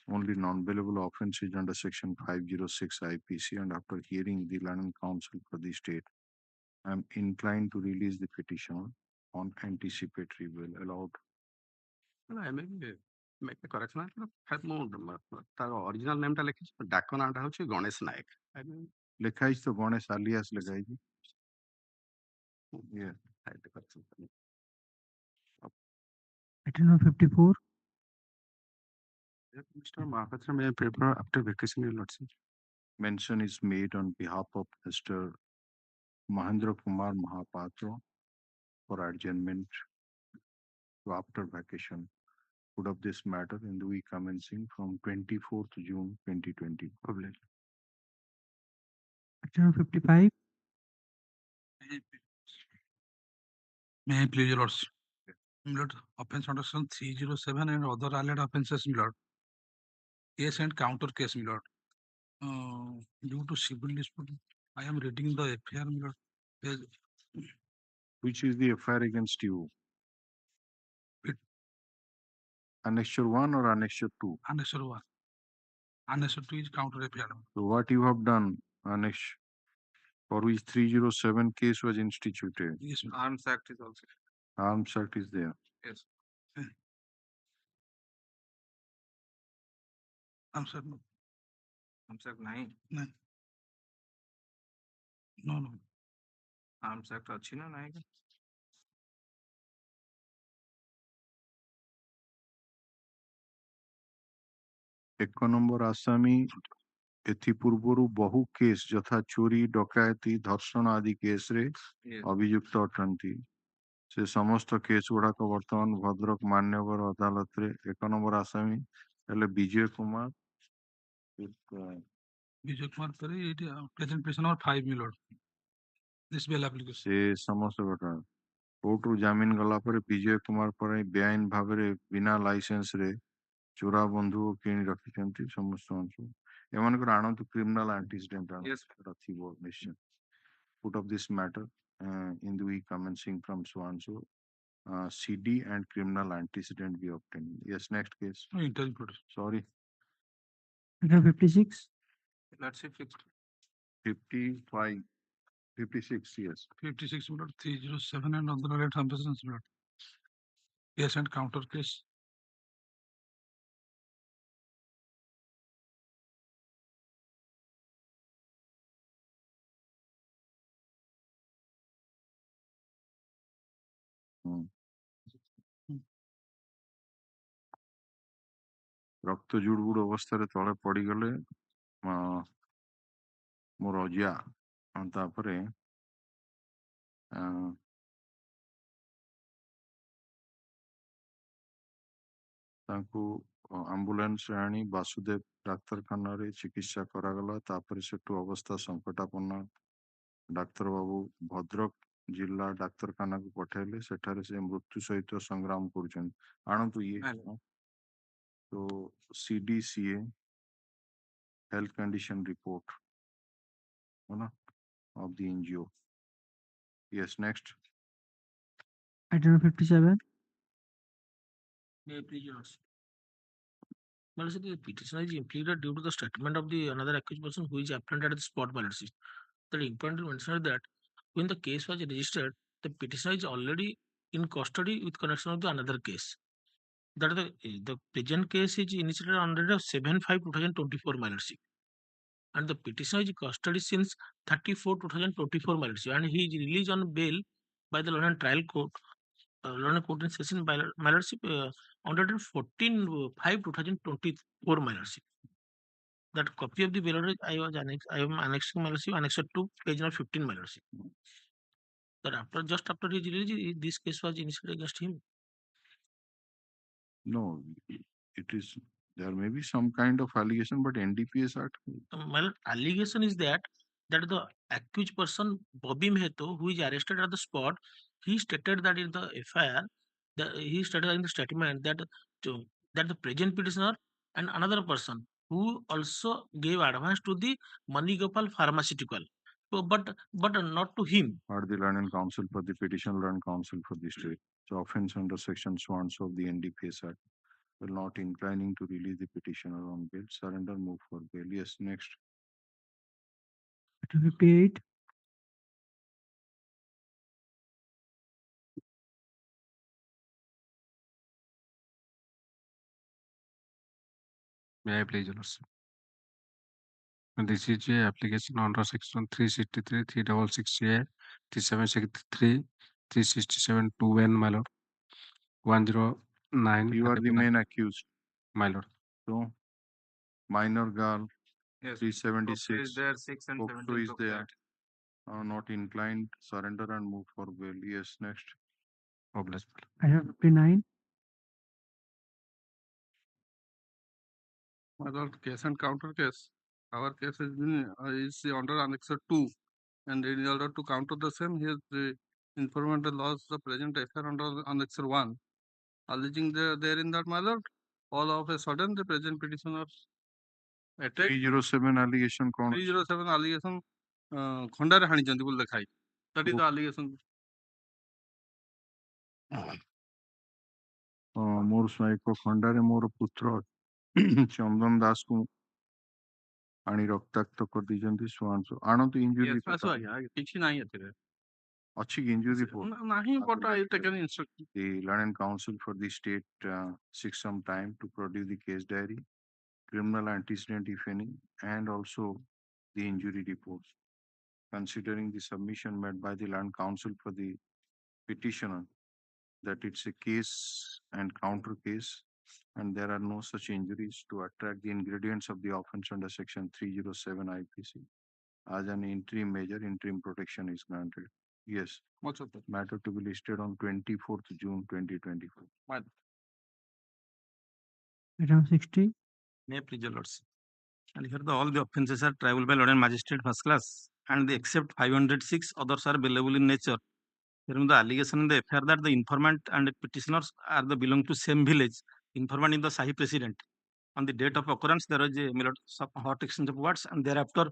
Only non-bailable offence is under section 506 IPC, and after hearing the learned counsel for the state, I am inclined to release the petitioner on anticipatory bail allowed. Correction ମୁଁ ତାର original ନେମଟା ଲେଖିଛି, ଡାକ ନାଁଟା ହଉଛି ଗଣେଶ ନାୟକ। ଲେଖା ହେଇଛି ତ ଗଣେଶ ଆଲିଆସ ଲେଖା ହେଇଛି। Item number 54. Mr. Mahapatra, may I prepare after vacation, your lordship? Mention is made on behalf of Mr. Mahendra Kumar Mahapatra for adjournment to after vacation. Put up this matter in the week commencing from 24th June 2020. Item number 55. May I please, your lords? Lord, offense under section 307 and other allied offenses, my lord. Case and counter case, my lord. Due to civil dispute, I am reading the FIR, my lord. Page Which is the FIR against you? It- Annexure 1 or Annexure 2? Annexure 1. Annexure 2 is counter FIR. So what you have done, Annex, for which 307 case was instituted? Yes, sir. Arms Act is also. Arms Act is there. Yes. I'm sorry. No. Arms Act 9. No. No. Arms Act ଅଛି ନା ନାହିଁ କି? ଏକ number ଆସାମୀ ଏଥିପୂର୍ବରୁ ବହୁ case ଯଥା ଚୋରି, ଡକାୟତି, ଧର୍ଷଣ ଆଦି କେସରେ Yes. ଅଭିଯୁକ୍ତ ଅଟନ୍ତି। ସେ ସମସ୍ତ କେସ୍ ଗୁଡାକ ବର୍ତ୍ତମାନ ଭଦ୍ରକ ମାନ୍ୟବର ଅଦାଲତରେ ଏକ ନମ୍ବର ଆସାମୀ ହେଲେ ବିଜୟ Kumar Vijay Kumar Peri, it present person number 5, my lord. This bail application. ସେ ସମସ୍ତ ଘଟଣା କୋର୍ଟରୁ ଜାମିନ ଗଲା ପରେ ବିଜୟ କୁମାର ପରେ ବେଆଇନ ଭାବରେ ବିନା ଲାଇସେନ୍ସରେ ଚୋରା ବନ୍ଧୁକ କିଣି ରଖିଛନ୍ତି ସମସ୍ତ ଏମାନଙ୍କର ଆଣନ୍ତୁ କ୍ରିମିନାଲ ଆଣ୍ଟିସିଡେଣ୍ଟ Yes. ଥିବ ନିଶ୍ଚୟ। Put of this matter in the week commencing from so and so CD and criminal antecedent be obtained. Yes, next case. No, interview. Sorry. Item 56. Let's see fixed. 55, 56, yes. 56, my lord. 307 and other related transactions, my lord. Case and counter case. ରକ୍ତ ଜୁଡବୁଡ ଅବସ୍ଥାରେ ତଳେ ପଡିଗଲେ ମୋର ଅଜା ତାପରେ ତାଙ୍କୁ ଆମ୍ବୁଲାନ୍ସରେ ଆଣି ବାସୁଦେବ ଡାକ୍ତରଖାନାରେ ଚିକିତ୍ସା କରାଗଲା। ତାପରେ ସେଠୁ ଅବସ୍ଥା ସଂକଟାପନ୍ନ ଡାକ୍ତର ବାବୁ ଭଦ୍ରକ ଜିଲ୍ଲା ଡାକ୍ତରଖାନାକୁ ପଠାଇଲେ। ସେଠାରେ ସେ ମୃତ୍ୟୁ ସହିତ ସଂଗ୍ରାମ କରୁଛନ୍ତି। ଆଣନ୍ତୁ ଇଏ तो CDCA health condition report of the NGO. Yes, next. Item 57. May I please yours? Well, the petitioner is implemented due to the statement of the another accused person who is apprehended at the spot balance. The important to mention that when the case was registered, the petitioner is already in custody with connection of the another case. That the present case is initiated on date of 7/5/2024 minorship, and the petitioner is in custody since 34/2024 minorship, and he is released on bail by the London Trial Court, London Court in Session by minorship on date of 14/5/2024 minorship. That copy of the bail order I am annexing minorship, annexed to page number 15 minorship. That just after his release, this case was initiated against him. No, it is, there may be some kind of allegation, but NDPS Act. My allegation is that the accused person Bobby Mehto, who is arrested at the spot, he stated that in the FIR, he stated in the statement that the present petitioner and another person who also gave advance to the Manigopal Pharmaceutical, but not to him. Are the Land and Counsel for the petitioner and counsel for the state. So offense under section so and so of the NDPS Act will not inclining to release the petitioner on bail, surrender, move for bail. Yes, next. Item 58. May I please, Your Lordship? This is a application under section 363, 366A, 3763, 367, 2N, my lord. 109. You are the main accused. My lord. So, minor girl, Yes. 376. Is there 6 and Pokso 17 is there. Not inclined, surrender and move for bail. Yes, next. Obliged. Item 59. My lord, case and counter case. Our case has been is under Annex 2, and in order to counter the same, he has informant lost the present FIR under Annex 1, alleging there in that, my lord, all of a sudden the present petitioner attack 307 allegation କଣ? 307 allegation ଖଣ୍ଡାରେ ହାଣିଛନ୍ତି ବୋଲି ଲେଖା ହେଇଛି। That is the allegation. ମୋର ଏକ ଖଣ୍ଡାରେ ମୋର ପୁତ୍ର ଚନ୍ଦନ ଦାସକୁ ଆଣି ରକ୍ତାକ୍ତ କରିଦେଇଛନ୍ତି ସୁଆଂଶୁ ଆଣନ୍ତୁ ଇଞ୍ଜୁରୀ Yes, ରିପୋର୍ଟ ଆଜ୍ଞା କିଛି ନାହିଁ ଏଥିରେ ଅଛି କି ଇଞ୍ଜୁରୀ ରିପୋର୍ଟ ନାହିଁ but I taken instruction. The Learned Counsel for the state seeks some time to produce the case diary, criminal antecedent if any, and also the injury reports. Considering the submission made by the Learned Counsel for the petitioner that it's a case and counter case, and there are no such injuries to attract the ingredients of the offense under section 307 IPC. As an interim measure, interim protection is granted. Yes. What's up? Matter to be listed on 24th June 2024. Item 60. May please your lordship. And here all the offences are triable by Lord and Magistrate first class, and the except 506 others are billable in nature. Here the allegation in the FIR that the informant and petitioners are the belong to same village. Informant is the Sahi president. On the date of occurrence, there was a hot exchange of words, and thereafter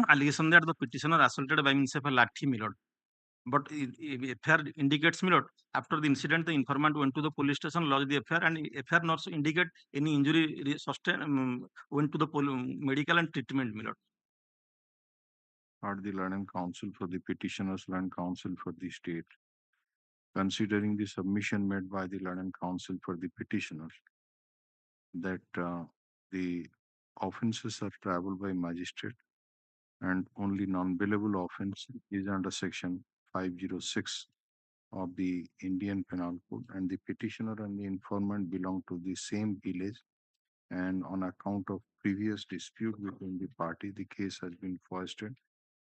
allegation that the petitioner assaulted by means of a lathi, my lord. But FIR indicates, my lord, after the incident, the informant went to the police station, lodged the FIR, and FIR not indicate any injury sustained, went to the medical and treatment, my lord. Are the Learned Counsel for the petitioners, Learned Counsel for the state, considering the submission made by the Learned Counsel for the petitioners that the offences are triable by magistrate and only non-billable offense is under section 506 of the Indian Penal Code, and the petitioner and the informant belong to the same village, and on account of previous dispute between the party, the case has been foisted.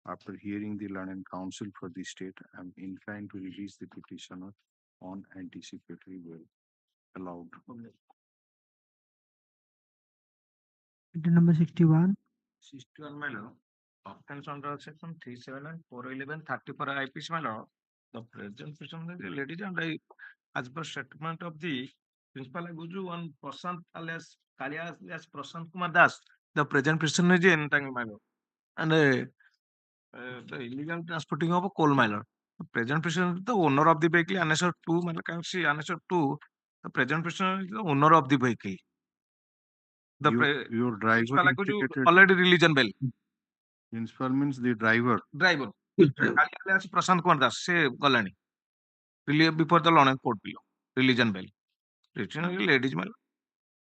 After hearing the Learned Counsel for the state, I am inclined to release the petitioner on anticipatory bail. Allowed. Item number 61. 61, my lord. Offense under section 37 and 411 34 IPC, my lord. The present petitioner, ladies and I, as per statement of the principal Guju on Prashant alias Kalia alias Prashant Kumar Das, the present petitioner is entangled, my lord, and the illegal transporting of a coal miner. The present petitioner is the owner of the vehicle, annexure 2, my lord, can you see annexure 2? The present petitioner is the owner of the vehicle. The your driver principal implicated. already religion bail. Principal means the driver. Driver. alias Prashant Kumar Das, se galani. Relieve before the Learned Court below. Religion bail. Ladies mail.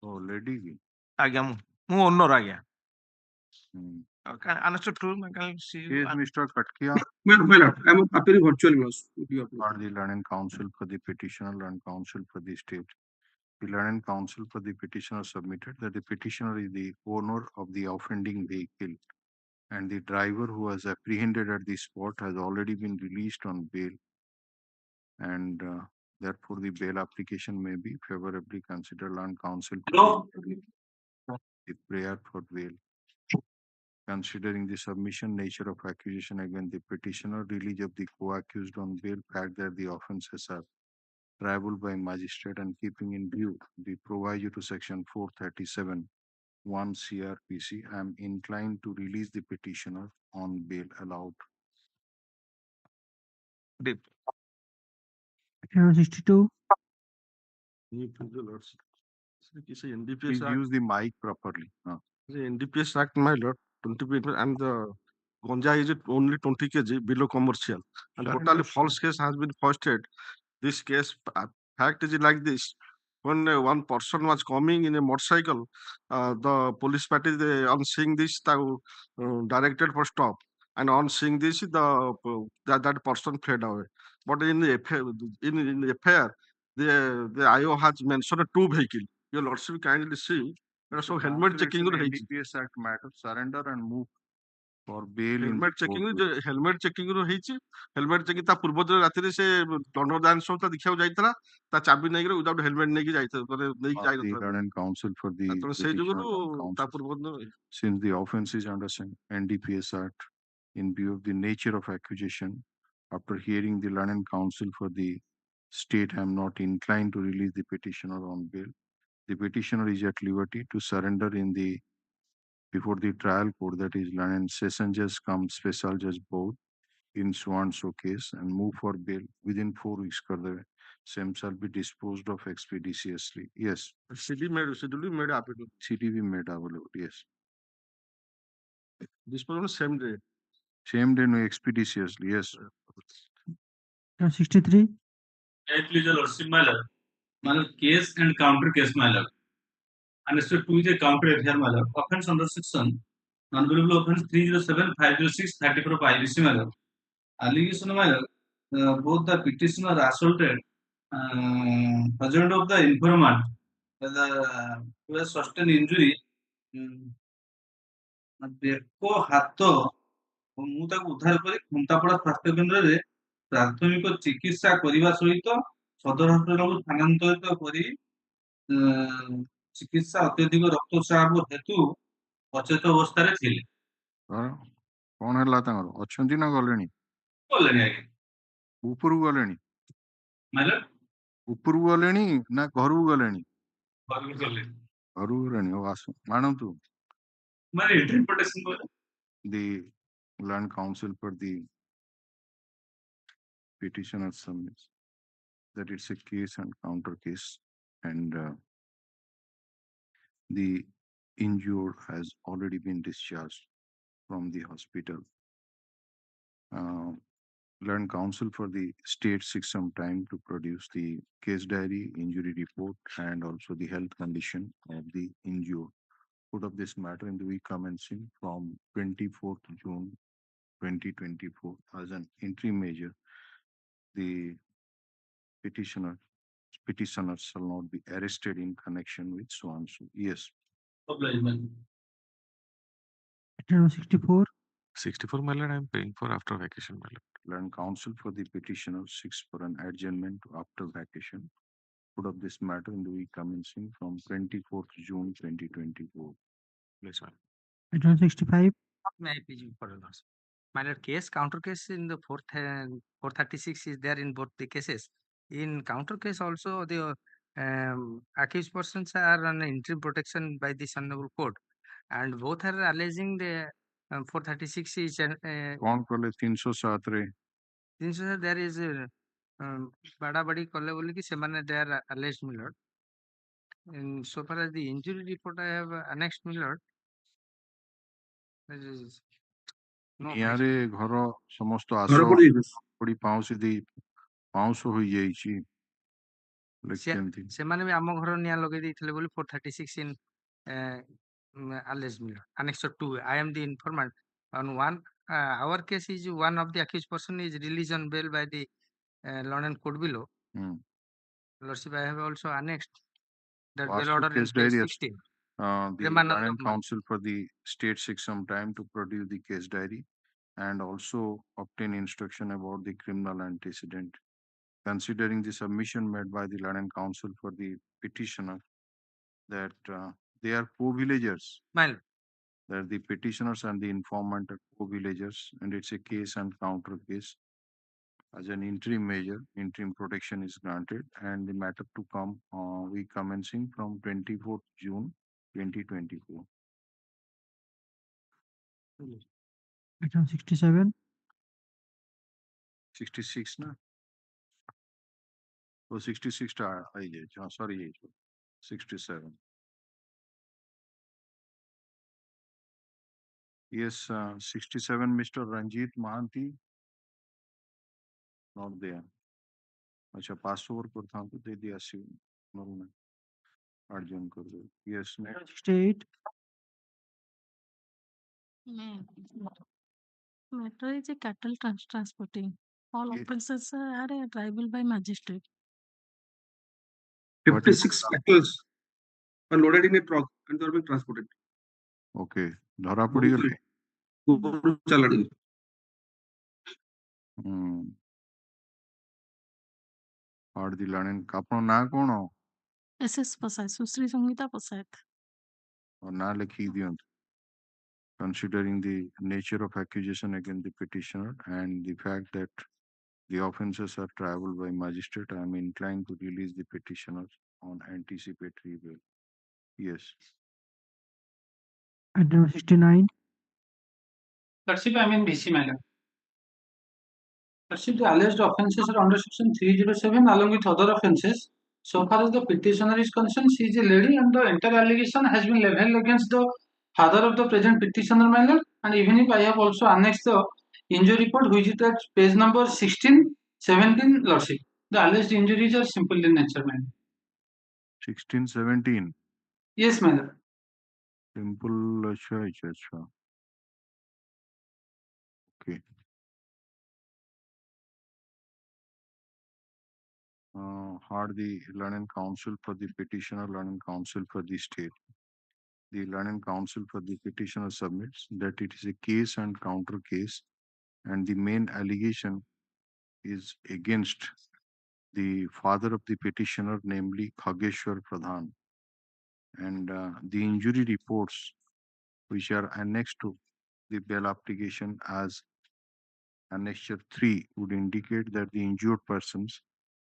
Oh, lady. Agya mu owner agya. Okay, annexure 2, I can see. Yes, Mr. Katkia. My lord, I am appearing virtually. Are the Learned Counsel for the petitioner, Learned Counsel for the state. The Learned Counsel for the petitioner submitted that the petitioner is the owner of the offending vehicle, and the driver who was apprehended at the spot has already been released on bail, and therefore the bail application may be favorably considered. Learned Counsel for the prayer for bail. Considering the submission nature of accusation against the petitioner, release of the co-accused on bail, fact that the offences are triable by magistrate, and keeping in view the proviso to section 437 1 CRPC, I am inclined to release the petitioner on bail. Allowed. Item number 62. Please use the mic properly. The NDPS Act, my lord, 20 and the Gonja is only 20 kg below commercial, and totally false case has been foisted. This case fact is like this: when one person was coming in a motorcycle, the police party on seeing this directed for stop, and on seeing this that person fled away. But in the FIR, the IO has mentioned 2 vehicles. Your lordship kindly see. So helmet checking NDPS Act matter, surrender and move for bail. Helmet checking helmet checking ହେଇଛି helmet checking ତା ପୂର୍ବ ଦିନ ରାତିରେ ସେ ଦଣ୍ଡ ଦାନ ସହ ଦେଖିବାକୁ ଯାଇଥିଲା ତା ଚାବି ନେଇକି without helmet ନେଇକି ଯାଇଥିଲା ନେଇକି ଯାଇଥିଲା Learned Counsel for the ସେଇ ଯୋଗୁରୁ ତା ପୂର୍ବ ଦିନ since the offense is under NDPS Act, in view of the nature of accusation, after hearing the Learned Counsel for the state, I am not inclined to release the petitioner on bail. The petitioner is at liberty to surrender in the before the trial court, that is London Session Judge cum Special Judge board in swan show case and move for bail within 4 weeks. Same shall be disposed of expeditiously. Yes. CD made available. CD be made available. Yes. Disposal same day. Same day, no, expeditiously. Yes. Item 63. Please, your lordship, my lord. My lord, case and counter case, my lord. And so to the counter here, my lord. Offense under section non-billable offense 307, 506, 34 of IBC, my lord. Allegation, my lord. Both the petitioner assaulted husband of the informant who has sustained injury. ବେକ ହାତ ମୁଁ ତାକୁ ଉଦ୍ଧାର କରି ଖୁଣ୍ଟାପଡ଼ା ସ୍ୱାସ୍ଥ୍ୟ କେନ୍ଦ୍ରରେ ପ୍ରାଥମିକ ଚିକିତ୍ସା କରିବା ସହିତ ସଦର ହସ୍ପିଟାଲକୁ ସ୍ଥାନାନ୍ତରିତ କରି ଚିକିତ୍ସା ଅତ୍ୟଧିକ ରକ୍ତସ୍ରାବ ହେତୁ ଅଚେତ ଅବସ୍ଥାରେ ଥିଲେ। କଣ ହେଲା ତାଙ୍କର? ଅଛନ୍ତି ନା ଗଲେଣି? ଗଲେଣି ଆଜ୍ଞା। ଉପରକୁ ଗଲେଣି? ମାନେ ଉପରକୁ ଗଲେଣି ନା ଘରକୁ ଗଲେଣି? ଘରକୁ ଗଲେଣି। ଘରକୁ ଗଲେଣି। ଓ ଆସ ଆଣନ୍ତୁ। ମାନେ ଇଣ୍ଟରପ୍ରିଟେସନ ପରେ the land counsel for the petitioner submits that it's a case and counter case, and the injured has already been discharged from the hospital. Land counsel for the state seeks some time to produce the case diary, injury report, and also the health condition of the injured. Put up this matter in the week commencing from 24th June 2024 as an interim measure. The petitioner shall not be arrested in connection with so and so. Yes. obligement. Item 64. 64, my lord, I am paying for after vacation, my lord. Land counsel for the petitioner seeks for an adjournment to after vacation. Put up this matter in the week commencing from 24th June 2024. Please, my lord. Item 65. May I please for the last? My lord, case counter case in the 436 is there in both the cases. In counter case also the accused persons are on interim protection by this honorable court, and both are alleging the 436 is कौन कले 307 रे? there is bada badi kale boli ki semane they are alleged, my lord. And so far as the injury report I have annexed, my lord. There is no यारे घर समस्त आस पड़ी पाउस दी पाउस हो जाइछि लेकिन ସେମାନେ ବି ଆମ ଘର ନିଆଁ ଲଗେଇ ଦେଇଥିଲେ ବୋଲି 436 in alleged, my lord. Annex 2, I am the informant on one. Our case is one of the accused person is released on bail by the London court below. Lordship, I have also annexed that bail order in page 16. The London counsel for the state seeks some time to produce the case diary and also obtain instruction about the criminal antecedent. Considering the submission made by the London counsel for the petitioner that they are co-villagers. That the petitioners and the informant are co-villagers, and it's a case and counter case. As an interim measure, interim protection is granted, and the matter to come we commencing from 24th June 2024. Item 67. 66 na? Oh, 66 sorry, 67. Yes, 67, Mr. Ranjit Mahanti. Not there. अच्छा पास over करता हूँ तो दे दिया सी normal Arjun कर दो. Yes, next. 68. Matter is a cattle transporting. All offences are triable by magistrate. 56 cattle are loaded in a truck and they are being transported. Okay. धरा पड़ी गले. चलन. और दिलाने कापनो ना कौन हो? SS Pasayat, Susri Sangita Pasayat. और ना लिखी दियो. Considering the nature of accusation against the petitioner and the fact that the offences are triable by magistrate, I am inclined to release the petitioner on anticipatory bail. Yes. Item number 69. Lordship, I mean BC, my lord. Lordship, the alleged offences are under section 307 along with other offences. So far as the petitioner is concerned, she is a lady and the entire allegation has been leveled against the father of the present petitioner, my lord. And even if I have also annexed the injury report, which is at page number 16, 17, Lordship. The alleged injuries are simple in nature, my lord. 16, 17. Yes, my lord. Simple. अच्छा. Okay. Had the learned counsel for the petitioner, learned counsel for the state. The learned counsel for the petitioner submits that it is a case and counter case, and the main allegation is against the father of the petitioner, namely Khageshwar Pradhan. And the injury reports, which are annexed to the bail application as Annexure 3, would indicate that the injured persons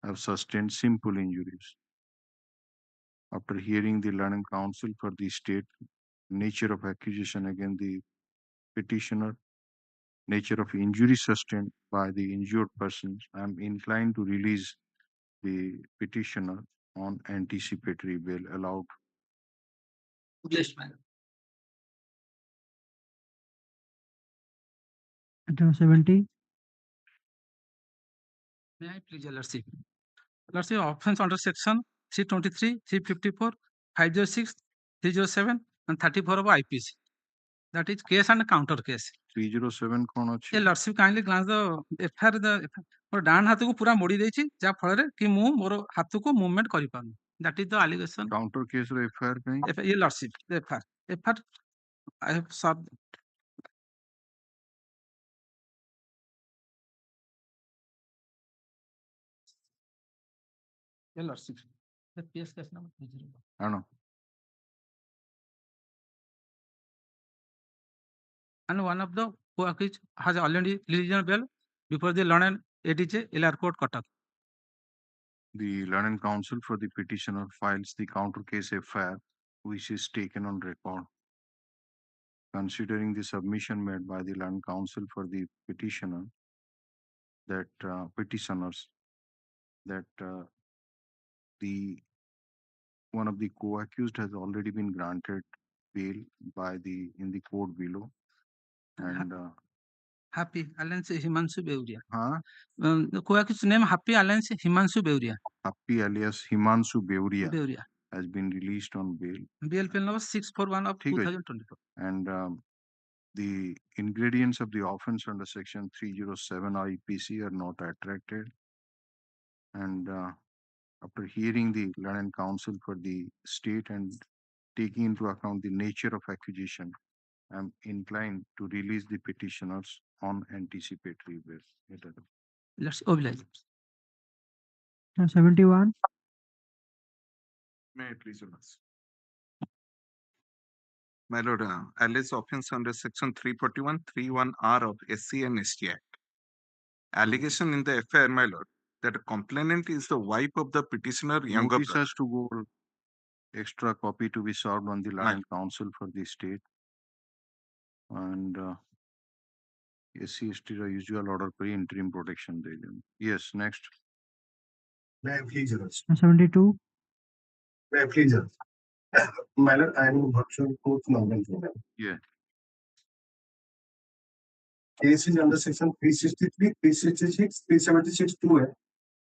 have sustained simple injuries. After hearing the learned counsel for the state, nature of accusation against the petitioner, nature of injury sustained by the injured persons, I am inclined to release the petitioner on anticipatory bail allowed. Yes, my lord. Item number 70. May I please, Your Lordship? Lordship, offense under section C23, C54, 506, 307, and 34 of IPC. That is case and counter case. 307 कौन ये अछि? Lordship kindly glance the FIR मोर डान हाथ को पूरा मोड़ी देछि जा फल रे कि मु मोर हाथ को मूवमेंट करि पारु that is the allegation counter case रे एफआईआर कहीं? Your lordship FIR I have serve your lordship the PS case number 30 हाँ and one of the co-accused has already released bail before the learned ADJ LR court Cuttack. The learned counsel for the petitioner files the counter case FIR, which is taken on record. Considering the submission made by the learned counsel for the petitioner, that petitioners, that the one of the co-accused has already been granted bail by the in the court below, and Happy Alliance Himanshu Beuria. huh? The co-accused name Happy Alliance Himanshu Beuria. Happy alias Himanshu Beuria Beuria. has been released on bail. Bail number 641 of ठीक है। 2024. And the ingredients of the offense under section 307 IPC are not attracted. And after hearing the learned counsel for the state and taking into account the nature of accusation, I'm inclined to release the petitioners on anticipatory bail. Let's oblige. Item 71. May I please, Your Lordship? My lord, alleged offense under section 341, 31R of SC and ST Act. Allegation in the FIR, my lord, that a complainant is the wife of the petitioner younger Notice brother. has to go extra copy to be served on the learned counsel for the state. And SC ST usual order per interim protection. Yes, next. May I please, Your Lordship? 72. May I please, Your Lordship? My lord, I am in virtual court number. Yeah. Case is under section 363, 366, 376, 2A,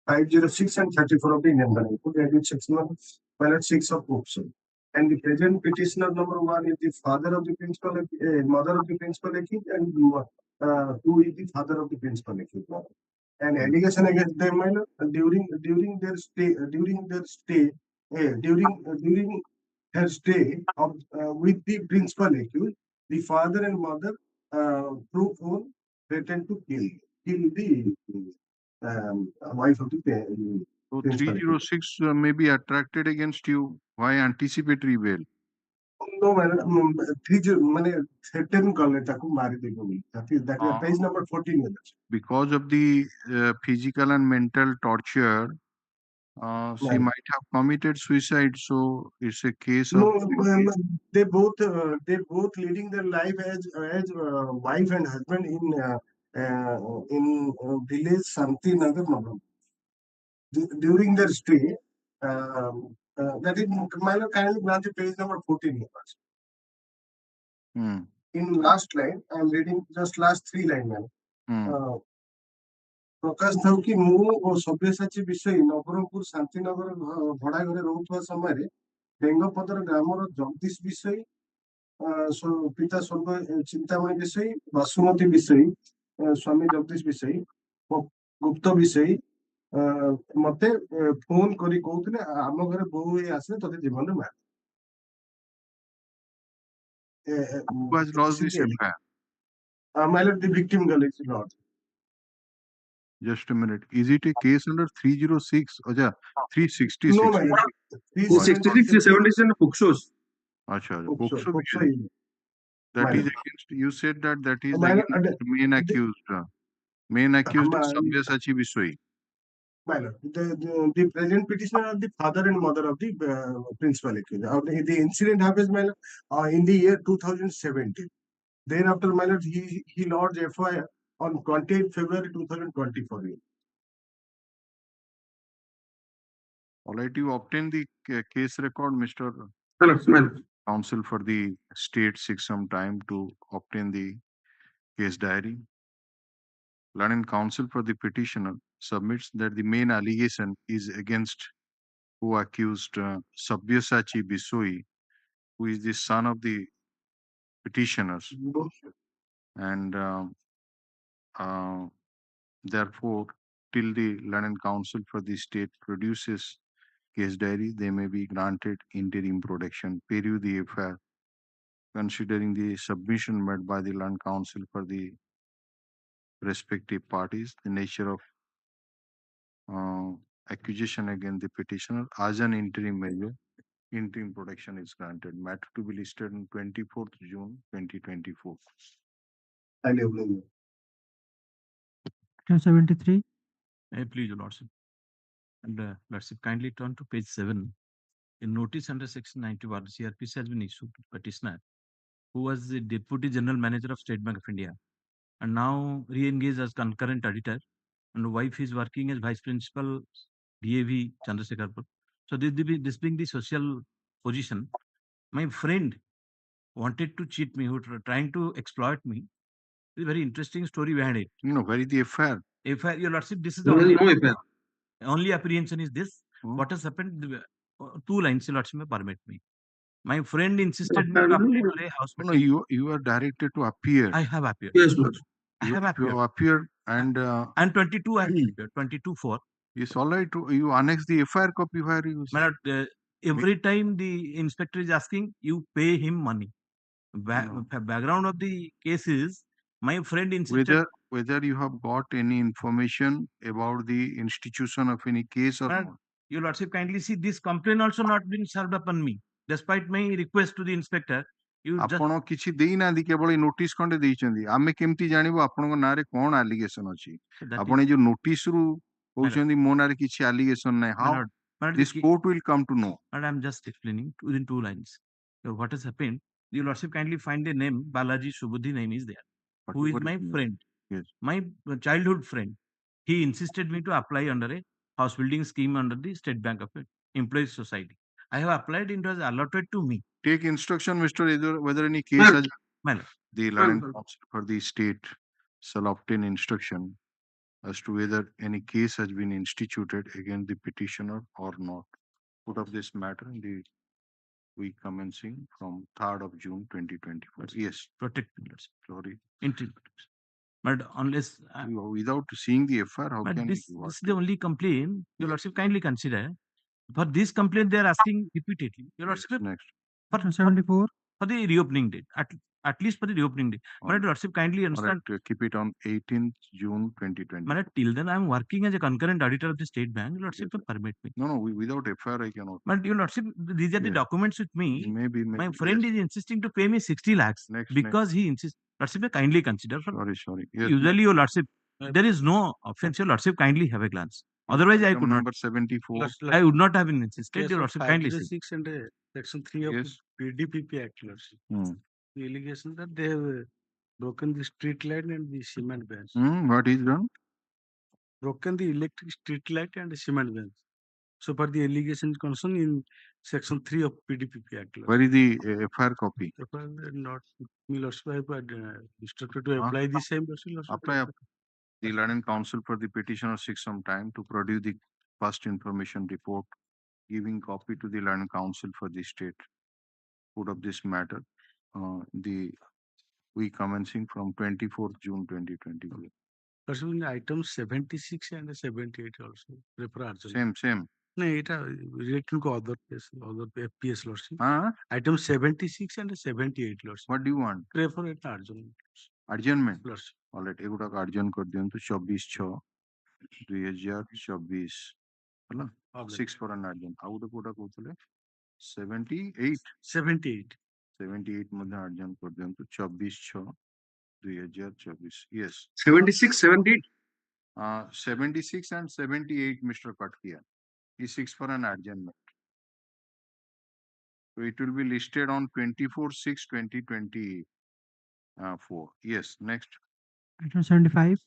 506 and 34 of the Indian Penal Code, and with section 1, ballot 6 of option. And the present petitioner number 1 is the father of the principal, mother of the principal accused, and 2 is the father of the principal accused. And allegation against them, my lord, during their stay her stay of with the principal accused, the father and mother through phone threatened to kill the wife of the So principal accused. 306 may be attracted against you. Why anticipatory bail? No, man, 30 mane threaten kale taku mari debo boli. That is page number 14. Because of the physical and mental torture, She Right. might have committed suicide, so it's a case No, of they both leading their life as wife and husband in village Santi Nagar, Nagam. During their stay, that is minor kindly grant page number 14 here. In last line, I am reading just last 3 line, man. प्रकाश थाउ कि मु और सब्यसाची विषय नवरंगपुर शांतिनगर भड़ा घरे रहुवा समय बेंगपदर grammar Jagdish विषय पिता स्वर्ग चिंतामणि विषय बासुमती विषय स्वामी जगदीश विषय गुप्त विषय मते फोन करी कहते आम घर बहु आसे ते जीवन में who has lost this affair? my lord, the victim girl is not. Just a minute. Is it a case under 306 or 366? No, my lord. 366, 377 Fuxos. Acha, Pokso, Pokso Pokso विषय. is- That my is lord. against, you said that is My lord, against the main accused. Main accused is my- Sabyasachi Biswai. My lord, the present petitioner are the father and mother of the principal accused. The incident happens, my lord, in the year 2017. Thereafter, my lord, he lodged FIR on 28th February 2024. All right, you obtained the case record, Mr. Counsel for the state seeks some time to obtain the case diary. Learned counsel for the petitioner submits that the main allegation is against who accused Sabyasachi Bisoi, who is the son of the petitioners, and therefore, till the learned counsel for the state produces case diary, they may be granted interim protection, peru the affair, considering the submission made by the learned counsel for the respective parties, the nature of accusation against the petitioner as an interim measure, interim protection is granted. Matter to be listed on 24th June 2024. 73. Please, Your Lordship. And Lordship, kindly turn to page 7. A notice under section 91 CRPC has been issued to petitioner, who was the Deputy General Manager of State Bank of India, and now re-engaged as concurrent auditor, and wife is working as Vice Principal DAV Chandrasekharpur. So this being the social position, my friend wanted to cheat me, who were trying to exploit me. It's a very interesting story behind it. You know, where is the affair? Affair, Your Lordship, this is No, the no affair. only apprehension is this. What has happened? 2 lines, Your Lordship, may permit me. My friend insisted me to apply for a house. No, you are directed to appear. I have appeared. Yes, Lord. I have appeared. You appeared and 22 I have appeared. 22/4. It's all right. You annex the FIR copy where you. My lord, every time the inspector is asking, you pay him money. Background of the case is my friend insisted. Whether you have got any information about the institution of any case or not. Your Lordship, kindly see this complaint also not been served upon me, despite my request to the inspector. ଆପଣ କିଛି ଦେଇନାହାନ୍ତି କେବଳ ଏଇ notice ଖଣ୍ଡେ ଦେଇଛନ୍ତି ଆମେ କେମିତି ଜାଣିବୁ ଆପଣଙ୍କ ନାଁରେ କଣ ଆଲିଗେସନ ଅଛି ଆପଣ ଏଇ ଯୋଉ ନୋଟିସ ରୁ କହୁଛନ୍ତି ମୋ ନାଁରେ କିଛି ଆଲିଗେସନ ନାହିଁ how this court will come to know. And I'm just explaining within 2 lines. So what has happened? Your Lordship, kindly find the name. Balaji Subudhi name is there. Who is my friend? Yes. My childhood friend. He insisted me to apply under a house building scheme under the State Bank of Employees Society. I have applied, it was allotted to me. Take instruction, Mr. Whether any case has the learned counsel for the state shall obtain instruction as to whether any case has been instituted against the petitioner or not. Put up this matter in the week commencing from 3rd of June 2024. Yes. Protect me. Sorry. But unless without seeing the FIR, how can this is the only complaint. Your Lordship, kindly consider. For this complaint, they are asking repeatedly. Your Lordship, next. For 74. For the reopening date, at least for the reopening date. My Lordship, kindly understand. Right, keep it on 18th June 2020. My till then, I am working as a concurrent auditor of the State Bank. Your Lordship, permit me. No, without FIR, I cannot. But Your Lordship, these are the documents with me. Maybe. My friend is insisting to pay me 60 lakhs because he insists. Lordship, kindly consider. Sorry. Yes, usually, Your Lordship, there is no offense. Your Lordship, kindly have a glance. Otherwise, I Item could not. number 74. I would not have been insisted. Case Your of lordship, kindly say. 506 and section 3 of Yes. PDPP Act, lordship. The allegation that they have broken the street light and the cement bench. What is done? Broken the electric street light and the cement bench. So far the allegation concerned in section 3 of PDPP Act. Lordship. Where is the FIR copy? FIR not me, lordship. I have instructed to apply the same. Lordship. Apply. The learned counsel for the petitioner seeks some time to produce the first information report, giving copy to the learned counsel for the state court of this matter. The week commencing from 24th June 2024. Lordship, in item 76 and 78 also. Refer Same. No, it related to other case, other FPS, lordship. Huh? Item 76 and 78, lordship. What do you want? Refer it adjournment. Adjournment. Lordship. All right, एगुड़ा का adjourn कर दियंतु 24/6/2024 ହେଲା 6 for an adjourn ଆଉ ଗୋଟେ କୋଉଟା କହୁଥିଲେ 78 ମଧ୍ୟ adjourn कर दियंतु 24/6/2024 yes 76, 78. 76 and 78 Mr. Katkia is 6 for an adjournment. So it will be listed on 24/6/2024. Yes, next. Item 75.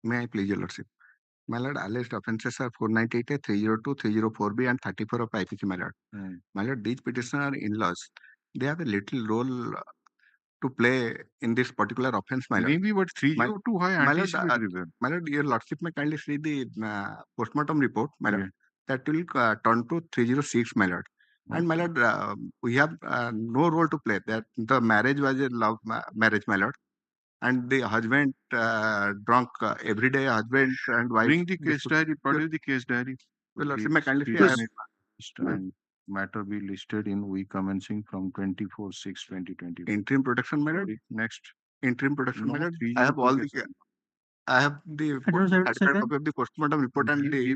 May I please, your lordship? My lord, alleged offences are 498A, 302, 304B, and 34 of IPC, my lord. My lord, these petitioners are in-laws. They have a little role to play in this particular offence, my lord. Maybe, but 302 high anticipatory. My lord, your lordship may kindly see the postmortem report, my lord. That will turn to 306, my lord. And my lord, we have no role to play. That the marriage was a love marriage, my lord. And the husband drunk every day, husband and wife. Bring the case diary, produce the case diary. Well, lordship may kindly see. And matter be listed in week commencing from 24/6/2020. Interim protection, my lord. Next. Interim protection, my lord. 302 I have all the. I have the copy of the postmortem report and the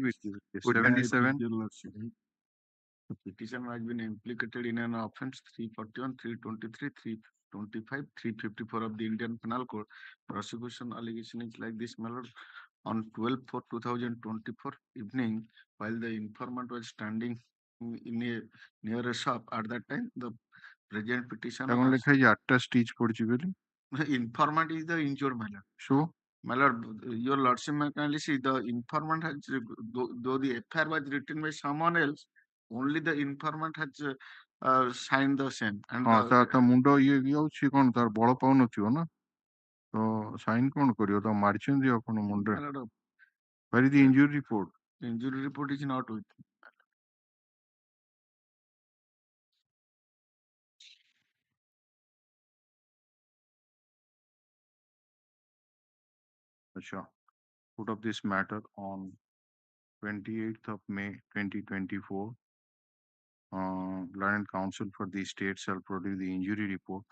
77. The petitioner has been implicated in an offence 341, 323, 325, 354 of the Indian Penal Code. Prosecution allegation is like this, my lord. On 12/4/2024 evening, while the informant was standing in a near a shop, at that time the present petitioner. Informant is the injured, my lord. So, my lord, your lordship may kindly see the informant has, though the FIR was written by someone else, only the informant has signed the same. And ତା ମୁଣ୍ଡ ଇଏ ଅଛି କଣ ତାର ବଳ ପାଉନଥିବ ନା ତ sign କଣ କରିବ ତ ମାରିଛନ୍ତି ଆପଣ ମୁଣ୍ଡରେ where is the injury report? Injury report is not with me. Sure. Put up this matter on 28th of May 2024. Learned counsel for the state shall produce the injury report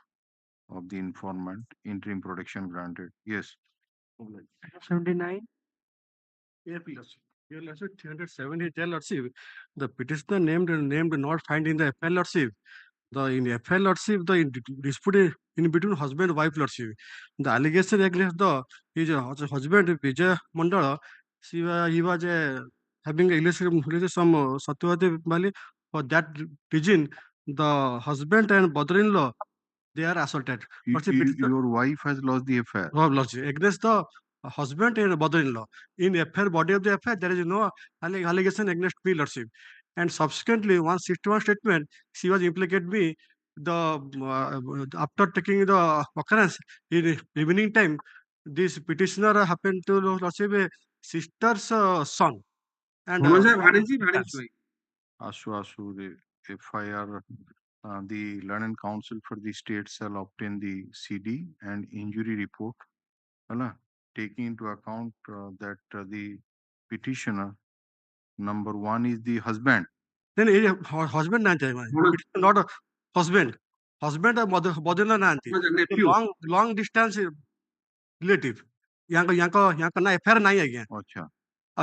of the informant. Interim protection granted. Yes. 79. Your lordship, 370 tell lordship. The petitioner named not find in the FIR lordship. The in FIR lordship, the dispute in between husband and wife lordship. The allegation against his husband Vijay Mandala, he was having illicit some Satyavati Bali. For that reason, the husband and brother-in-law they are assaulted. Your wife has lost the affair. Against the husband and brother-in-law. In FIR body of the FIR, there is no allegation against me lordship. And subsequently, 161 statement, she was implicated me. After taking the occurrence in evening time, this petitioner happened to lordship a sister's son. And Asu, the FIR, the learned counsel for the state shall obtain the CD and injury report, taking into account that the petitioner, number one is the husband. Then husband not a husband. Husband and mother-in-law long distance relative. यहाँ ना FIR नहीं है क्या? अच्छा.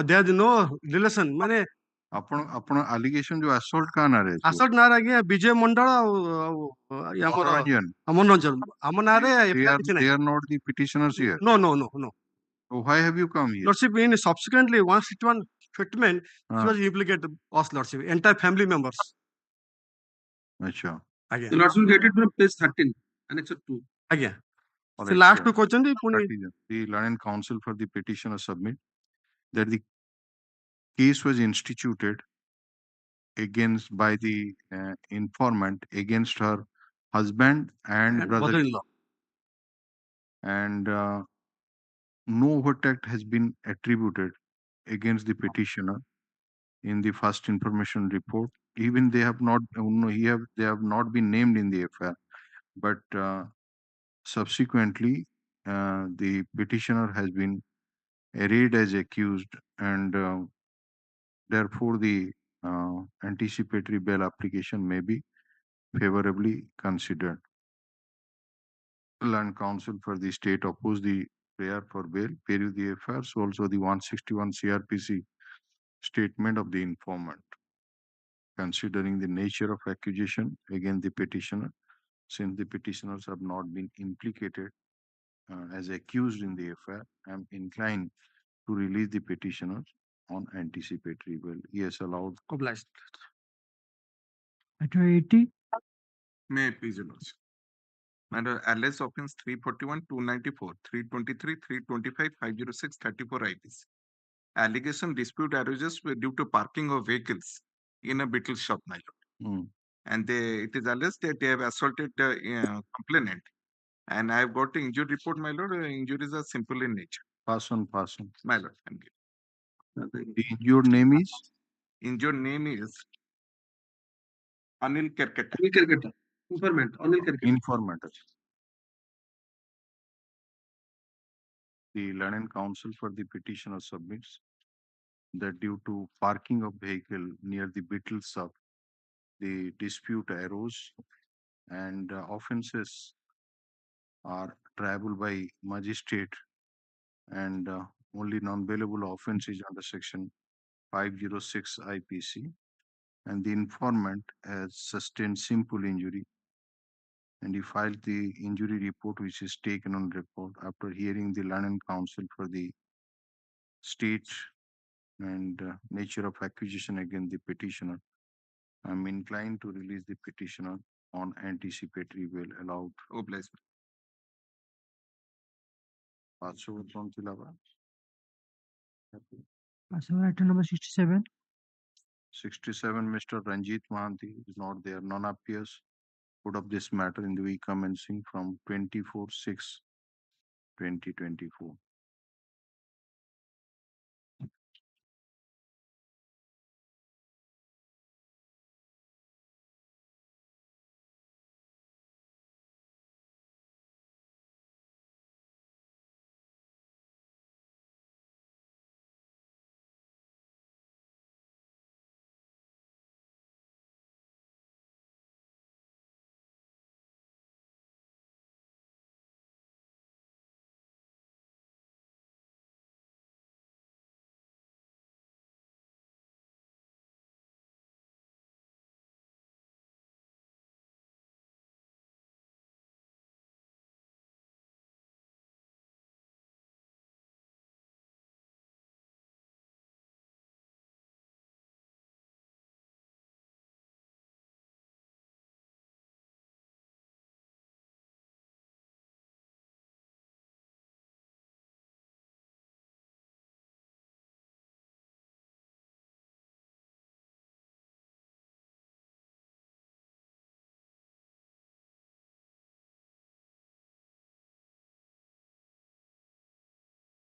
There is no relation. माने अपन allegation जो assault का ना रहे. Assault ना रहे क्या? विजय मंडल Aman Aman Ranjan. They are not the petitioners here. No. So why have you come here? Lordship, in subsequently, once it was settlement, she was implicated, us, Lordship, entire family members. Acha. Again. The Lordship dated from page 13, Annex 2. Again. All So right, last so two questions, the learned counsel for the petitioner submit that the case was instituted against by the informant against her husband and brother-in-law, and no overt act has been attributed against the petitioner in the first information report. Even they have not, they have not been named in the affair, but subsequently the petitioner has been arraigned as accused, and therefore the anticipatory bail application may be favorably considered. Land counsel for the state oppose the prayer for bail, peru the affairs, also the 161 CRPC statement of the informant. Considering the nature of accusation against the petitioner, since the petitioners have not been implicated as accused in the affair, I am inclined to release the petitioners on anticipatory bail. Yes, allowed. Obliged. Matter 80. May I please, Your Lordship? Matter alias offense 341, 294, 323, 325, 506, 34 IPC. Allegation dispute arises due to parking of vehicles in a beetle shop, my lord. And it is alleged that they have assaulted the complainant. And I have got the injury report, my lord. Injuries are simple in nature. Pass on. My lord, thank you. The injured name is? Injured name is Anil Kerketa. Anil Kerketa. Informant. Anil Kerketa. Informant. The learned counsel for the petitioner submits that due to parking of vehicle near the beetle shop, the dispute arose, and offences are triable by magistrate, and only non-bailable offense is under section 506 IPC, and the informant has sustained simple injury, and he filed the injury report, which is taken on record after hearing the learned counsel for the state and nature of accusation against the petitioner. I am inclined to release the petitioner on anticipatory bail allowed. Obliged. Pass over item number 67. 67, Mr. Ranjit Mahanti is not there. None appears. Put up this matter in the week commencing from 24/6/2024.